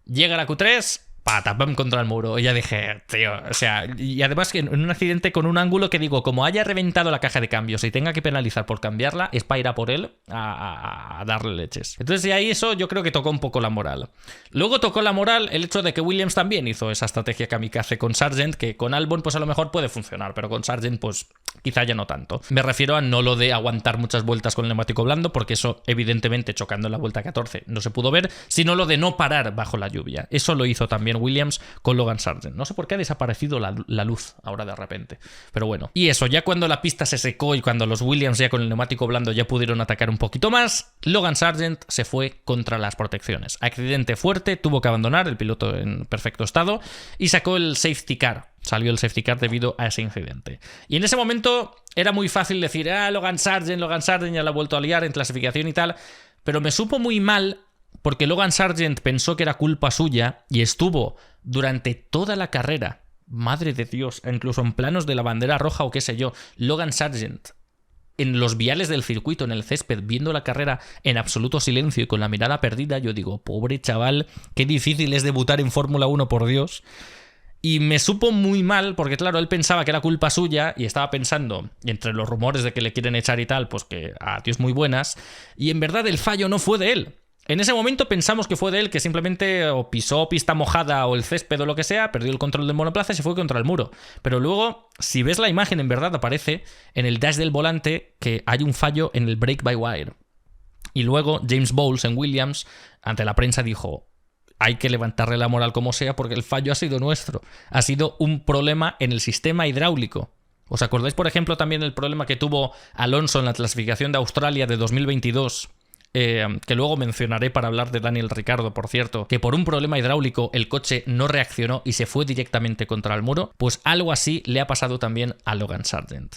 Llega la Q3, patapam contra el muro. Y ya dije, tío, o sea, y además que en un accidente con un ángulo que digo, como haya reventado la caja de cambios y tenga que penalizar por cambiarla, es para ir a por él a darle leches. Entonces de ahí eso yo creo que tocó un poco la moral. Luego tocó la moral el hecho de que Williams también hizo esa estrategia kamikaze con Sargeant, que con Albon pues a lo mejor puede funcionar, pero con Sargeant pues quizá ya no tanto. Me refiero a no lo de aguantar muchas vueltas con el neumático blando, porque eso evidentemente chocando en la vuelta 14 no se pudo ver, sino lo de no parar bajo la lluvia. Eso lo hizo también Williams con Logan Sargeant. No sé por qué ha desaparecido la luz ahora de repente, pero bueno. Y eso, ya cuando la pista se secó y cuando los Williams ya con el neumático blando ya pudieron atacar un poquito más, Logan Sargeant se fue contra las protecciones. Accidente fuerte, tuvo que abandonar, el piloto en perfecto estado, y sacó el safety car. Salió el safety car debido a ese incidente. Y en ese momento era muy fácil decir, Logan Sargeant ya lo ha vuelto a liar en clasificación y tal, pero me supo muy mal porque Logan Sargeant pensó que era culpa suya y estuvo durante toda la carrera, madre de Dios, incluso en planos de la bandera roja o qué sé yo, Logan Sargeant en los viales del circuito, en el césped, viendo la carrera en absoluto silencio y con la mirada perdida. Yo digo, pobre chaval, qué difícil es debutar en Fórmula 1, por Dios. Y me supo muy mal porque, claro, él pensaba que era culpa suya y estaba pensando, entre los rumores de que le quieren echar y tal, pues que a tíos muy buenas, y en verdad el fallo no fue de él. En ese momento pensamos que fue de él, que simplemente o pisó pista mojada o el césped o lo que sea, perdió el control del monoplaza y se fue contra el muro. Pero luego, si ves la imagen, en verdad aparece en el dash del volante que hay un fallo en el brake by wire. Y luego James Bowles en Williams, ante la prensa, dijo: hay que levantarle la moral como sea porque el fallo ha sido nuestro. Ha sido un problema en el sistema hidráulico. ¿Os acordáis, por ejemplo, también del problema que tuvo Alonso en la clasificación de Australia de 2022? Que luego mencionaré para hablar de Daniel Ricciardo, por cierto, que por un problema hidráulico el coche no reaccionó y se fue directamente contra el muro. Pues algo así le ha pasado también a Logan Sargent.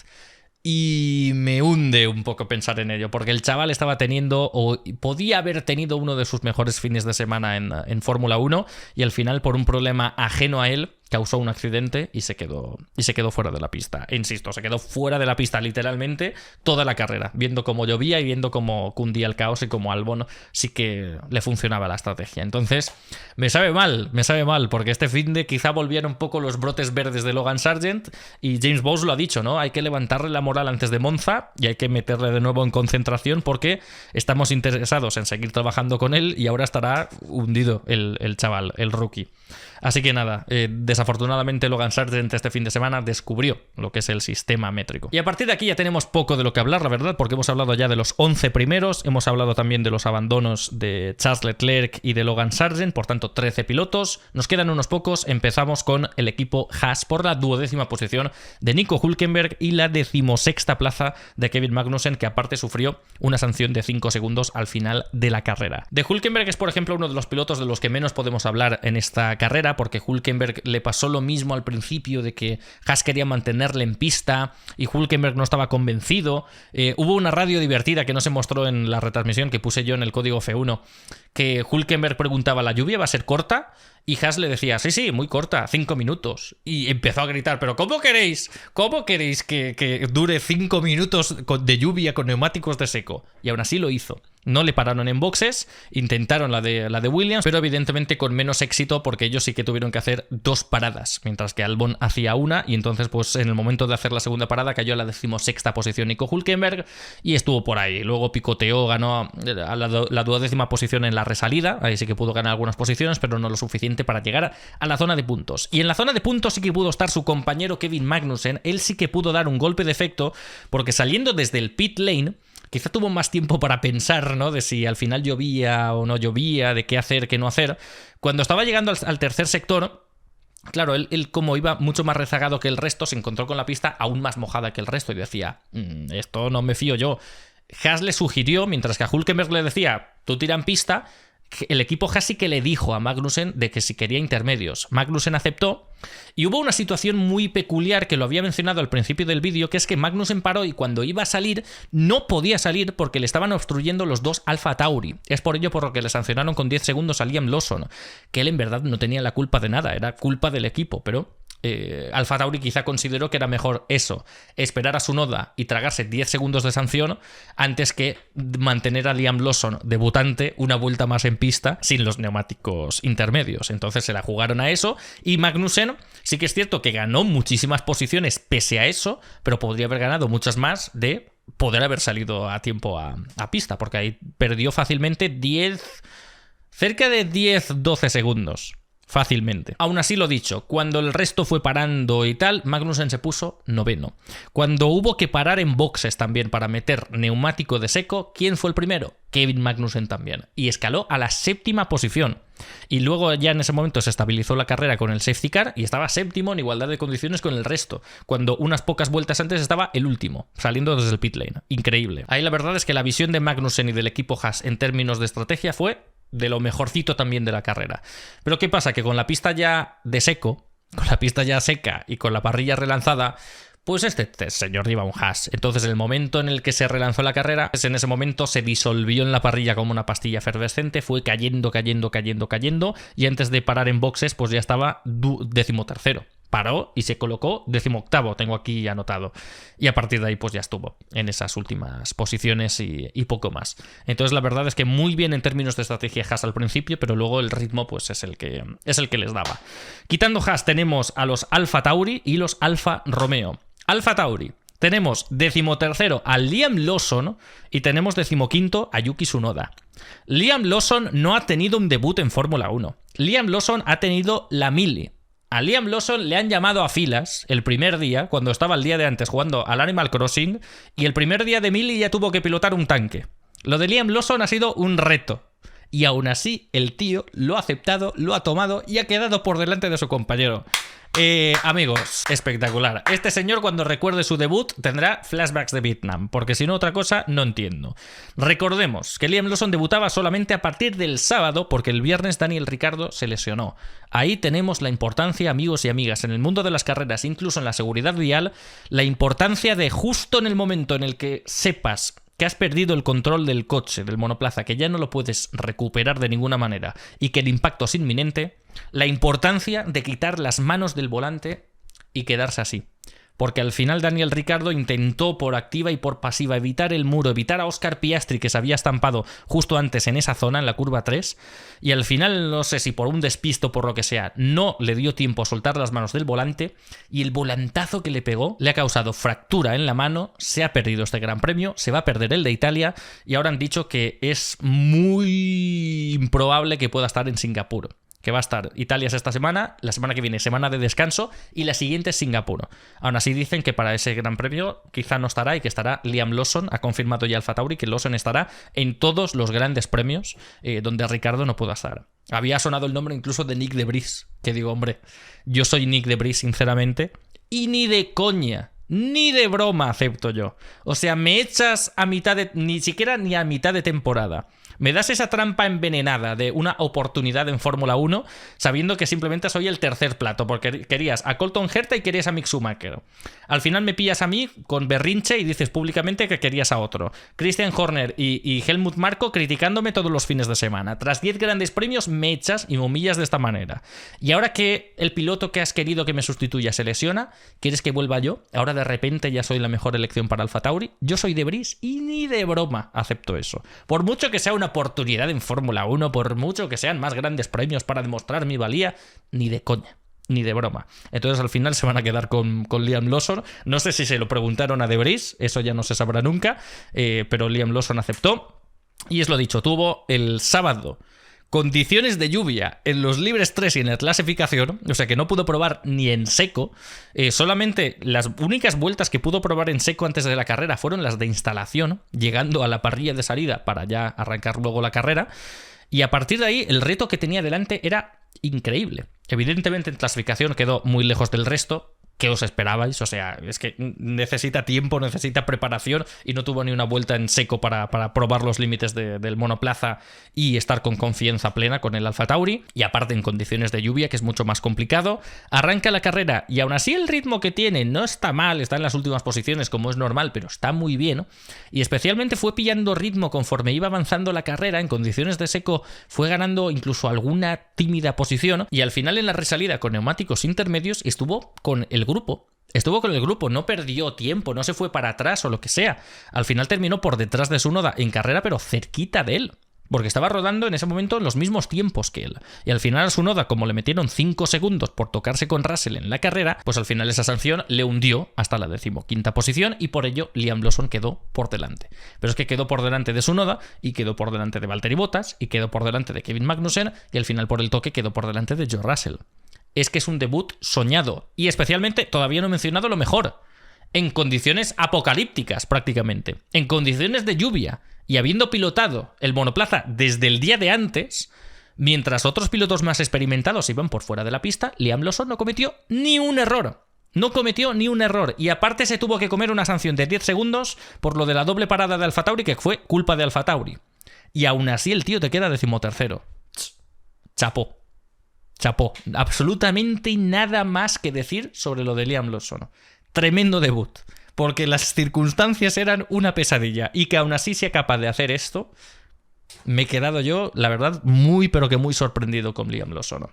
Y me hunde un poco pensar en ello, porque el chaval estaba teniendo, o podía haber tenido, uno de sus mejores fines de semana en Fórmula 1, y al final, por un problema ajeno a él, causó un accidente y se quedó fuera de la pista. E insisto, se quedó fuera de la pista literalmente toda la carrera, viendo cómo llovía y viendo cómo cundía el caos y cómo a Albon sí que le funcionaba la estrategia. Entonces, me sabe mal, porque este finde quizá volvieron un poco los brotes verdes de Logan Sargent, y James Bowles lo ha dicho, ¿no? Hay que levantarle la moral antes de Monza y hay que meterle de nuevo en concentración porque estamos interesados en seguir trabajando con él y ahora estará hundido el chaval, el rookie. Así que nada, desafortunadamente Logan Sargent este fin de semana descubrió lo que es el sistema métrico. Y a partir de aquí ya tenemos poco de lo que hablar, la verdad, porque hemos hablado ya de los 11 primeros, hemos hablado también de los abandonos de Charles Leclerc y de Logan Sargent, por tanto 13 pilotos. Nos quedan unos pocos, empezamos con el equipo Haas por la 12ª posición de Nico Hülkenberg y la 16ª plaza de Kevin Magnussen, que aparte sufrió una sanción de 5 segundos al final de la carrera. De Hülkenberg es, por ejemplo, uno de los pilotos de los que menos podemos hablar en esta carrera, porque Hülkenberg le pasó lo mismo al principio, de que Haas quería mantenerle en pista y Hülkenberg no estaba convencido. Hubo una radio divertida que no se mostró en la retransmisión que puse yo en el código F1, que Hülkenberg preguntaba: ¿la lluvia va a ser corta? Y Haas le decía: sí, muy corta, 5 minutos. Y empezó a gritar: ¿pero cómo queréis que dure 5 minutos de lluvia con neumáticos de seco? Y aún así lo hizo. No le pararon en boxes, intentaron la de Williams, pero evidentemente con menos éxito, porque ellos sí que tuvieron que hacer 2 paradas, mientras que Albon hacía una, y entonces pues en el momento de hacer la segunda parada cayó a la 16ª posición Nico Hülkenberg y estuvo por ahí. Luego picoteó, ganó a la 12ª posición en la resalida, ahí sí que pudo ganar algunas posiciones, pero no lo suficiente para llegar a la zona de puntos. Y en la zona de puntos sí que pudo estar su compañero Kevin Magnussen. Él sí que pudo dar un golpe de efecto, porque saliendo desde el pit lane quizá tuvo más tiempo para pensar, ¿no?, de si al final llovía o no llovía, de qué hacer, qué no hacer. Cuando estaba llegando al tercer sector, claro, él como iba mucho más rezagado que el resto, se encontró con la pista aún más mojada que el resto y decía: esto no me fío yo. Haas le sugirió, mientras que a Hülkenberg le decía: tú tira en pista, el equipo Haas sí que le dijo a Magnussen de que si quería intermedios. Magnussen aceptó y hubo una situación muy peculiar que lo había mencionado al principio del vídeo, que es que Magnussen paró y cuando iba a salir no podía salir porque le estaban obstruyendo los 2 Alfa Tauri. Es por ello por lo que le sancionaron con 10 segundos a Liam Lawson, que él en verdad no tenía la culpa de nada, era culpa del equipo, pero Alfa Tauri quizá consideró que era mejor eso, esperar a Tsunoda y tragarse 10 segundos de sanción antes que mantener a Liam Lawson, debutante, una vuelta más en pista sin los neumáticos intermedios. Entonces se la jugaron a eso y Magnussen sí que es cierto que ganó muchísimas posiciones pese a eso, pero podría haber ganado muchas más de poder haber salido a tiempo a pista, porque ahí perdió fácilmente cerca de 10-12 segundos. Fácilmente. Aún así, lo dicho, cuando el resto fue parando y tal, Magnussen se puso 9º. Cuando hubo que parar en boxes también para meter neumático de seco, ¿quién fue el primero? Kevin Magnussen también. Y escaló a la 7ª posición. Y luego ya en ese momento se estabilizó la carrera con el safety car y estaba 7º en igualdad de condiciones con el resto, cuando unas pocas vueltas antes estaba el último, saliendo desde el pit lane. Increíble. Ahí la verdad es que la visión de Magnussen y del equipo Haas en términos de estrategia fue de lo mejorcito también de la carrera. Pero ¿qué pasa? Que con la pista ya de seco, con la pista ya seca y con la parrilla relanzada, pues este señor lleva un Haas. Entonces el momento en el que se relanzó la carrera, pues en ese momento se disolvió en la parrilla como una pastilla efervescente, fue cayendo y antes de parar en boxes pues ya estaba 13º. Paró y se colocó 18º, tengo aquí anotado. Y a partir de ahí pues ya estuvo en esas últimas posiciones y poco más. Entonces la verdad es que muy bien en términos de estrategia Haas al principio, pero luego el ritmo pues es el que les daba. Quitando Haas tenemos a los Alfa Tauri y los Alfa Romeo. Alfa Tauri. Tenemos 13º a Liam Lawson y tenemos 15º a Yuki Tsunoda. Liam Lawson no ha tenido un debut en Fórmula 1. Liam Lawson ha tenido la mili. A Liam Lawson le han llamado a filas el primer día, cuando estaba el día de antes jugando al Animal Crossing, y el primer día de mili ya tuvo que pilotar un tanque. Lo de Liam Lawson ha sido un reto. Y aún así, el tío lo ha aceptado, lo ha tomado y ha quedado por delante de su compañero. Amigos, espectacular. Este señor, cuando recuerde su debut, tendrá flashbacks de Vietnam, porque si no, otra cosa no entiendo. Recordemos que Liam Lawson debutaba solamente a partir del sábado, porque el viernes Daniel Ricciardo se lesionó. Ahí tenemos la importancia, amigos y amigas, en el mundo de las carreras, incluso en la seguridad vial, la importancia de justo en el momento en el que sepas que has perdido el control del coche, del monoplaza, que ya no lo puedes recuperar de ninguna manera y que el impacto es inminente, la importancia de quitar las manos del volante y quedarse así. Porque al final Daniel Ricciardo intentó por activa y por pasiva evitar el muro, evitar a Oscar Piastri, que se había estampado justo antes en esa zona, en la curva 3, y al final, no sé si por un despiste o por lo que sea, no le dio tiempo a soltar las manos del volante, y el volantazo que le pegó le ha causado fractura en la mano, se ha perdido este Gran Premio, se va a perder el de Italia, y ahora han dicho que es muy improbable que pueda estar en Singapur. Que va a estar Italia esta semana, la semana que viene semana de descanso y la siguiente es Singapur. Aún así dicen que para ese Gran Premio quizá no estará y que estará Liam Lawson. Ha confirmado ya Alfa Tauri que Lawson estará en todos los grandes premios donde Ricciardo no pueda estar. Había sonado el nombre incluso de Nick de Vries, que digo, hombre, yo soy Nick de Vries sinceramente y ni de coña, ni de broma acepto yo. O sea, me echas a mitad de... ni siquiera ni a mitad de temporada. Me das esa trampa envenenada de una oportunidad en Fórmula 1 sabiendo que simplemente soy el tercer plato, porque querías a Colton Herta y querías a Mick Schumacher. Al final me pillas a mí con berrinche y dices públicamente que querías a otro. Christian Horner y Helmut Marko criticándome todos los fines de semana. Tras 10 grandes premios me echas y me humillas de esta manera. Y ahora que el piloto que has querido que me sustituya se lesiona, ¿quieres que vuelva yo? Ahora de repente ya soy la mejor elección para Alfa Tauri. Yo soy de Vries y ni de broma acepto eso. Por mucho que sea una oportunidad en Fórmula 1, por mucho que sean más grandes premios para demostrar mi valía, ni de coña, ni de broma. Entonces al final se van a quedar con Liam Lawson. No sé si se lo preguntaron a De Vries, eso ya no se sabrá nunca, pero Liam Lawson aceptó. Y es lo dicho, tuvo el sábado condiciones de lluvia en los libres 3 y en la clasificación, o sea que no pudo probar ni en seco. Solamente las únicas vueltas que pudo probar en seco antes de la carrera fueron las de instalación, llegando a la parrilla de salida para ya arrancar luego la carrera. Y a partir de ahí el reto que tenía delante era increíble. Evidentemente en clasificación quedó muy lejos del resto. ¿Qué os esperabais? O sea, es que necesita tiempo, necesita preparación y no tuvo ni una vuelta en seco para probar los límites del monoplaza y estar con confianza plena con el Alfa Tauri. Y aparte en condiciones de lluvia, que es mucho más complicado. Arranca la carrera y aún así el ritmo que tiene no está mal, está en las últimas posiciones como es normal, pero está muy bien, ¿no? Y especialmente fue pillando ritmo conforme iba avanzando la carrera. En condiciones de seco fue ganando incluso alguna tímida posición y al final en la resalida con neumáticos intermedios estuvo con el grupo. Estuvo con el grupo, no perdió tiempo, no se fue para atrás o lo que sea. Al final terminó por detrás de Tsunoda en carrera, pero cerquita de él. Porque estaba rodando en ese momento en los mismos tiempos que él. Y al final a Tsunoda, como le metieron 5 segundos por tocarse con Russell en la carrera, pues al final esa sanción le hundió hasta la 15ª posición y por ello Liam Lawson quedó por delante. Pero es que quedó por delante de Tsunoda y quedó por delante de Valtteri Bottas y quedó por delante de Kevin Magnussen y al final por el toque quedó por delante de George Russell. Es que es un debut soñado. Y especialmente, todavía no he mencionado lo mejor, en condiciones apocalípticas prácticamente, en condiciones de lluvia, y habiendo pilotado el monoplaza desde el día de antes, mientras otros pilotos más experimentados iban por fuera de la pista, Liam Lawson no cometió ni un error. No cometió ni un error. Y aparte se tuvo que comer una sanción de 10 segundos por lo de la doble parada de Alfa Tauri, que fue culpa de Alfa Tauri. Y aún así el tío te queda 13º. Chapó. Chapó. Absolutamente nada más que decir sobre lo de Liam Lawson. Tremendo debut. Porque las circunstancias eran una pesadilla. Y que aún así sea capaz de hacer esto, me he quedado yo, la verdad, muy pero que muy sorprendido con Liam Lawson.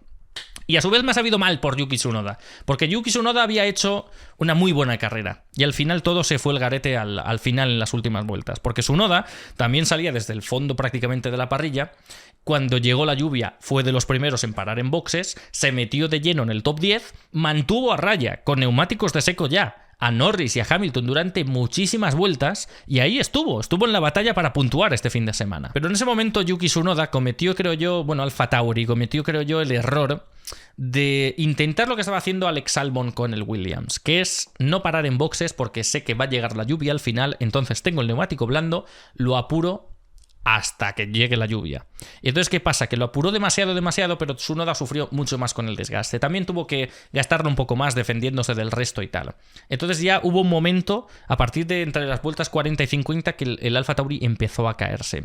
Y a su vez me ha sabido mal por Yuki Tsunoda, porque Yuki Tsunoda había hecho una muy buena carrera y al final todo se fue el garete al final en las últimas vueltas, porque Tsunoda también salía desde el fondo prácticamente de la parrilla. Cuando llegó la lluvia fue de los primeros en parar en boxes, se metió de lleno en el top 10, mantuvo a raya con neumáticos de seco ya a Norris y a Hamilton durante muchísimas vueltas y ahí estuvo en la batalla para puntuar este fin de semana. Pero en ese momento Yuki Tsunoda cometió, creo yo, AlphaTauri cometió, creo yo, el error de intentar lo que estaba haciendo Alex Albon con el Williams, que es no parar en boxes porque sé que va a llegar la lluvia al final, entonces tengo el neumático blando, lo apuro hasta que llegue la lluvia. Y entonces, ¿qué pasa? Que lo apuró demasiado, pero Tsunoda sufrió mucho más con el desgaste. También tuvo que gastarlo un poco más defendiéndose del resto y tal. Entonces ya hubo un momento, a partir de entre las vueltas 40 y 50, que el AlphaTauri empezó a caerse.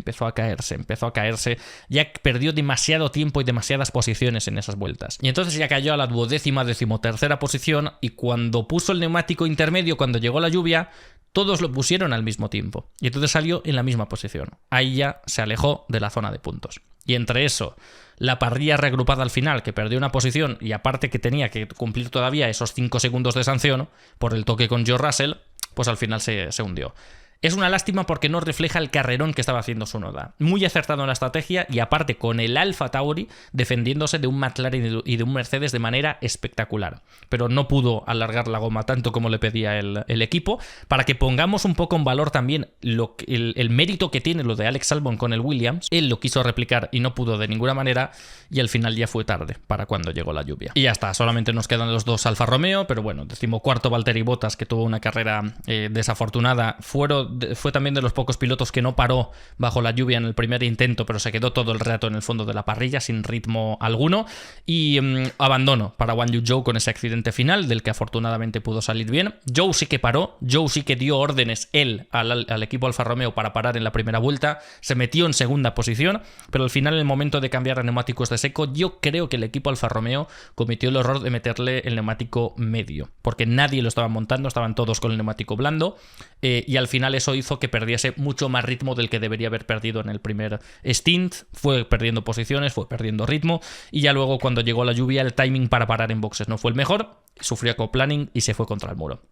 Ya perdió demasiado tiempo y demasiadas posiciones en esas vueltas. Y entonces ya cayó a la 13ª posición y cuando puso el neumático intermedio, cuando llegó la lluvia, todos lo pusieron al mismo tiempo. Y entonces salió en la misma posición. Ahí ya se alejó de la zona de puntos. Y entre eso, la parrilla reagrupada al final, que perdió una posición y aparte que tenía que cumplir todavía esos 5 segundos de sanción por el toque con George Russell, pues al final se hundió. Es una lástima porque no refleja el carrerón que estaba haciendo Tsunoda. Muy acertado en la estrategia y aparte con el AlphaTauri defendiéndose de un McLaren y de un Mercedes de manera espectacular. Pero no pudo alargar la goma tanto como le pedía el equipo. Para que pongamos un poco en valor también el mérito que tiene lo de Alex Albon con el Williams. Él lo quiso replicar y no pudo de ninguna manera y al final ya fue tarde para cuando llegó la lluvia. Y ya está, solamente nos quedan los dos Alfa Romeo, pero bueno, 14º Valtteri Bottas, que tuvo una carrera desafortunada, fue también de los pocos pilotos que no paró bajo la lluvia en el primer intento, pero se quedó todo el rato en el fondo de la parrilla sin ritmo alguno. Y abandono para Guan Yu Zhou con ese accidente final, del que afortunadamente pudo salir bien. Zhou sí que paró, Zhou sí que dio órdenes él al equipo Alfa Romeo para parar en la primera vuelta, se metió en segunda posición, pero al final en el momento de cambiar a neumáticos de seco, yo creo que el equipo Alfa Romeo cometió el error de meterle el neumático medio, porque nadie lo estaba montando, estaban todos con el neumático blando, y al final eso hizo que perdiese mucho más ritmo del que debería haber perdido en el primer stint. Fue perdiendo posiciones, fue perdiendo ritmo y ya luego cuando llegó la lluvia el timing para parar en boxes no fue el mejor, sufrió aquaplaning y se fue contra el muro.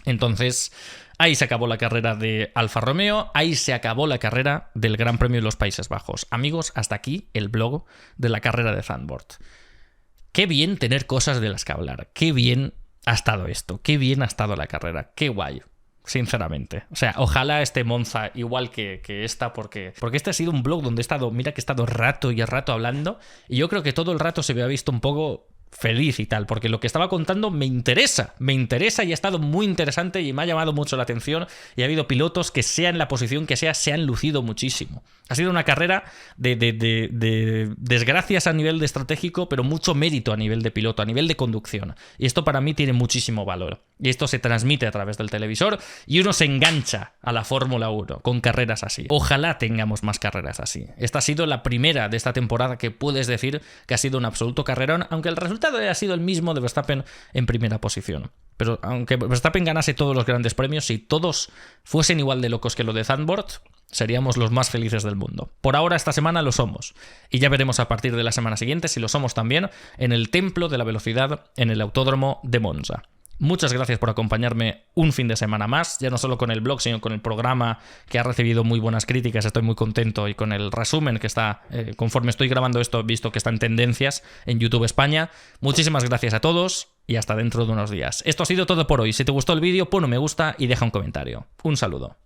Entonces ahí se acabó la carrera de Alfa Romeo, ahí se acabó la carrera del Gran Premio de los Países Bajos. Amigos, hasta aquí el blog de la carrera de Zandvoort. Qué bien tener cosas de las que hablar, qué bien ha estado esto, qué bien ha estado la carrera, qué guay. Sinceramente. O sea, ojalá esté Monza igual que esta, porque este ha sido un blog donde he estado, mira que he estado rato y rato hablando, y yo creo que todo el rato se me ha visto un poco feliz y tal, porque lo que estaba contando me interesa y ha estado muy interesante y me ha llamado mucho la atención y ha habido pilotos que sea en la posición que sea, se han lucido muchísimo. Ha sido una carrera de desgracias a nivel de estratégico, pero mucho mérito a nivel de piloto, a nivel de conducción. Y esto para mí tiene muchísimo valor. Y esto se transmite a través del televisor y uno se engancha a la Fórmula 1 con carreras así. Ojalá tengamos más carreras así. Esta ha sido la primera de esta temporada que puedes decir que ha sido un absoluto carrerón, aunque el resultado haya sido el mismo de Verstappen en primera posición. Pero aunque Verstappen ganase todos los grandes premios, si todos fuesen igual de locos que lo de Zandvoort, seríamos los más felices del mundo. Por ahora, esta semana lo somos. Y ya veremos a partir de la semana siguiente si lo somos también en el Templo de la Velocidad en el Autódromo de Monza. Muchas gracias por acompañarme un fin de semana más, ya no solo con el blog, sino con el programa que ha recibido muy buenas críticas, estoy muy contento, y con el resumen que está, conforme estoy grabando esto, he visto que está en tendencias en YouTube España. Muchísimas gracias a todos y hasta dentro de unos días. Esto ha sido todo por hoy. Si te gustó el vídeo, pon un me gusta y deja un comentario. Un saludo.